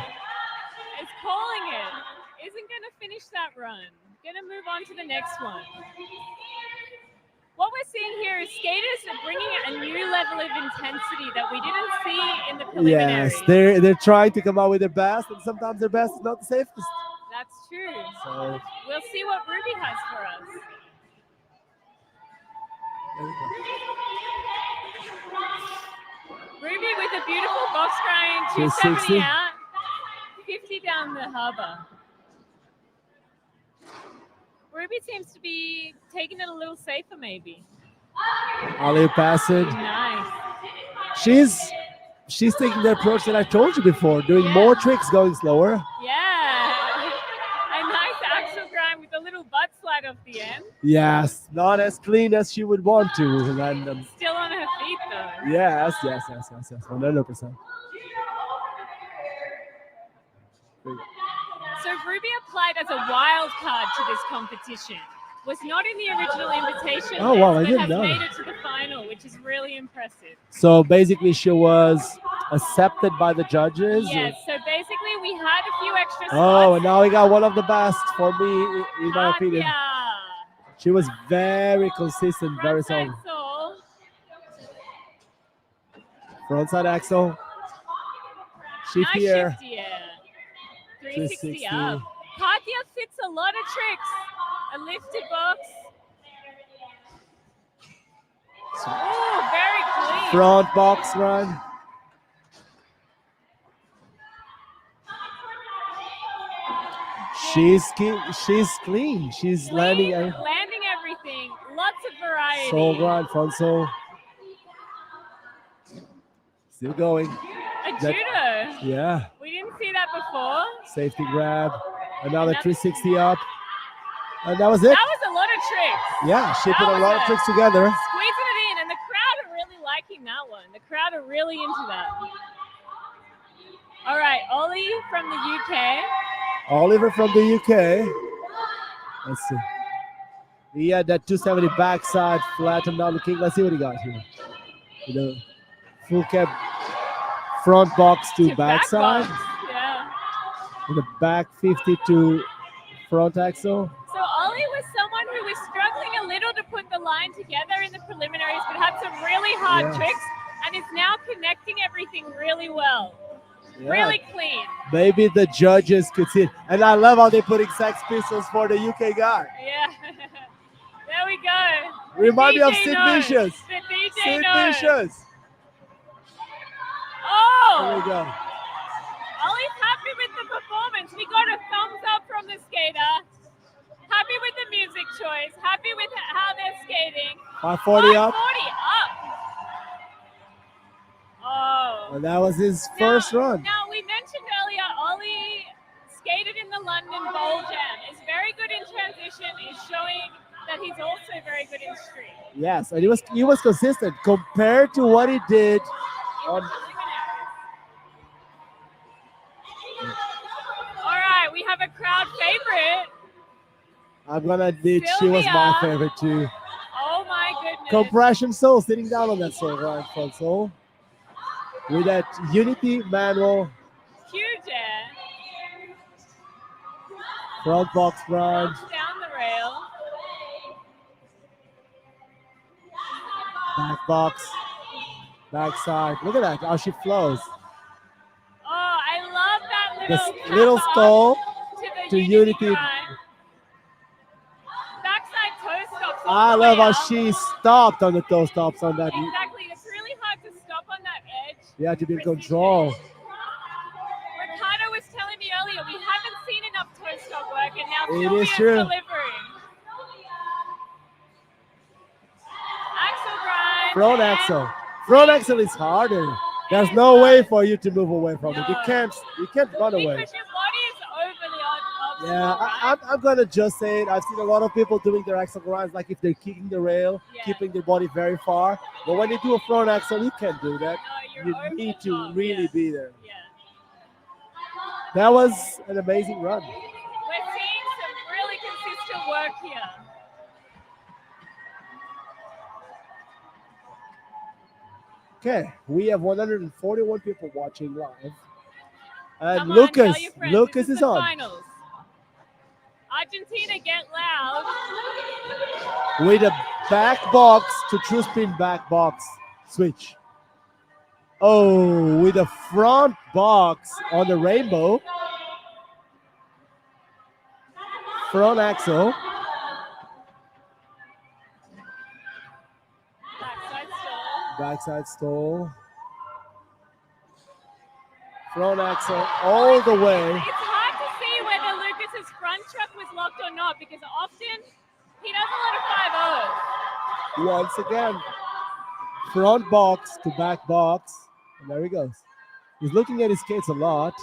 calling it. Isn't going to finish that run. Going to move on to the next one. What we're seeing here is skaters are bringing a new level of intensity that we didn't see in the preliminaries. Yes, they're trying to come out with their best, and sometimes their best is not the safest. That's true. So We'll see what Ruby has for us. there we go. Ruby with a beautiful box grind, 260. 270 out, 50 down the harbor. Ruby seems to be taking it a little safer, maybe. Ollie passage. Nice. She's taking the approach that I told you before, doing more tricks, going slower. Yeah. A nice axle grind with a little butt slide off the end. Yes, not as clean as she would want to land them. Still on her feet, though. Yes, 100%. So Ruby applied as a wild card to this competition. Was not in the original invitation Oh, wow, I list, but didn't has know. made it to the final, which is really impressive. So basically, she was accepted by the judges. Yes, so basically we had a few extra spots. Oh, and now we got one of the best for me, in my opinion. Katya. She was very consistent, very solid. Axel. Frontside axle. Shift Nice here. shift here. 360 360. up. Katya fits a lot of tricks. A lifted box. Oh, very clean. Front box run. She's clean. She's landing Landing everything. Lots of variety. soul grind, front soul. Still going. A That- judo. Yeah. We didn't see that before. Safety grab. Another 360 up. And that was it. That was a lot of tricks. Yeah, she That put a was lot of tricks together. Squeezing it in, and the crowd are really liking that one. The crowd are really into that. All right, Ollie from the UK. Oliver from the UK. Let's see. He had that 270 backside, flatten down the kick. Let's see what he got here. You know, full cap front box to backside. Back box. Yeah. With a back 50 to front axle. So Ollie was someone who was struggling a little to put the line together in the preliminaries, but had some really hard Yes. tricks, and is now connecting everything really well. Yeah. Really clean. Maybe the judges could see it. And I love how they're putting Sex Pistols for the UK guy. Yeah. There we go. Remind me of DJ Sid knows. Vicious. The DJ Sid knows. Vicious. There we Oh! go. Ollie's happy with the performance. We got a thumbs up from the skater. Happy with the music choice. Happy with how they're skating. 540 up. 540 up. Oh. And that was his first run. Now, we mentioned earlier, Ollie skated in the London Bowl Jam. Is very good in transition. Is showing that he's also very good in street. Yes, and he was consistent compared to what he did on. All right, we have a crowd favorite. I'm gonna admit she was my Sylvia. favorite too. Oh my goodness. Compression soul, sitting down on that soul right front soul with that Unity manual Huge air. front box grind. Down the rail. Back box. Backside. Look at that. How she flows. Oh, I love that This little little tap up stall to the to unity unity. grind. Backside toe stops all I the love way how up. she stopped on the toe stops on that. Exactly. It's really hard to stop on that edge. Yeah, to be in Precision. control. Ricardo was telling me earlier, we haven't seen enough toe stop work, and now It Sylvia's is true. delivering. Axel grind. Front and axle. Front axle is harder. There's no way for you to move away from it. You No. can't run away. Because your body is overly obstacle, Yeah, right? I'm gonna just say it. I've seen a lot of people doing their axle grinds, like if they're kicking the rail, Yeah. keeping their body very far. But when you do a front axle, you can't do that. No, you're You over need the to top, really yeah. be there. Yeah. That was an amazing run. We're seeing some really consistent work here. Okay, we have 141 people watching live. And Come on, tell Lucas, your friends, Lucas this is the on. finals. Argentina, get loud. With a back box to true spin back box switch. Oh, with a front box on the rainbow. Front axle. Backside stall. Backside stall. Front axle all the way. It's hard to see whether Lucas's front truck was locked or not because often he does a lot of 5-0s. Once again, front box to back box. And there he goes. He's looking at his skates a lot.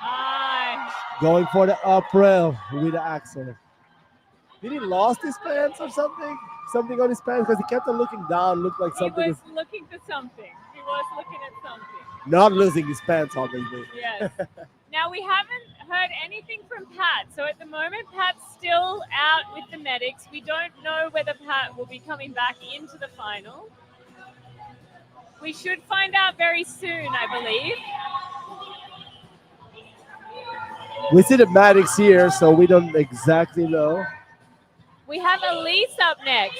Nice. Going for the up rail with the axle. Did he lost his pants or something? Something on his pants because he kept on looking down. Looked like He something was was looking for something. He was looking at something. not losing his pants, obviously. Yes. Now we haven't heard anything from Pat. So at the moment, Pat's still out with the medics. We don't know whether Pat will be coming back into the final. We should find out very soon, I believe. We see the Maddox here, so we don't exactly know. We have Elise up next.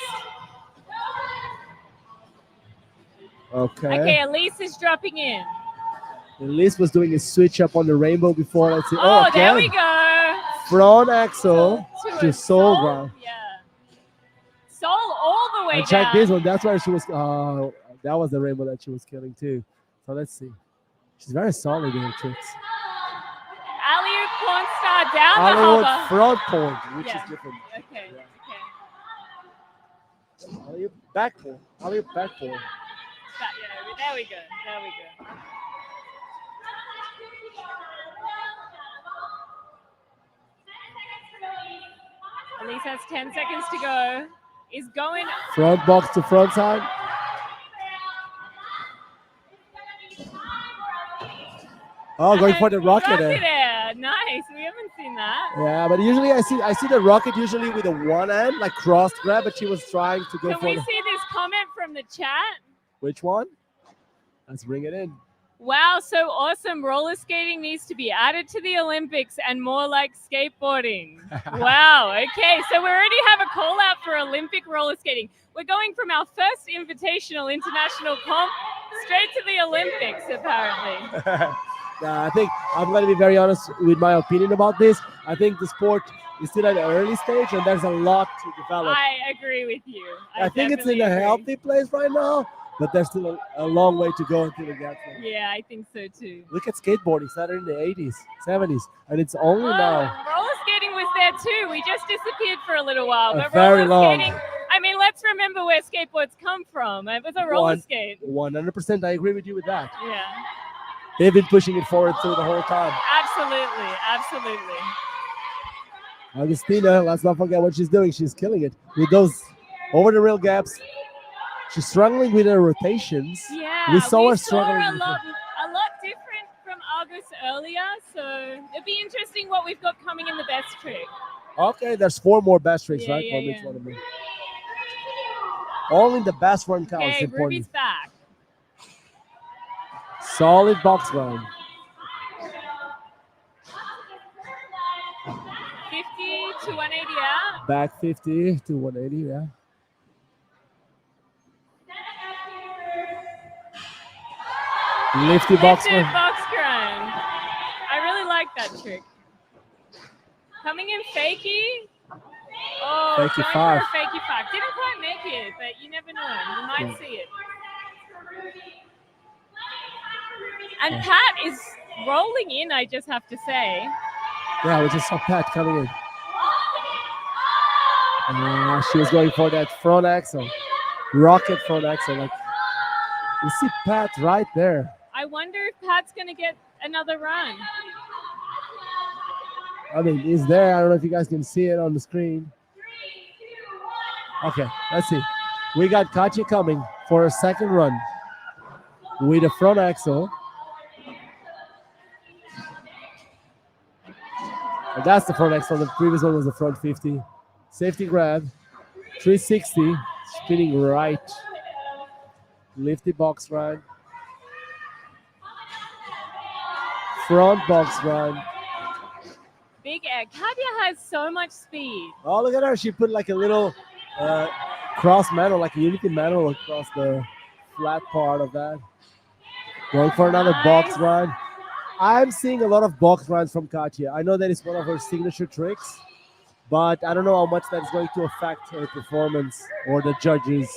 Okay. Okay, Elise is dropping in. Elise was doing a switch up on the rainbow before. Let's see. Oh, okay. there we go. Front axle to a sole ground. Yeah. Sole all the way And check down. this one. That's where she was. That was the rainbow that she was killing too. So let's see. She's very solid in her tricks. Alley-oop porn star down Hollywood the hover. front point, which Yeah. is different. Okay, Yeah. okay. Alley-oop back point. Alley-oop back point. Yeah, there we go. There we go. Elise has 10 seconds to go. Is going. Front box to front side. Oh, going for the rocket Rocket there. air. Nice. We haven't seen that. Yeah, but usually I see the rocket usually with a one hand, like cross grab, but she was trying to go Can for we the, see this comment from the chat? which one? Let's bring it in. Wow, so awesome. Roller skating needs to be added to the Olympics and more like skateboarding. Wow, okay. So we already have a call out for Olympic roller skating. We're going from our first invitational international comp straight to the Olympics, apparently. I think I'm going to be very honest with my opinion about this. I think the sport is still at an early stage and there's a lot to develop. I agree with you. I think it's in definitely a agree. healthy place right now, but there's still a long way to go until it gets there. Yeah, I think so too. Look at skateboarding, started in the 80s, 70s, and it's only now. Roller skating was there too. We just disappeared for a little while. But Very roller long. skating, I mean, let's remember where skateboards come from. It was a roller skate. 100%, I agree with you with that. Yeah, They've been pushing it forward through the whole time. absolutely, absolutely. Augustina, let's not forget what she's doing. She's killing it with those over the rail gaps. She's struggling with her rotations. Yeah, we saw her saw struggling. a lot different from August earlier. So it'd be interesting what we've got coming in the best trick. Okay, there's 4 more best tricks, Yeah, right? yeah, From each yeah. one of them. Only the best one counts. Okay, Important. Ruby's back. Solid box run. 50 to 180 out. Back 50 to 180, yeah. Lifty box Lifted grind. box grind. I really like that trick. Coming in fakie. Oh, Fakie going five. for a fakie five. Didn't quite make it, but you never know. You might see it. And Pat is rolling in, I just have to say. Yeah, we just saw Pat coming in. She was going for that front axle. Rocket front axle. Like, you see Pat right there. I wonder if Pat's going to get another run. I mean, he's there. I don't know if you guys can see it on the screen. Okay, let's see. We got Katya coming for a second run with a front axle. And that's the front axle. The previous one was the front 50. Safety grab. 360. Spinning right. Lifty box ride. Front box ride. Big egg. Katya has so much speed. Oh, look at her. She put like a little cross mantle, like a Unity mantle across the flat part of that. Going for another box ride. I'm seeing a lot of box rides from Katya. I know that is one of her signature tricks, but I don't know how much that's going to affect her performance or the judges.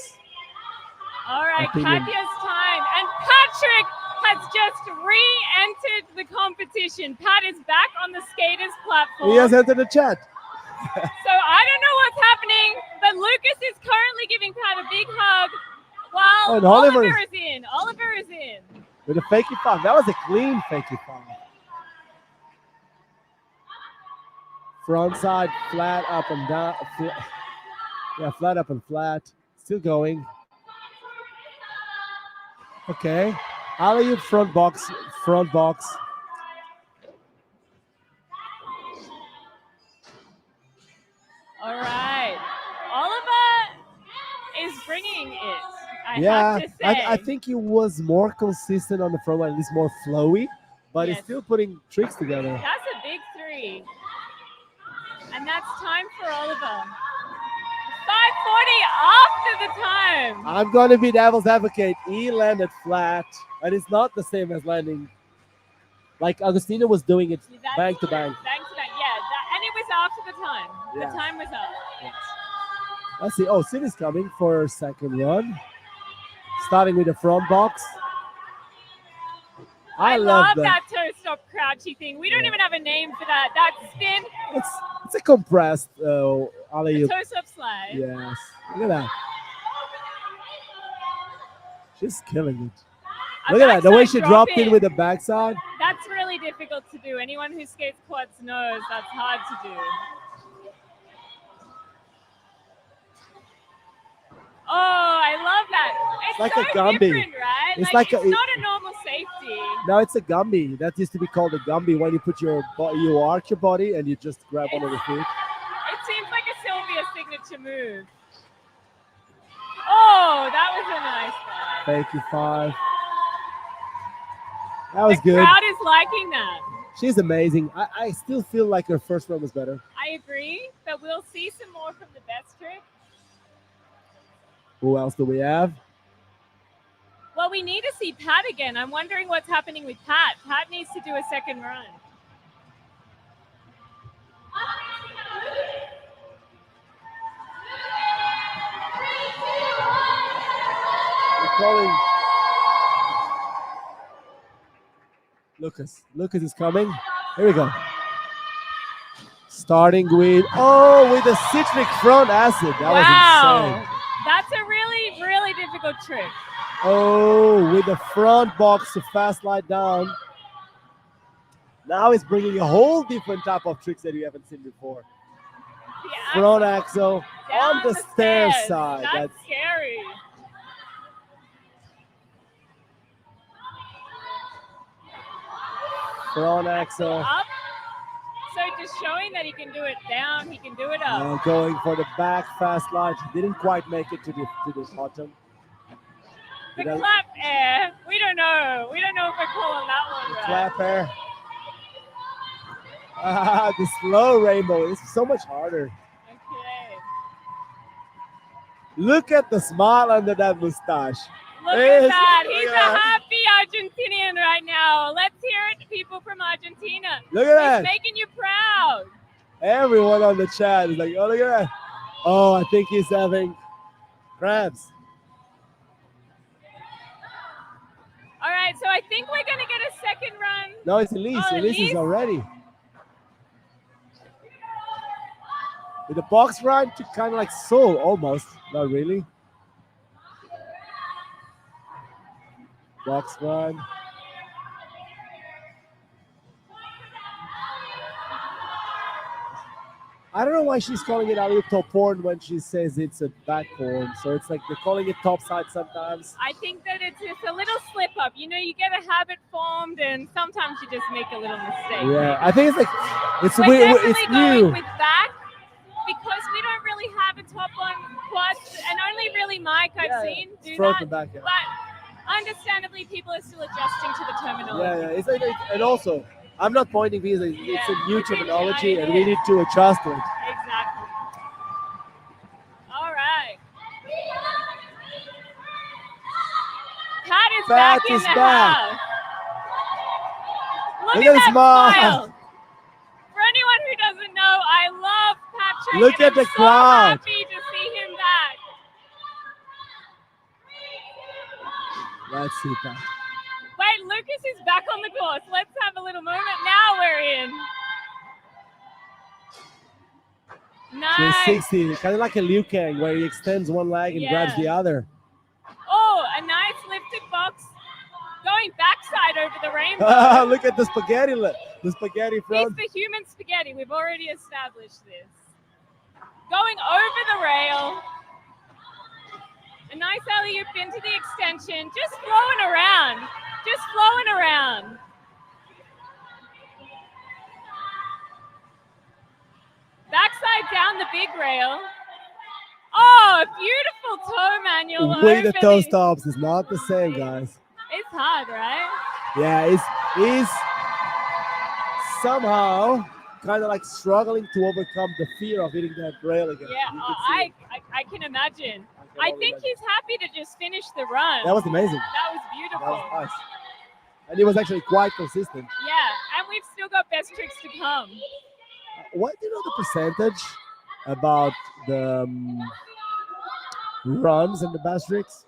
All right, opinion. Katya's time. And Patrick has just re-entered the competition. Pat is back on the skaters platform. He has entered the chat. So I don't know what's happening, but Lucas is currently giving Pat a big hug while And Oliver Oliver is in. Oliver is in. With a fakie five. That was a clean fakie five. Front side, flat, up and down. Yeah, flat, up and flat. Still going. Okay. Alley-oop front box, front box. All right. Oliver is bringing it. I Yeah, have to say. I think he was more consistent on the front line, at least more flowy, but Yes. he's still putting tricks together. That's a big three. And that's time for Oliver. 540 after the time. I'm going to be devil's advocate. He landed flat, and it's not the same as landing. Like Agustina was doing it That's bank to true. bank. Bank to bank. Yeah, and it was after the time. Yeah. The time was up. Yes. Let's see. Oh, Sid is coming for her second run. Starting with the front box. I love that toe stop crouchy thing. We don't even have a name for that. That spin, It's a compressed the alley-oop. toe stop slide. Yes. Look at that. She's killing it. A Look at that. The way backside she dropped in drop-in. with the backside. That's really difficult to do. Anyone who skates quads knows that's hard to do. Oh, I love that. It's like so a Gumby. different, right? It's like like it's not a normal safety. Now it's a Gumby. That used to be called a Gumby when you put you arch your body and you just grab one of the feet. It seems like a Sylvia signature move. Oh, that was a nice one. Thank you, five. That was The good. crowd is liking that. She's amazing. I still feel like her first run was better. I agree, but we'll see some more from the best trick. Who else do we have? Well, we need to see Pat again. I'm wondering what's happening with Pat. Pat needs to do a second run. We're calling Lucas. Lucas is coming. Here we go. Starting with the citric front acid. That was insane. That's a really, really difficult trick. Oh, with the front box to fast slide down. Now he's bringing a whole different type of tricks that you haven't seen before. The Front axle down on the stair stairs. side. That's scary. Front axle. Up. So just showing that he can do it down, he can do it up. Going for the back fast slide. He didn't quite make it to the bottom. The clap air, we don't know. We don't know if we're calling that one right. Clap air. The slow rainbow is so much harder. Okay. Look at the smile under that mustache. Look Yes, at that. look He's at a that. happy Argentinian right now. Let's hear it, people from Argentina. Look at that. He's making you proud. Everyone on the chat is like, oh, look at that. Oh, I think he's having cramps. All right, so I think we're going to get a second run. No, it's Elise. Oh, Elise is Elise? already. With the box run to kind of like soul almost. Not really. Box run. I don't know why she's calling it alley top horn when she says it's a back horn. So it's like they're calling it top side sometimes. I think that it's a little slip up. You know, you get a habit formed, and sometimes you just make a little mistake. Yeah, I think it's like it's We're weird. definitely It's going new. with back because we don't really have a top on quads, and only really Mike I've seen do Front that. and back. Yeah. But understandably, people are still adjusting to the terminology. Yeah. It's like, and also, I'm not pointing because it's Yeah, a new it's an terminology, and idea. we need to adjust to it. Exactly. All right. Pat is Pat back in is the back. house. Look Look at at the that smile. smile. For anyone who doesn't know, I love Patrick. Look and at the I'm so crowd. happy to see him back. Let's see that. Wait, Lucas is back on the course. Let's have a little moment. Now we're in. Nice. 360, kind of like a Liu Kang, where he extends one leg and grabs Yeah. the other. Oh, a nice lifted box. Going backside over the rainbow. Look at the spaghetti, the spaghetti He's front. the human spaghetti. We've already established this. Going over the rail. A nice alley-oop into the extension. Just flowing around. Just flowing around. Backside down the big rail. Oh, a beautiful toe manual. The way the over toe the- stops is not the same, guys. It's hard, right? Yeah, he's somehow kind of like struggling to overcome the fear of hitting that rail again. Yeah, You could see I can imagine. it. I can think only he's happy to just finish the run. That was amazing. That was That beautiful. was nice. And he was actually quite consistent. Yeah, and we've still got best tricks to come. What do you know the percentage about the runs and the best tricks?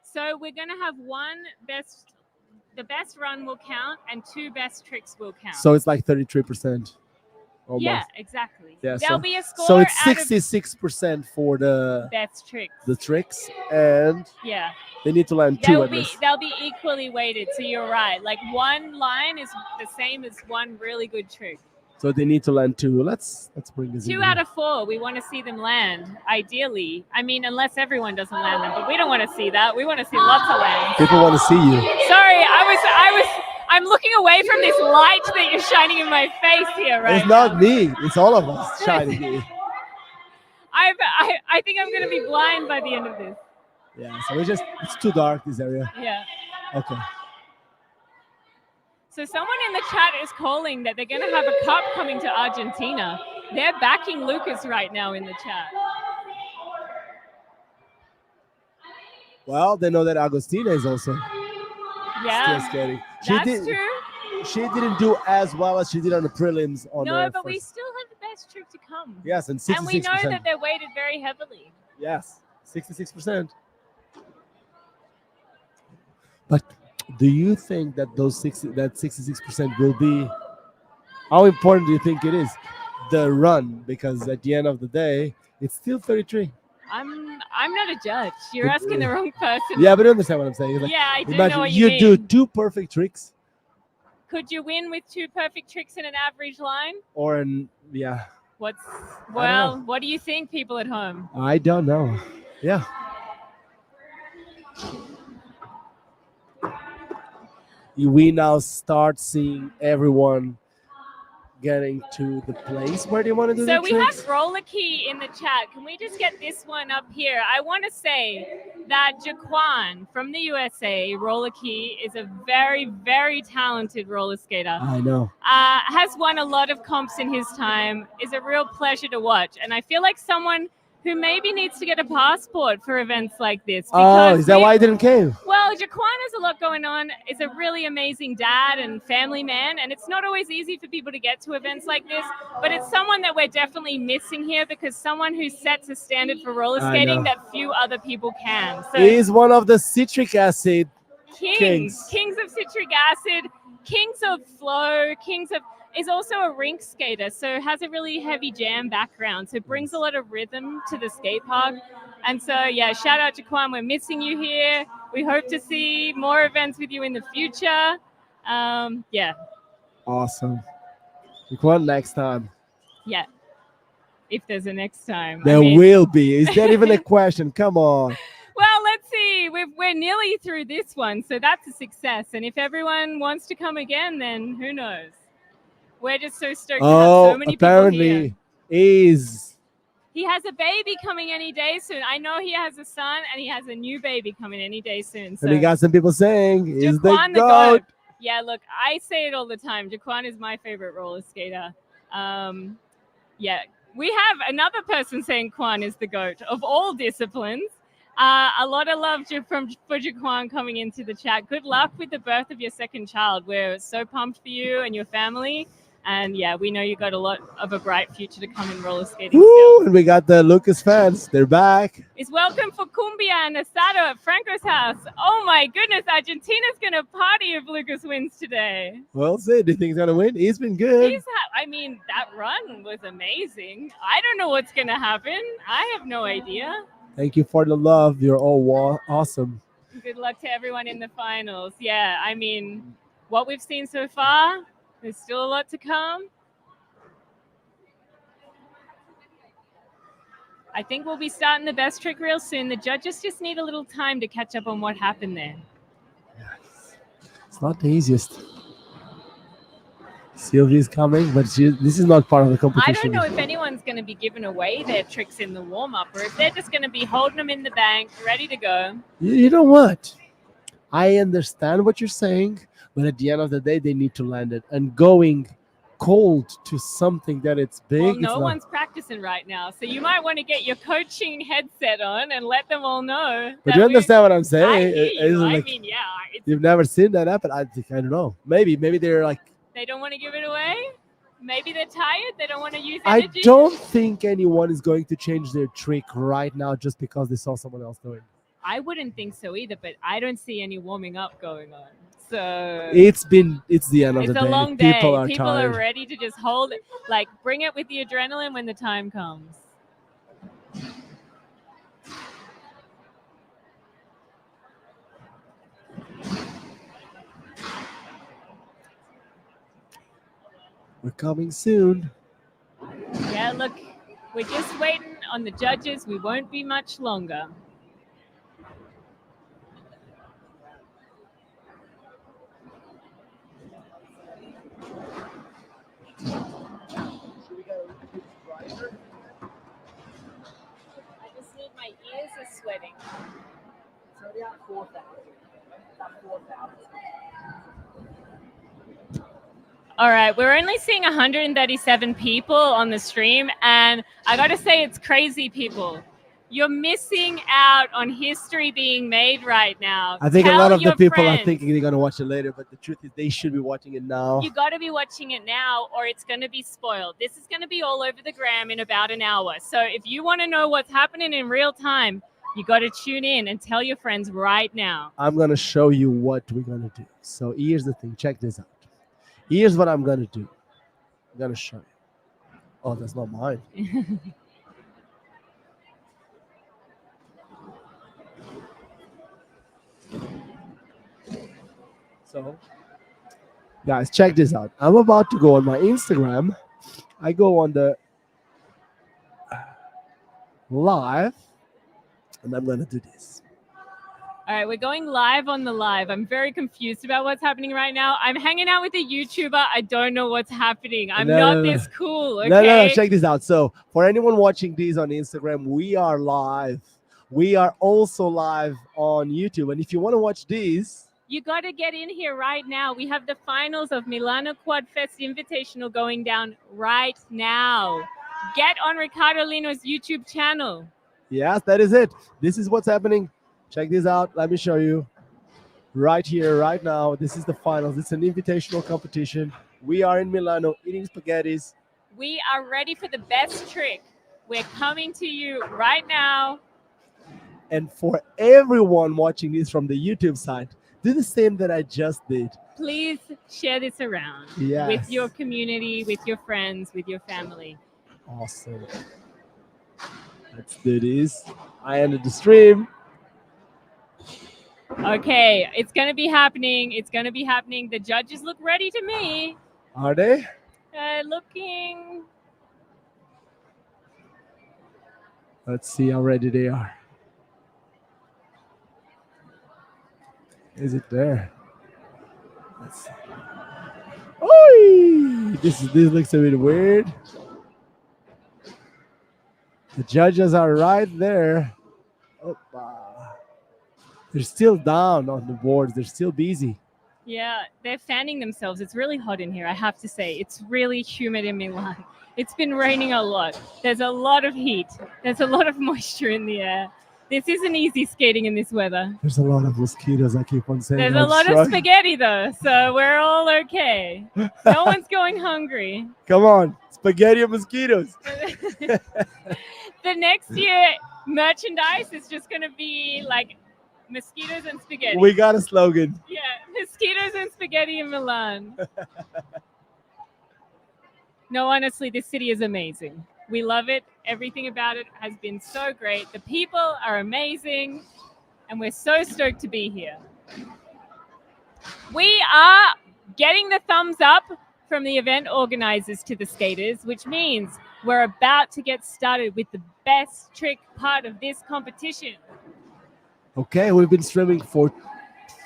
So we're gonna have the best run will count, and 2 best tricks will count. So it's like 33%. Almost. yeah, exactly. Yeah, There'll so- be a score So it's out of 66% for the best tricks. tricks, and Yeah, they need to land 2 at least. they'll be equally weighted. So you're right. Like one line is the same as one really good trick. So they need to land 2. Let's bring this 2 in. out of 4, we want to see them land. Ideally, I mean, unless everyone doesn't land them, but we don't want to see that. We want to see lots of lands. People want to see you. Sorry, I'm looking away from this light that you're shining in my face here, right? It's not me. It's all of us shining here. I think I'm gonna be blind by the end of this. Yeah. So it's too dark, this area. Yeah. Okay. So someone in the chat is calling that they're gonna have a cup coming to Argentina. They're backing Lucas right now in the chat. Well, they know that Agostina is also Yeah, still skating. that's true. She didn't do as well as she did on the prelims. On No, her but we first- still have the best trick to come. Yes, and 66%. And we know that they're weighted very heavily. Yes, 66%. But do you think that that 66% will be? How important do you think it is, the run? Because at the end of the day, it's still 33. I'm not a judge. You're asking the wrong person. Yeah, but you understand what I'm saying. It's like, Yeah, I do imagine know what you you do mean. 2 perfect tricks, Could you win with 2 perfect tricks in an average line? or yeah, What know. do you think, people at home? I don't know. Yeah. We now start seeing everyone getting to the place where they want to do So their we tricks. have Roller Key in the chat. Can we just get this one up here? I want to say that Jaquan from the USA, Roller Key, is a very, very talented roller skater. I know. Has won a lot of comps in his time, is a real pleasure to watch. And I feel like someone who maybe needs to get a passport for events like this. Oh, is that why I didn't came? Well, Jaquan has a lot going on. Is a really amazing dad and family man, and it's not always easy for people to get to events like this, but it's someone that we're definitely missing here because someone who sets a standard for roller I skating know. that few other people can. So He's one of the citric acid kings of citric acid, kings of flow, is also a rink skater, so has a really heavy jam background, so brings a lot of rhythm to the skate park. And so, yeah, shout out to Quan. We're missing you here. We hope to see more events with you in the future. Yeah. Awesome. Jaquan, next time. Yeah. If there's a next time. There will be. Is that even a question? Come on. Well, let's see. We're nearly through this one, so that's a success. And if everyone wants to come again, then who knows? We're just so stoked to have so many people here. He has a baby coming any day soon. I know he has a son, and he has a new baby coming any day soon. So And we got some people saying, is Jaquan the GOAT. Yeah, look, I say it all the time. Jaquan is my favorite roller skater. Yeah, we have another person saying Quan is the GOAT of all disciplines. A lot of love for Jaquan coming into the chat. Good luck with the birth of your second child. We're so pumped for you and your family. And yeah, we know you got a lot of a bright future to come in roller skating. Woo! And we got the Lucas fans. They're back. It's welcome for Cumbia and Asado at Franco's house. Oh my goodness, Argentina's going to party if Lucas wins today. Well said. Do you think he's going to win? He's been good. I mean, that run was amazing. I don't know what's going to happen. I have no idea. Thank you for the love. You're all awesome. Good luck to everyone in the finals. Yeah, I mean, what we've seen so far, there's still a lot to come. I think we'll be starting the best trick real soon. The judges just need a little time to catch up on what happened there. Yes. It's not the easiest. Sylvie's coming, but this is not part of the competition. I don't know if anyone's going to be giving away their tricks in the warm-up or if they're just going to be holding them in the bank, ready to go. You know what? I understand what you're saying, but at the end of the day, they need to land it. And going cold to something that it's big. Well, no one's practicing right now, so you might want to get your coaching headset on and let them all know. But you understand what I'm saying? I hear you. Like, I mean, yeah. You've never seen that happen? I don't know. Maybe they're like... They don't want to give it away? Maybe they're tired? They don't want to use energy? I don't think anyone is going to change their trick right now just because they saw someone else do it. I wouldn't think so either, but I don't see any warming up going on. So it's the end of the day. It's a long day. People are People tired. are ready to just hold it, like bring it with the adrenaline when the time comes. We're coming soon. Yeah, look, we're just waiting on the judges. We won't be much longer. I just need my ears are sweating. All right, we're only seeing 137 people on the stream, and I got to say it's crazy, people. You're missing out on history being made right now. I think Tell a lot of the your people friends. are thinking they're going to watch it later, but the truth is they should be watching it now. You got to be watching it now or it's going to be spoiled. This is going to be all over the gram in about an hour. So if you want to know what's happening in real time, you got to tune in and tell your friends right now. I'm going to show you what we're going to do. So here's the thing. Check this out. Here's what I'm going to do. I'm going to show you. Oh, that's not mine. So, guys, check this out. I'm about to go on my Instagram. I go on the live, and I'm going to do this. All right, we're going live on the live. I'm very confused about what's happening right now. I'm hanging out with a YouTuber. I don't know what's happening. I'm not this cool, okay? No, check this out. So, for anyone watching these on Instagram, we are live. We are also live on YouTube. And if you want to watch these... You got to get in here right now. We have the finals of Milano Quad Fest Invitational going down right now. get on Ricardo Lino's YouTube channel. Yes, that is it. This is what's happening. Check this out. Let me show you. Right here, right now. This is the finals. It's an invitational competition. We are in Milano eating spaghettis. We are ready for the best trick. We're coming to you right now. And for everyone watching this from the YouTube side, do the same that I just did. Please share this around Yes. with your community, with your friends, with your family. Awesome. Let's do this. I ended the stream. Okay, it's going to be happening. It's going to be happening. The judges look ready to me. Are they? Looking. Let's see how ready they are. Is it there? Let's see. Oi! This looks a bit weird. The judges are right there. Opa. They're still down on the boards. They're still busy. Yeah, they're fanning themselves. It's really hot in here, I have to say. It's really humid in Milan. It's been raining a lot. There's a lot of heat. There's a lot of moisture in the air. This isn't easy skating in this weather. There's a lot of mosquitoes, I keep on saying. There's a lot of spaghetti, though, so we're all okay. No one's going hungry. Come on, spaghetti and mosquitoes. The next year, merchandise is just going to be like mosquitoes and spaghetti. We got a slogan. Yeah, mosquitoes and spaghetti in Milan. No, honestly, this city is amazing. We love it. Everything about it has been so great. The people are amazing, and we're so stoked to be here. We are getting the thumbs up from the event organizers to the skaters, which means we're about to get started with the best trick part of this competition. Okay, we've been streaming for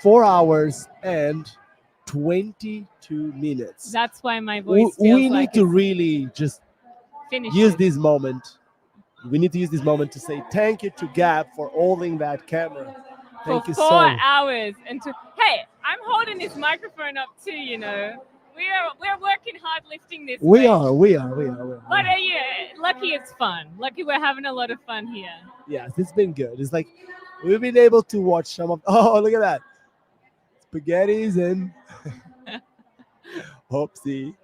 4 hours and 22 minutes. That's why my voice feels we like need to really just use it. this moment. We need to use this moment to say thank you to Gab for holding that camera. Thank for you 4 so hours. And hey, I'm holding this microphone up too, you know. We're working hard lifting this. We weight. are. But yeah, lucky it's fun. Lucky we're having a lot of fun here. Yes, it's been good. It's like we've been able to watch some of. Oh, look at that, spaghettis and Hoopsie.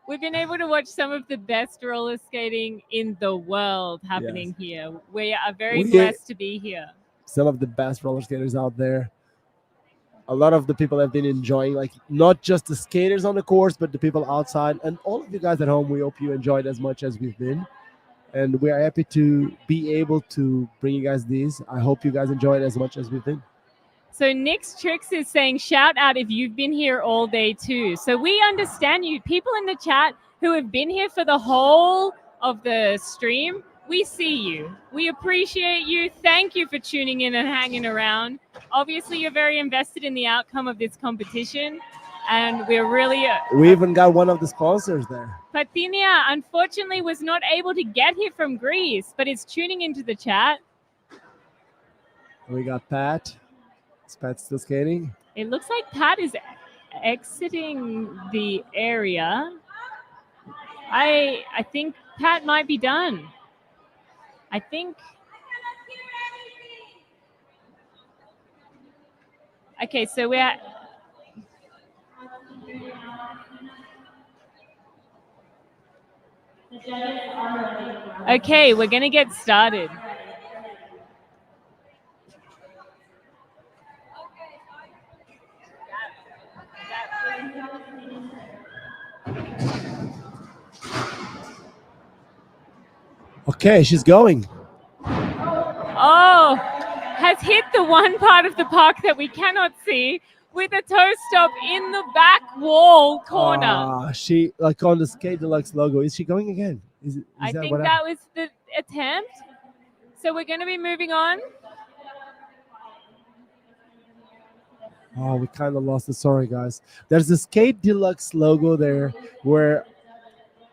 We've been able to watch some of the best roller skating in the world happening here. We are very blessed to be here. Some of the best roller skaters out there. A lot of the people have been enjoying, like not just the skaters on the course, but the people outside. And all of you guys at home, we hope you enjoyed as much as we've been. And we are happy to be able to bring you guys these. I hope you guys enjoyed as much as we've been. So Nick's Tricks is saying, shout out if you've been here all day too. So we understand you. People in the chat who have been here for the whole of the stream, we see you. We appreciate you. Thank you for tuning in and hanging around. Obviously, you're very invested in the outcome of this competition. And we're really... we even got one of the sponsors there. Patinia, unfortunately, was not able to get here from Greece, but is tuning into the chat. We got Pat. Is Pat still skating? It looks like Pat is exiting the area. I think Pat might be done. I think... Okay, so we're... Okay, we're going to get started. Okay, she's going. Oh, has hit the one part of the park that we cannot see with a toe stop in the back wall corner. She, like on the Skate Deluxe logo, is she going again? I think that was the attempt. So we're going to be moving on. Oh, we kind of lost it. Sorry, guys. There's the Skate Deluxe logo there where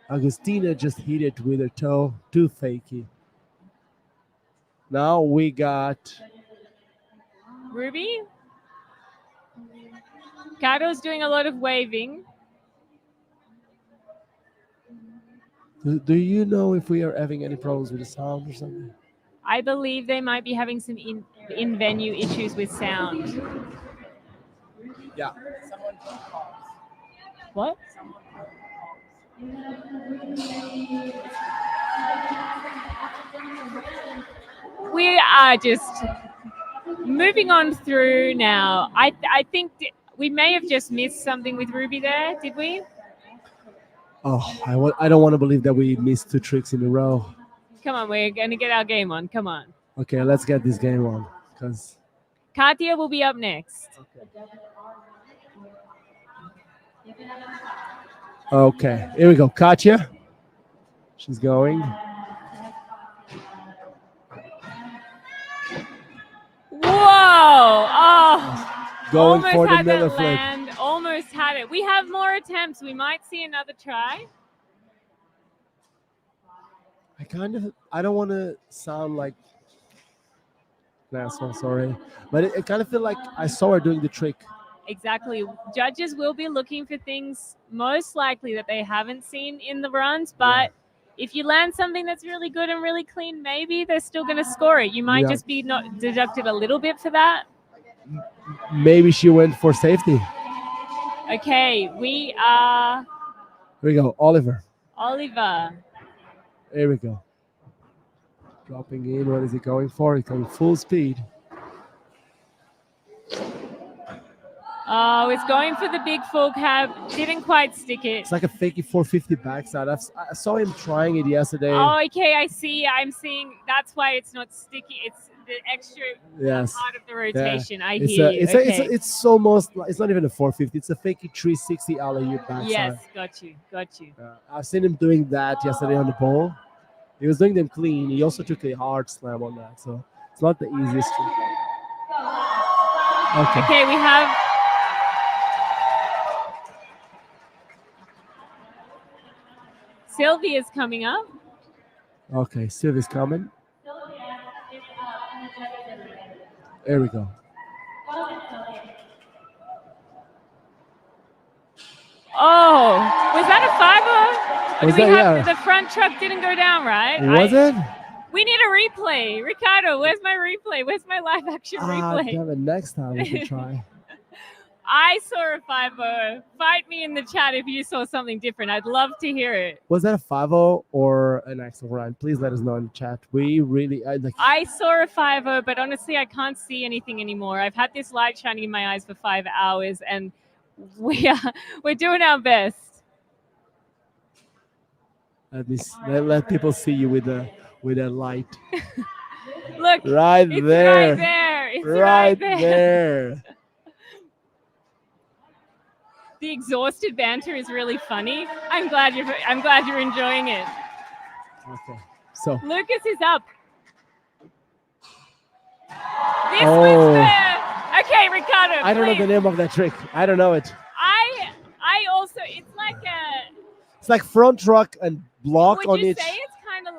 Agustina just hit it with her toe. Too fakey. Now we got... Ruby. Cato's doing a lot of waving. Do you know if we are having any problems with the sound or something? I believe they might be having some in-venue issues with sound. Yeah. What? We are just moving on through now. I think we may have just missed something with Ruby there, did we? Oh, I don't want to believe that we missed 2 tricks in a row. Come on, we're going to get our game on. Come on. Okay, let's get this game on. Because Katia will be up next. okay, here we go. Katya. She's going. Whoa! Oh, Going almost for the had Miller that flip. land. Almost had it. We have more attempts. We might see another try. I don't want to sound like an asshole, sorry. But it kind of feel like I saw her doing the trick. Exactly. Judges will be looking for things most likely that they haven't seen in the runs, but if you land something that's really good and really clean, maybe they're still going to score it. You might just be not deducted a little bit for that. Maybe she went for safety. Okay, we are Here we go, Oliver. Oliver. Here we go. Dropping in. What is he going for? He's going full speed. Oh, it's going for the big full cab. Didn't quite stick it. It's like a fakey 450 backside. I saw him trying it yesterday. Oh, okay, I see. I'm seeing. That's why it's not sticky. It's the extra part of the rotation. I hear you. It's almost. It's not even a 450. It's a fakey 360 alley backside. Yes, got you. I've seen him doing that yesterday on the pole. He was doing them clean. He also took a hard slam on that, so it's not the easiest trick. Okay, we have. Sylvia's coming up. Okay, Sylvia's coming. There we go. Oh, was that a 5-0? The front truck didn't go down, right? Was it? We need a replay. Ricardo, where's my replay? Where's my live action replay? Damn it, next time we can try. I saw a 5-0. Fight me in the chat if you saw something different. I'd love to hear it. Was that a 5-0 or an axle run? Please let us know in the chat. We really I saw a 5-0, but honestly, I can't see anything anymore. I've had this light shining in my eyes for 5 hours, and we're doing our best. Let people see you with a light. Look, right it's there. right there. It's right there. The exhausted banter is really funny. I'm glad you're enjoying it. Okay. So Lucas is up. This was the okay, Ricardo. I don't know the name of that trick. I don't know it. I also it's like front rock and block on Would you each. say it's kind of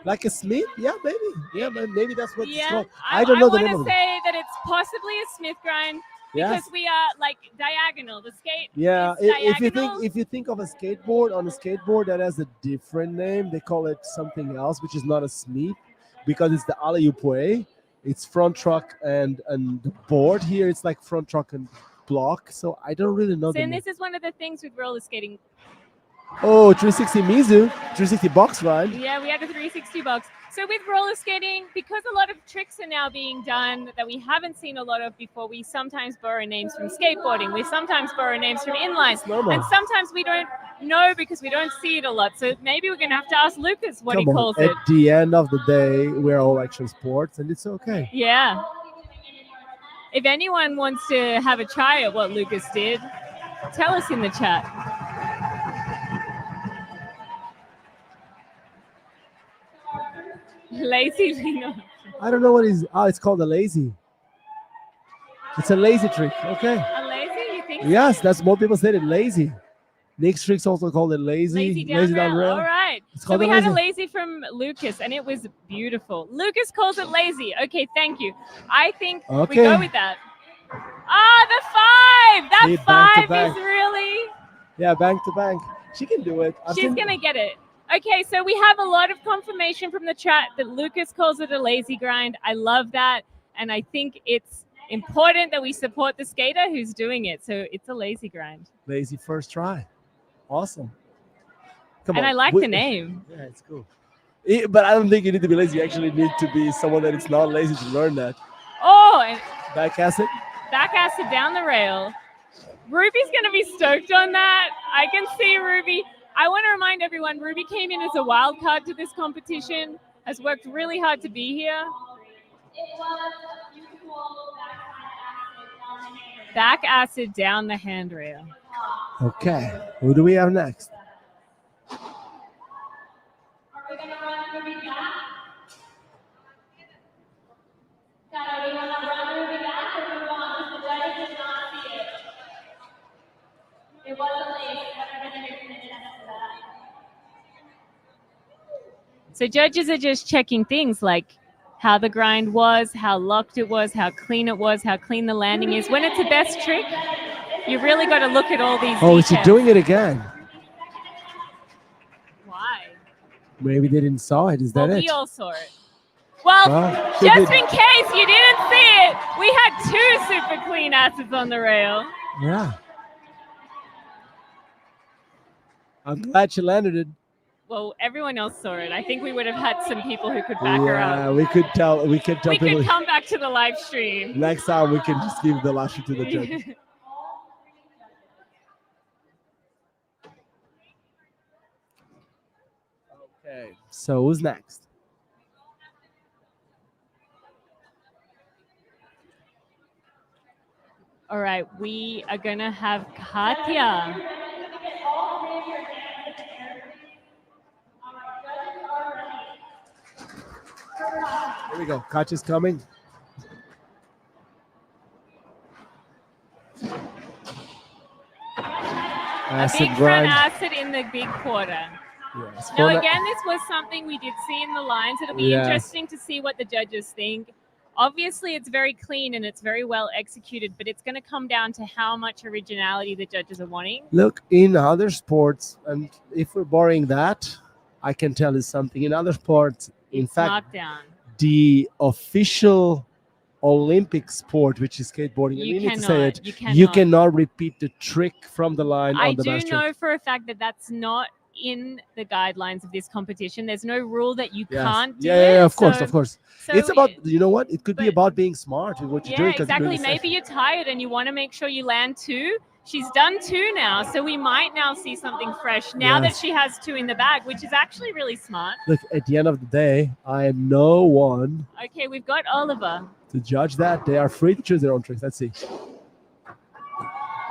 like a Smith? Yeah, maybe. Yeah, maybe that's what it's called. I don't know the name I of want it. to say that it's possibly a Smith grind because we are like diagonal. The skate. Yeah, is diagonal. if you think of a skateboard that has a different name, they call it something else, which is not a Smith because it's the alley-oop way. It's front truck and the board here. It's like front truck and block. So I don't really know. And this is one of the things with roller skating. Oh, 360 Mizu, 360 box ride. Yeah, we had a 360 box. So with roller skating, because a lot of tricks are now being done that we haven't seen a lot of before, we sometimes borrow names from skateboarding. We sometimes borrow names from inlines. And sometimes we don't know because we don't see it a lot. So maybe we're going to have to ask Lucas what he calls it. At the end of the day, we're all action sports and it's okay. Yeah. If anyone wants to have a try at what Lucas did, tell us in the chat. Lazy Lino. I don't know what is. Oh, it's called a lazy. It's a lazy trick. Okay. A lazy? You think? Yes, that's more people said it. Lazy. Nick's trick's also called it lazy. Lazy down rail. All right. So we had a lazy from Lucas, and it was beautiful. Lucas calls it lazy. Okay, thank you. I think we go with that. Ah, the 5. That 5 is really. Yeah, bank to bank. She can do it. She's going to get it. Okay, so we have a lot of confirmation from the chat that Lucas calls it a lazy grind. I love that. And I think it's important that we support the skater who's doing it. So it's a lazy grind. Lazy first try. Awesome. Come And on. I like the name. Yeah, it's cool. But I don't think you need to be lazy. You actually need to be someone that is not lazy to learn that. Oh, and Back acid. back acid down the rail. Ruby's going to be stoked on that. I can see Ruby. I want to remind everyone, Ruby came in as a wild card to this competition, has worked really hard to be here. Back acid down the handrail. Okay. Who do we have next? So judges are just checking things like how the grind was, how locked it was, how clean it was, how clean the landing is. When it's a best trick, you really got to look at all these Oh, details. is she doing it again? Why? Maybe they didn't saw it. Is that Well, it? we all saw it. Well, Well, she just did. in case you didn't see it, we had 2 super clean acids on the rail. Yeah. I'm glad she landed it. Well, everyone else saw it. I think we would have had some people who could back her Yeah, up. we could tell. We could tell We people. could come back to the live stream. Next time we can just give the lasher to the judges. Okay. So who's next? All right, we are going to have Katya. Here we go. Katya's coming. A Acid big front grind. acid in the big quarter. Yes. Now, again, this was something we did see in the lines. It'll be Yes. interesting to see what the judges think. Obviously, it's very clean and it's very well executed, but it's going to come down to how much originality the judges are wanting. Look, in other sports, and if we're borrowing that, I can tell you something. In other sports, in It's fact, knockdown. the official Olympic sport, which is skateboarding, and you need to say it, you cannot repeat the trick from the line I on the do best know trick. for a fact that that's not in the guidelines of this competition. There's no rule that you Yes. can't do Yeah, it. yeah, of course, so- of course. so It's about, it- you know what? It could be but- about being smart with what you're Yeah, doing. 'cause you're exactly. doing it Maybe safe. you're tired and you want to make sure you land 2. She's done 2 now, so we might now see something fresh now that Yes. she has 2 in the bag, which is actually really smart. Look, at the end of the day, I am no one Okay, we've got Oliver. to judge that. They are free to choose their own tricks. Let's see.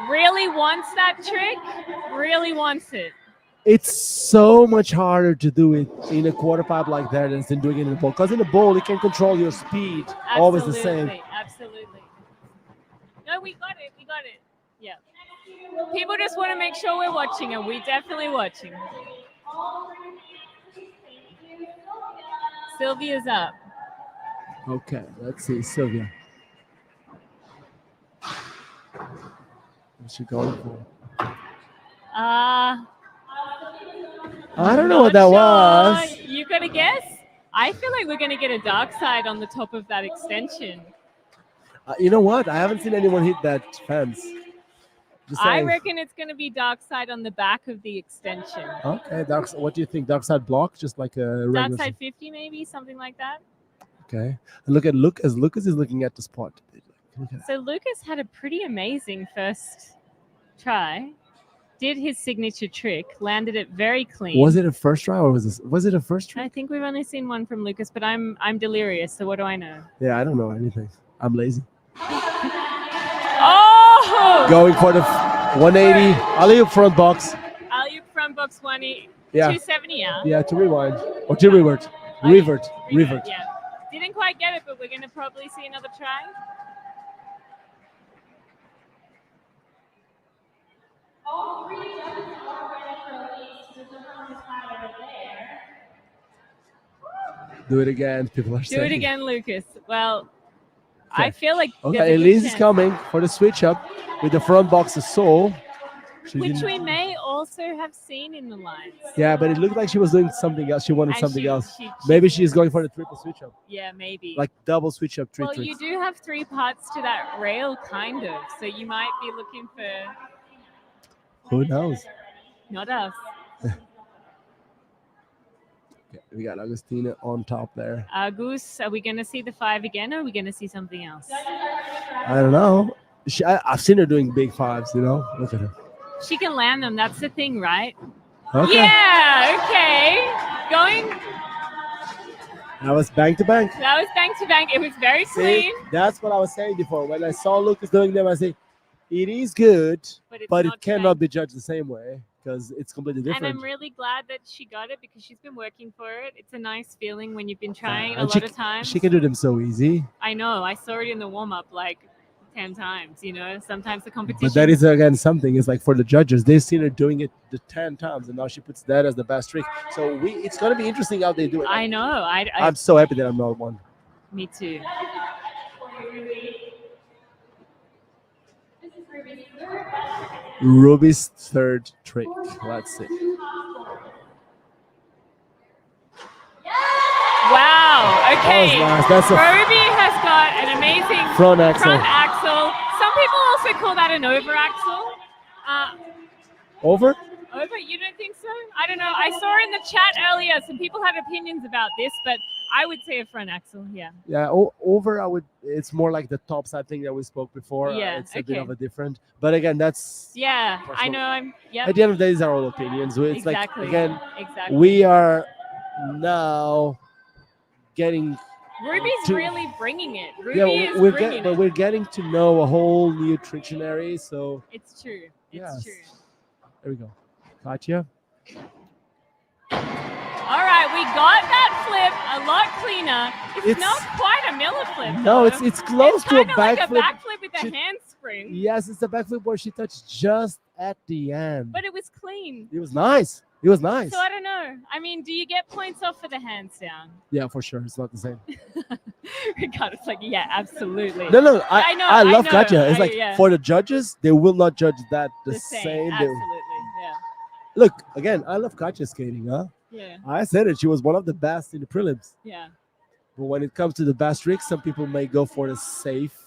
Really wants that trick, really wants it. It's so much harder to do it in a quarter pipe like that than doing it in a bowl. Because in a bowl, you can control your speed always the same. Absolutely. No, we got it. We got it. Yeah. People just want to make sure we're watching, and we're definitely watching. Sylvia's up. Okay, let's see, Sylvia. What's she going for? I don't know what that was. You got to guess? I feel like we're going to get a dark side on the top of that extension. You know what? I haven't seen anyone hit that fence. Just I saying. reckon it's going to be dark side on the back of the extension. Okay, what do you think? Dark side block, just like a regular. Dark side 50, maybe something like that. Okay, and look at as Lucas is looking at the spot. Look at So Lucas had a pretty amazing first try. Did his signature trick, landed it very clean. Was it a first try or was it a first try? I think we've only seen one from Lucas, but I'm delirious. So what do I know? Yeah, I don't know anything. I'm lazy. Oh! Going for the 180 alley-oop front box. Alley-oop front box 180, Yeah. 270, yeah? Yeah, to rewind or to revert. Revert. Yeah. Didn't quite get it, but we're going to probably see another try. All 3 judges are ready for release. There's no promise over there. Do it again. People are Do saying. it again, Lucas. Well, Okay. I feel like there's a Okay, good Elise is chance. coming for the switch up with the front box of soul. She Which didn't- we may also have seen in the lines. Yeah, but it looked like she was doing something else. She wanted And something she- else. she- Maybe she's going for the triple switch up, Yeah, maybe. like double switch up, three well, tricks. you do have 3 parts to that rail, kind of. So you might be looking for Who knows? not us. Okay, we got Agustina on top there. Goose, are we going to see the 5 again, or are we going to see something else? I don't know. I've seen her doing big fives. You know, look at her. She can land them. That's the thing, right? Okay. Yeah. Okay. Going. That was bank to bank. That was bank to bank. It was very See, clean, that's what I was saying before. When I saw Lucas doing them, I say, it is good, but but not it cannot bank. be judged the same way because it's completely And different. I'm really glad that she got it because she's been working for it. It's a nice feeling when you've been trying a And lot of times. She can do them so easy. I know. I saw it in the warm up like 10 times. You know, sometimes the competition. But that is again something. It's like for the judges, they've seen her doing it the 10 times, and now she puts that as the best trick. So it's gonna be interesting how they do it. I know. I'm so happy that I'm not one. Me too. Ruby's third trick. Let's see. Wow. Okay. That was nice. That's a Ruby has got an amazing front axle. Some people also call that an over axle. Over? Over? You don't think so? I don't know. I saw in the chat earlier some people had opinions about this, but I would say a front axle. Yeah. Yeah, over. I would. It's more like the top side thing that we spoke before. Yeah, It's a bit okay. of a different. But again, that's Yeah. I Personal. know. Yeah. at the end of the day, these are all opinions. It's Exactly. like again, Exactly. we are now getting. Ruby's to- really bringing it. Ruby Yeah, is we're bringing but it. we're getting to know a whole new dictionary. So It's true. It's Yes. true. there we go. Katya. All right, we got that flip a lot cleaner. It's It's- not quite a Miller flip. No, though. it's close It's to a kind of like a backflip. backflip with a She- handspring, Yes, it's a backflip where she touched just at the end. but it was clean. It was nice. It was nice. So I don't know. I mean, do you get points off for the hands down? Yeah, for sure. It's not the same. Ricardo's like, yeah, absolutely. No. I know, I love I know, Katya. It's I- like yeah. for the judges, they will not judge that the same. They- Absolutely. Yeah. Look, again, I love Katya skating, huh? Yeah. I said it. She was one of the best in the prelims. Yeah. But when it comes to the best tricks, some people may go for the safe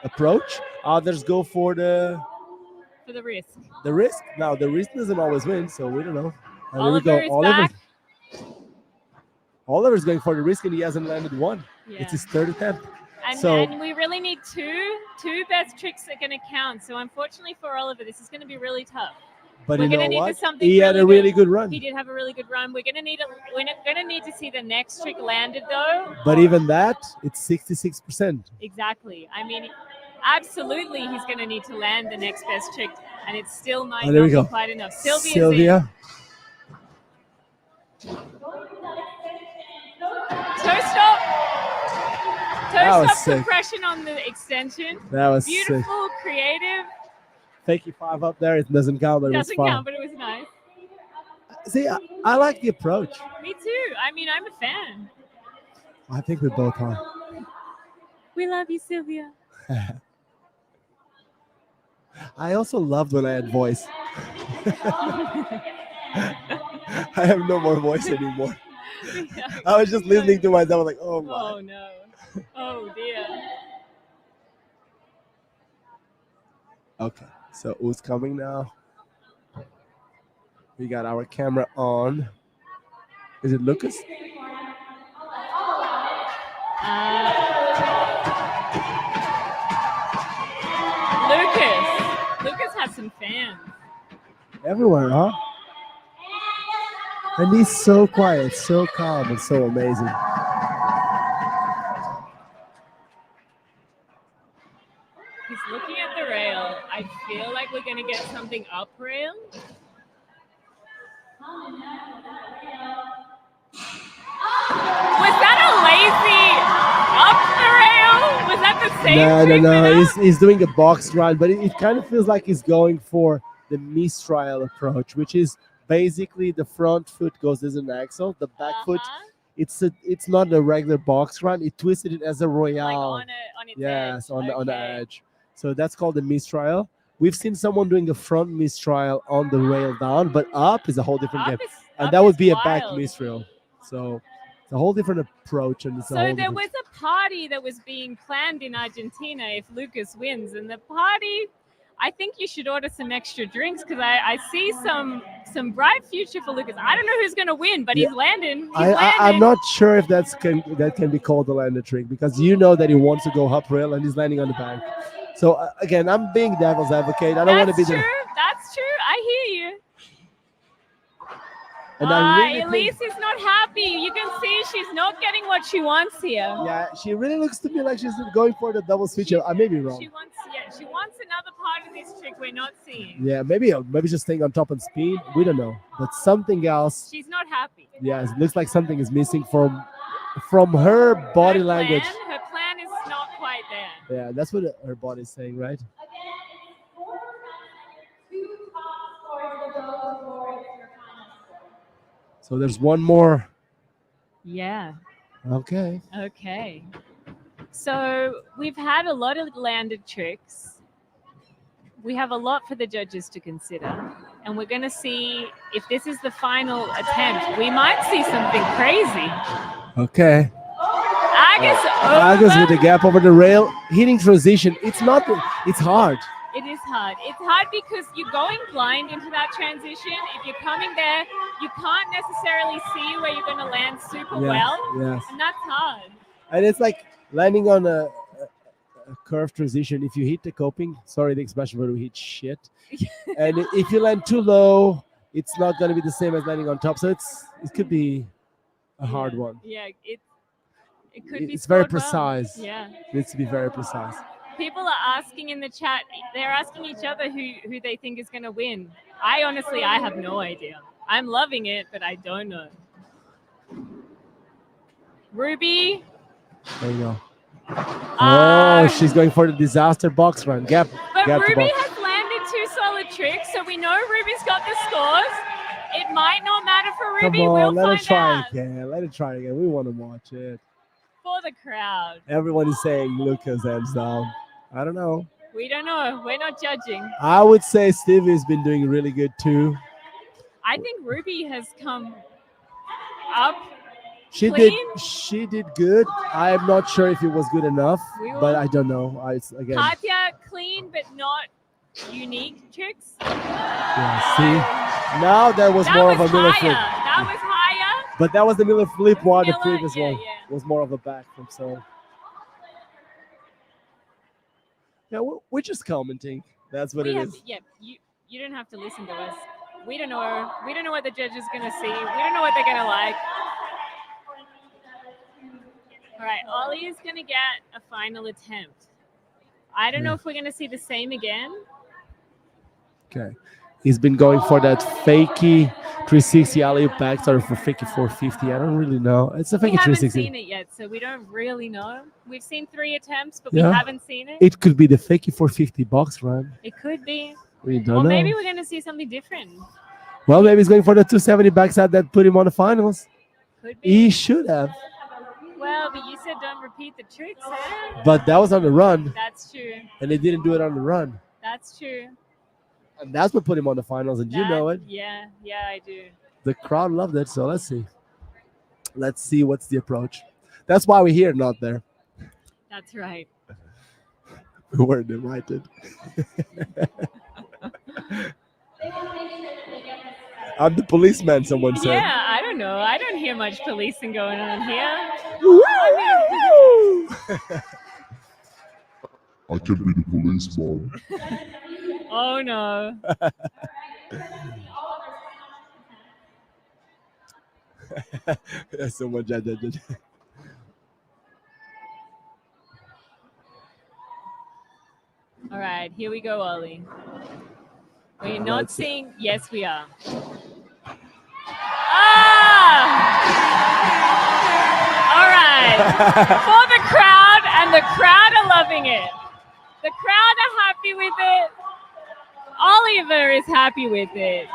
approach. Others go for the For the risk. risk. Now, the risk doesn't always win, so we don't know. And Oliver is back. Oliver's going for the risk, and he hasn't landed one. Yeah. It's his third attempt. And, So- and we really need two best tricks that are going to count. So unfortunately for Oliver, this is going to be really tough. But We're you know gonna need what? something He had a really really good run. He did have a really good run. We're going to need to see the next trick landed though. But even that, it's 66%. Exactly. I mean, absolutely, he's going to need to land the next best trick, and it still might Oh, there not we be go. quite enough. Sylvia's in. Sylvia. Toe stop. That Toe was stop sick. compression on the extension. That was sick. Beautiful, creative. Fakey 5 up there. It doesn't count, but it was Doesn't fun. count, but it was nice. See, I like the approach. Me too. I mean, I'm a fan. I think we both are. We love you, Sylvia. I also loved when I had voice. I have no more voice anymore. I was just listening to myself. I was like, oh my. Oh no. Oh dear. Okay, so who's coming now? We got our camera on. Is it Lucas? Lucas has some fans. Everywhere, huh? And he's so quiet, so calm, and so amazing. He's looking at the rail. I feel like we're gonna get something up rail. Was that a lazy up the rail? Was that the same trick No. without- He's doing a box run, but it kind of feels like he's going for the mistrial approach, which is basically the front foot goes as an axle, the back foot Uh-huh. it's not a regular box run. It twisted it as a royale. Like on its Yes, edge. on the Okay. edge. So that's called the mistrial. We've seen someone doing a front mistrial on the rail down, but up is a whole different game. And Up that would is be a back wild. mistrial. So it's a whole different approach. And it's a So whole there different... was a party that was being planned in Argentina if Lucas wins, and the party, I think you should order some extra drinks because I see some bright future for Lucas. I don't know who's going to win, but Yeah. he's landing. He's I'm landing. not sure if that can be called a landed trick, because you know that he wants to go up rail and he's landing on the bank. So again, I'm being devil's advocate. I don't want to be That's true. the... That's true. I hear you. And I really Elise is not happy. You can see she's not getting what she wants here. Yeah, she really looks to me like she's going for the double switch. I may be wrong. She wants another part of this trick we're not seeing. Yeah, maybe just staying on top and speed. We don't know, but something else. She's not happy. Yeah, it looks like something is missing from her body language. Her plan is not quite there. Yeah, that's what her body's saying, right? So there's one more. Yeah. Okay. Okay. So we've had a lot of landed tricks. We have a lot for the judges to consider. And we're going to see if this is the final attempt. We might see something crazy. Okay. Agus with the gap over the rail, hitting transition. It's hard. It is hard. It's hard because you're going blind into that transition. If you're coming there, you can't necessarily see where you're going to land super well. Yes. And that's hard. And it's like landing on a curved transition. If you hit the coping, sorry the expression, but we hit shit. And if you land too low, it's not going to be the same as landing on top. So it could be a hard one. Yeah, it could be. It's very scored well. precise. Yeah. It needs to be very precise. People are asking in the chat, they're asking each other who they think is going to win. I have no idea. I'm loving it, but I don't know. Ruby. There you go. She's going for the disaster box run. Gap But to Ruby box. has landed 2 solid tricks, so we know Ruby's got the scores. It might not matter for Ruby. Come on, we'll let find her try out. again. Let her try again. We want to watch it. For the crowd. Everyone is saying Lucas hands down. I don't know. We don't know. We're not judging. I would say Stevie's been doing really good too. I think Ruby has come up. She did good. I'm not sure if it was good enough, but I don't know. Again. Katya, clean but not unique tricks. Yeah, see? Now that was more of a Miller flip. That was higher. But that was the Miller flip one. The previous yeah, one was more of a back flip. So yeah, we're just commenting. That's what it is. Yeah, you don't have to listen to us. We don't know. We don't know what the judge is gonna see. We don't know what they're gonna like. All right, Ollie is gonna get a final attempt. I don't know if we're gonna see the same again. Okay. He's been going for that fakey 360 alley-oop backstarter for fakey 450. I don't really know. It's a fakey We haven't 360. seen it yet, so we don't really know. We've seen 3 attempts, but Yeah. we haven't seen it. It could be the fakey 450 box run. It could be. We don't Or know. maybe we're gonna see something different. Well, maybe he's going for the 270 backside that put him on the finals. Could be. He should have. Well, but you said don't repeat the tricks, eh? But that was on the run, That's true. and they didn't do it on the run. That's true. And that's what put him on the finals, and you know it. Yeah, I do. The crowd loved it, so let's see. Let's see what's the approach. That's why we're here, not there. That's right. We weren't invited. I'm the policeman, someone said. Yeah, I don't know. I don't hear much policing going on here. I can be the policeman. Oh no. So much. All right, here we go, Ollie. We're not seeing. Yes, we are. All right. For the crowd, and the crowd are loving it. The crowd are happy with it. Oliver is happy with it.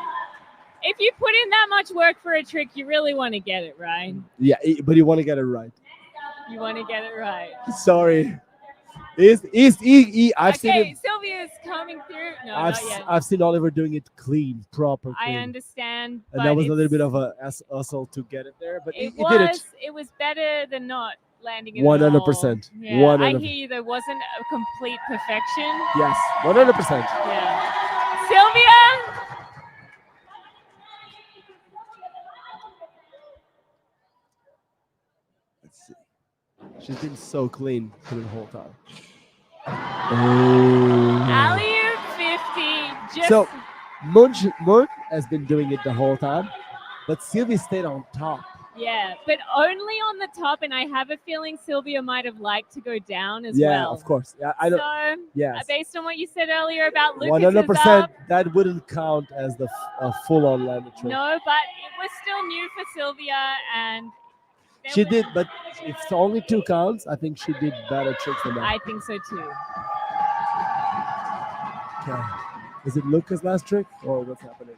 If you put in that much work for a trick, you really want to get it right. Yeah, but you want to get it right. You want to get it right. Sorry. I've seen Okay, it. Sylvia's coming through. No, not yet. I've seen Oliver doing it clean, proper I clean. understand, And but that was a little bit it's- of a assault to get it there, but it he did it. was better than not landing it 100%. at all. Yeah, I 100%. hear you. There wasn't a complete perfection. Yes, 100%. Yeah, Sylvia. Let's see. She's been so clean through the whole time. Oh. Alley-oop 50. Just So Munch has been doing it the whole time, but Sylvie stayed on top. yeah, but only on the top, and I have a feeling Sylvia might have liked to go down as Yeah, well. of course. Yeah, I know. So, Yes. based on what you said earlier about Lucas 100%. up, That wouldn't count as the full-on landed trick. no, but it was still new for Sylvia, and there She was- did, but if it's only 2 counts, I think she did better tricks than that. I think so too. Okay. Is it Lucas' last trick or what's happening?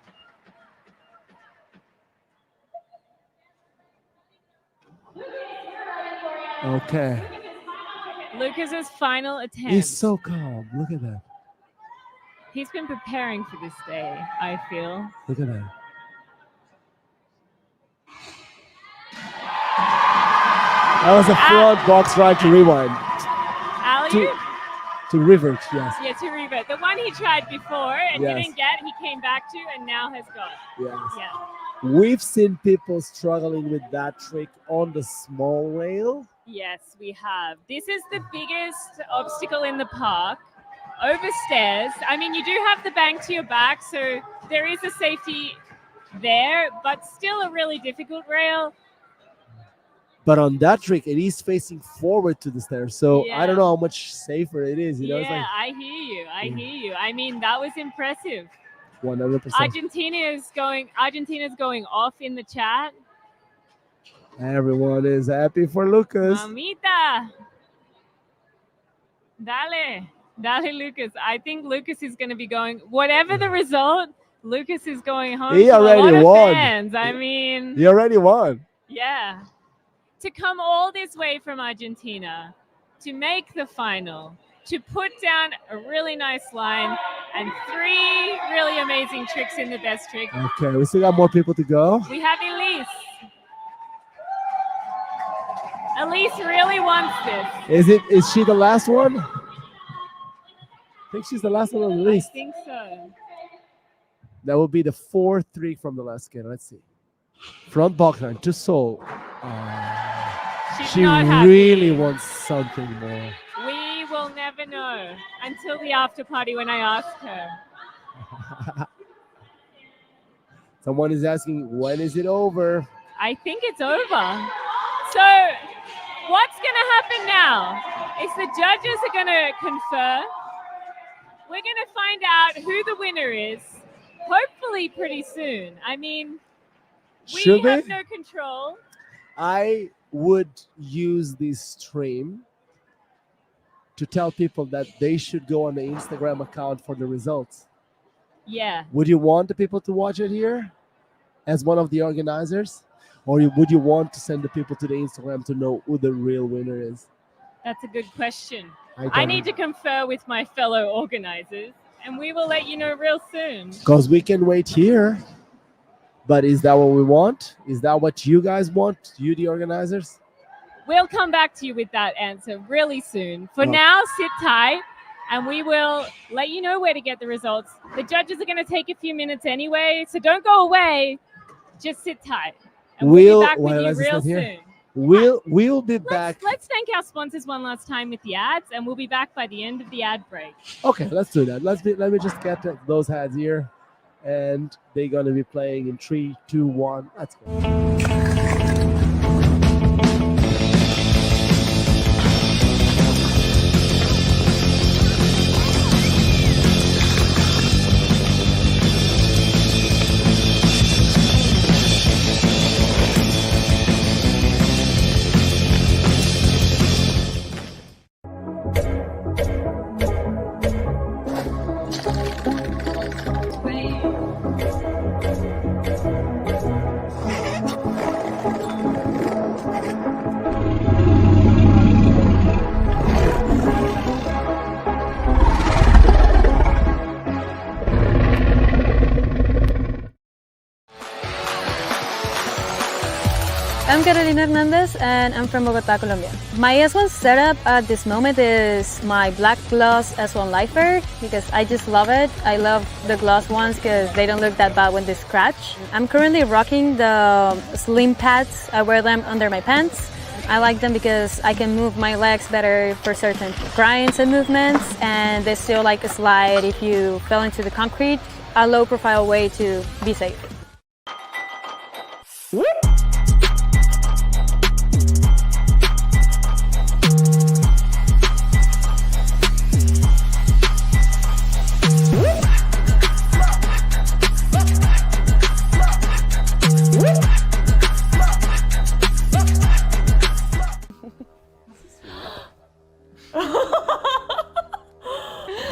Okay. Lucas's final attempt. He's so calm. Look at that. He's been preparing for this day, I feel. Look at that. That was a front box right to rewind. Alley-oop? To revert, yes. Yeah, to revert. The one he tried before and Yes. didn't get, he came back to and now has got. Yes. Yeah. We've seen people struggling with that trick on the small rail. Yes, we have. This is the biggest obstacle in the park. Over stairs. I mean, you do have the bank to your back, so there is a safety there, but still a really difficult rail. But on that trick, it is facing forward to the stairs. So I don't Yeah. know how much safer it is. You know, Yeah, it's like I hear you. I hear you. I mean, that was impressive. 100%. Argentina's going off in the chat. Everyone is happy for Lucas. Mamita. Dale, Lucas. I think Lucas is going to be going, whatever the result, Lucas is going home. He to already a lot of won. fans. I mean, He already won. yeah. To come all this way from Argentina, to make the final, to put down a really nice line, and 3 really amazing tricks in the best trick. Okay, we still got more people to go. We have Elise. Elise really wants this. Is she the last one? I think she's the last one on the I list. think so. That will be the 4th trick from the last skater. Let's see. Front box line to Seoul. She's She not happy. really wants something more. We will never know until the after party when I ask her. Someone is asking, when is it over? I think it's over. So what's going to happen now is the judges are going to confer. We're going to find out who the winner is, hopefully pretty soon. I mean, we Should have we? no control. I would use this stream to tell people that they should go on the Instagram account for the results. Yeah. Would you want the people to watch it here as one of the organizers? Or would you want to send the people to the Instagram to know who the real winner is? That's a good question. I don't need to confer with my fellow organizers, and we will let you know real soon. Because we can wait here. But is that what we want? Is that what you guys want? You, the organizers? We'll come back to you with that answer really soon. For Oh. now, sit tight, and we will let you know where to get the results. The judges are going to take a few minutes anyway, so don't go away. Just sit tight. And we'll be back with you real soon. We'll be back. Let's thank our sponsors one last time with the ads, and we'll be back by the end of the ad break. Okay, let's do that. Let me just get those ads here. And they're going to be playing in 3, 2, 1. Let's go. I'm Carolina Hernandez and I'm from Bogota, Colombia. My S1 setup at this moment is my black gloss S1 Lifer because I just love it. I love the gloss ones because they don't look that bad when they scratch. I'm currently rocking the slim pads. I wear them under my pants. I like them because I can move my legs better for certain grinds and movements, and they still like slide if you fell into the concrete. A low profile way to be safe.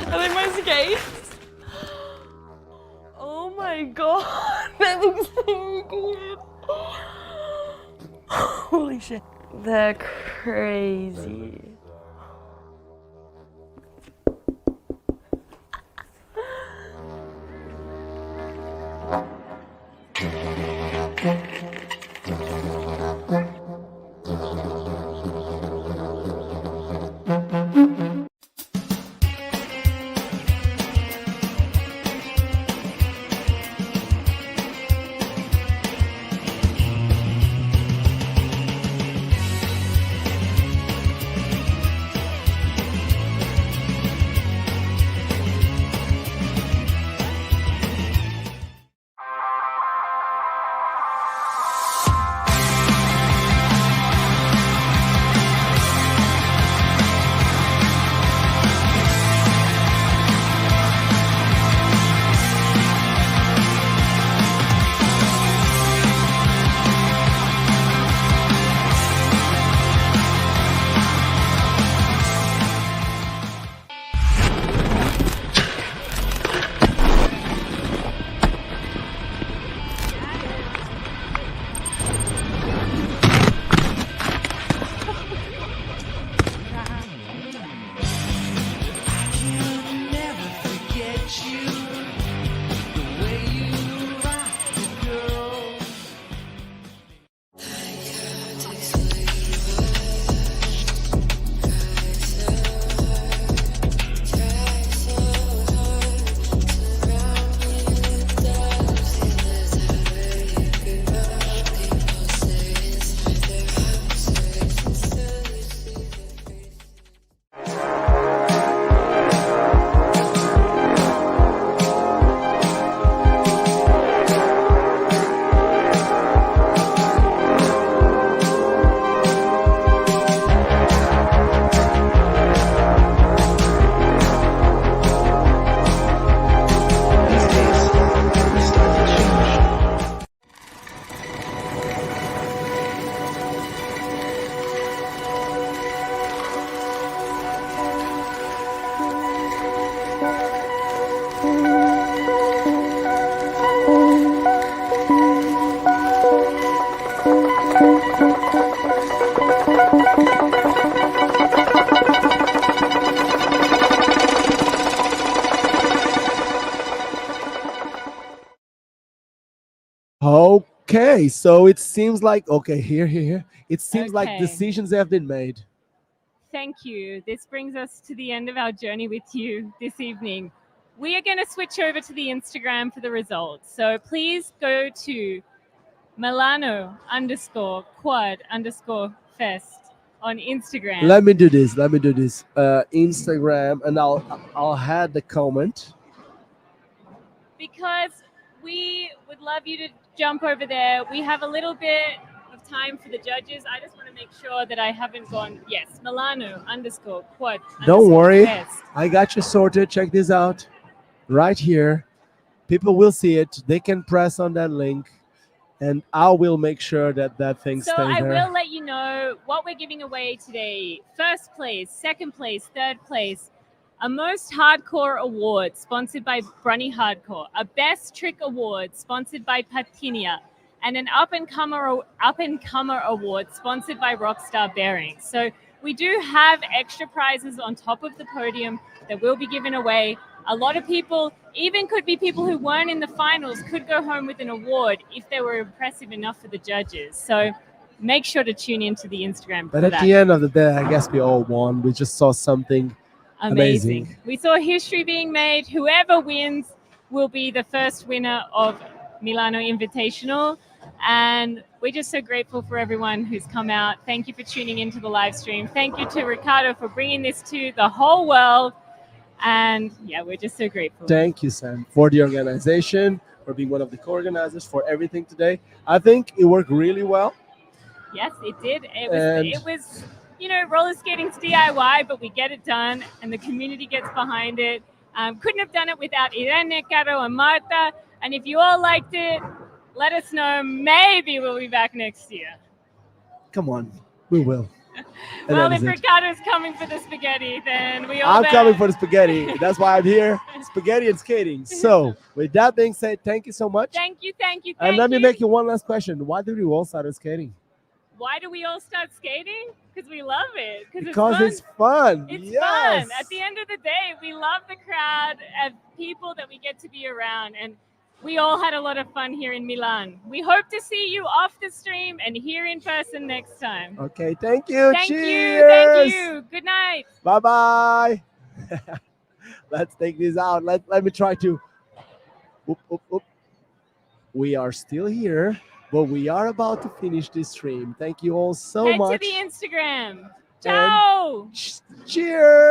Are they my skates? Oh my god, that looks so good. Holy shit, they're crazy. Okay, so it seems like here. It seems like Okay. decisions have been made. Thank you. This brings us to the end of our journey with you this evening. We are going to switch over to the Instagram for the results. So please go to Milano _quad_ fest on Instagram. Let me do this. Instagram, and I'll add the comment. Because we would love you to jump over there. We have a little bit of time for the judges. I just want to make sure that I haven't gone, yes, Milano _quad_ Don't worry, fest. I got you sorted. Check this out, right here. People will see it. They can press on that link, and I will make sure that thing So stays I there. will let you know what we're giving away today. First place, second place, third place. A Most Hardcore Award sponsored by Brunny Hardcore. A Best Trick Award sponsored by Patinia. And an Up and Comer Award sponsored by Rockstar Bearings. So we do have extra prizes on top of the podium that will be given away. A lot of people, even could be people who weren't in the finals, could go home with an award if they were impressive enough for the judges. So make sure to tune into the Instagram But for at that. the end of the day, I guess we all won. We just saw something amazing. We saw history being made. Whoever wins will be the first winner of Milano Invitational. And we're just so grateful for everyone who's come out. Thank you for tuning into the live stream. Thank you to Ricardo for bringing this to the whole world. And yeah, we're just so grateful. Thank you, Sam, for the organization, for being one of the co-organizers, for everything today. I think it worked really well. Yes, it did. And- It was, you know, roller skating's DIY, but we get it done, and the community gets behind it. Couldn't have done it without Irene, Caro, and Marta. And if you all liked it, let us know. Maybe we'll be back next year. Come on, we will. And Well, that if is it. Ricardo's coming for the spaghetti, then we all I'm better. coming for the spaghetti. That's why I'm here. Spaghetti and skating. So, with that being said, thank you so much. Thank you. And let me make you one last question. Why did we all start skating? Why do we all start skating? Because we love it. Because it's fun. it's fun. It's Yes. fun. At the end of the day, we love the crowd of people that we get to be around. And we all had a lot of fun here in Milan. We hope to see you off the stream and here in person next time. Okay, thank you. Thank Cheers. you. Thank you. Good night. Bye-bye. Let's take this out. Let me try to. Oop, oop, oop. We are still here, but we are about to finish this stream. Thank you all so Head much. to the Instagram. Ciao. Cheers.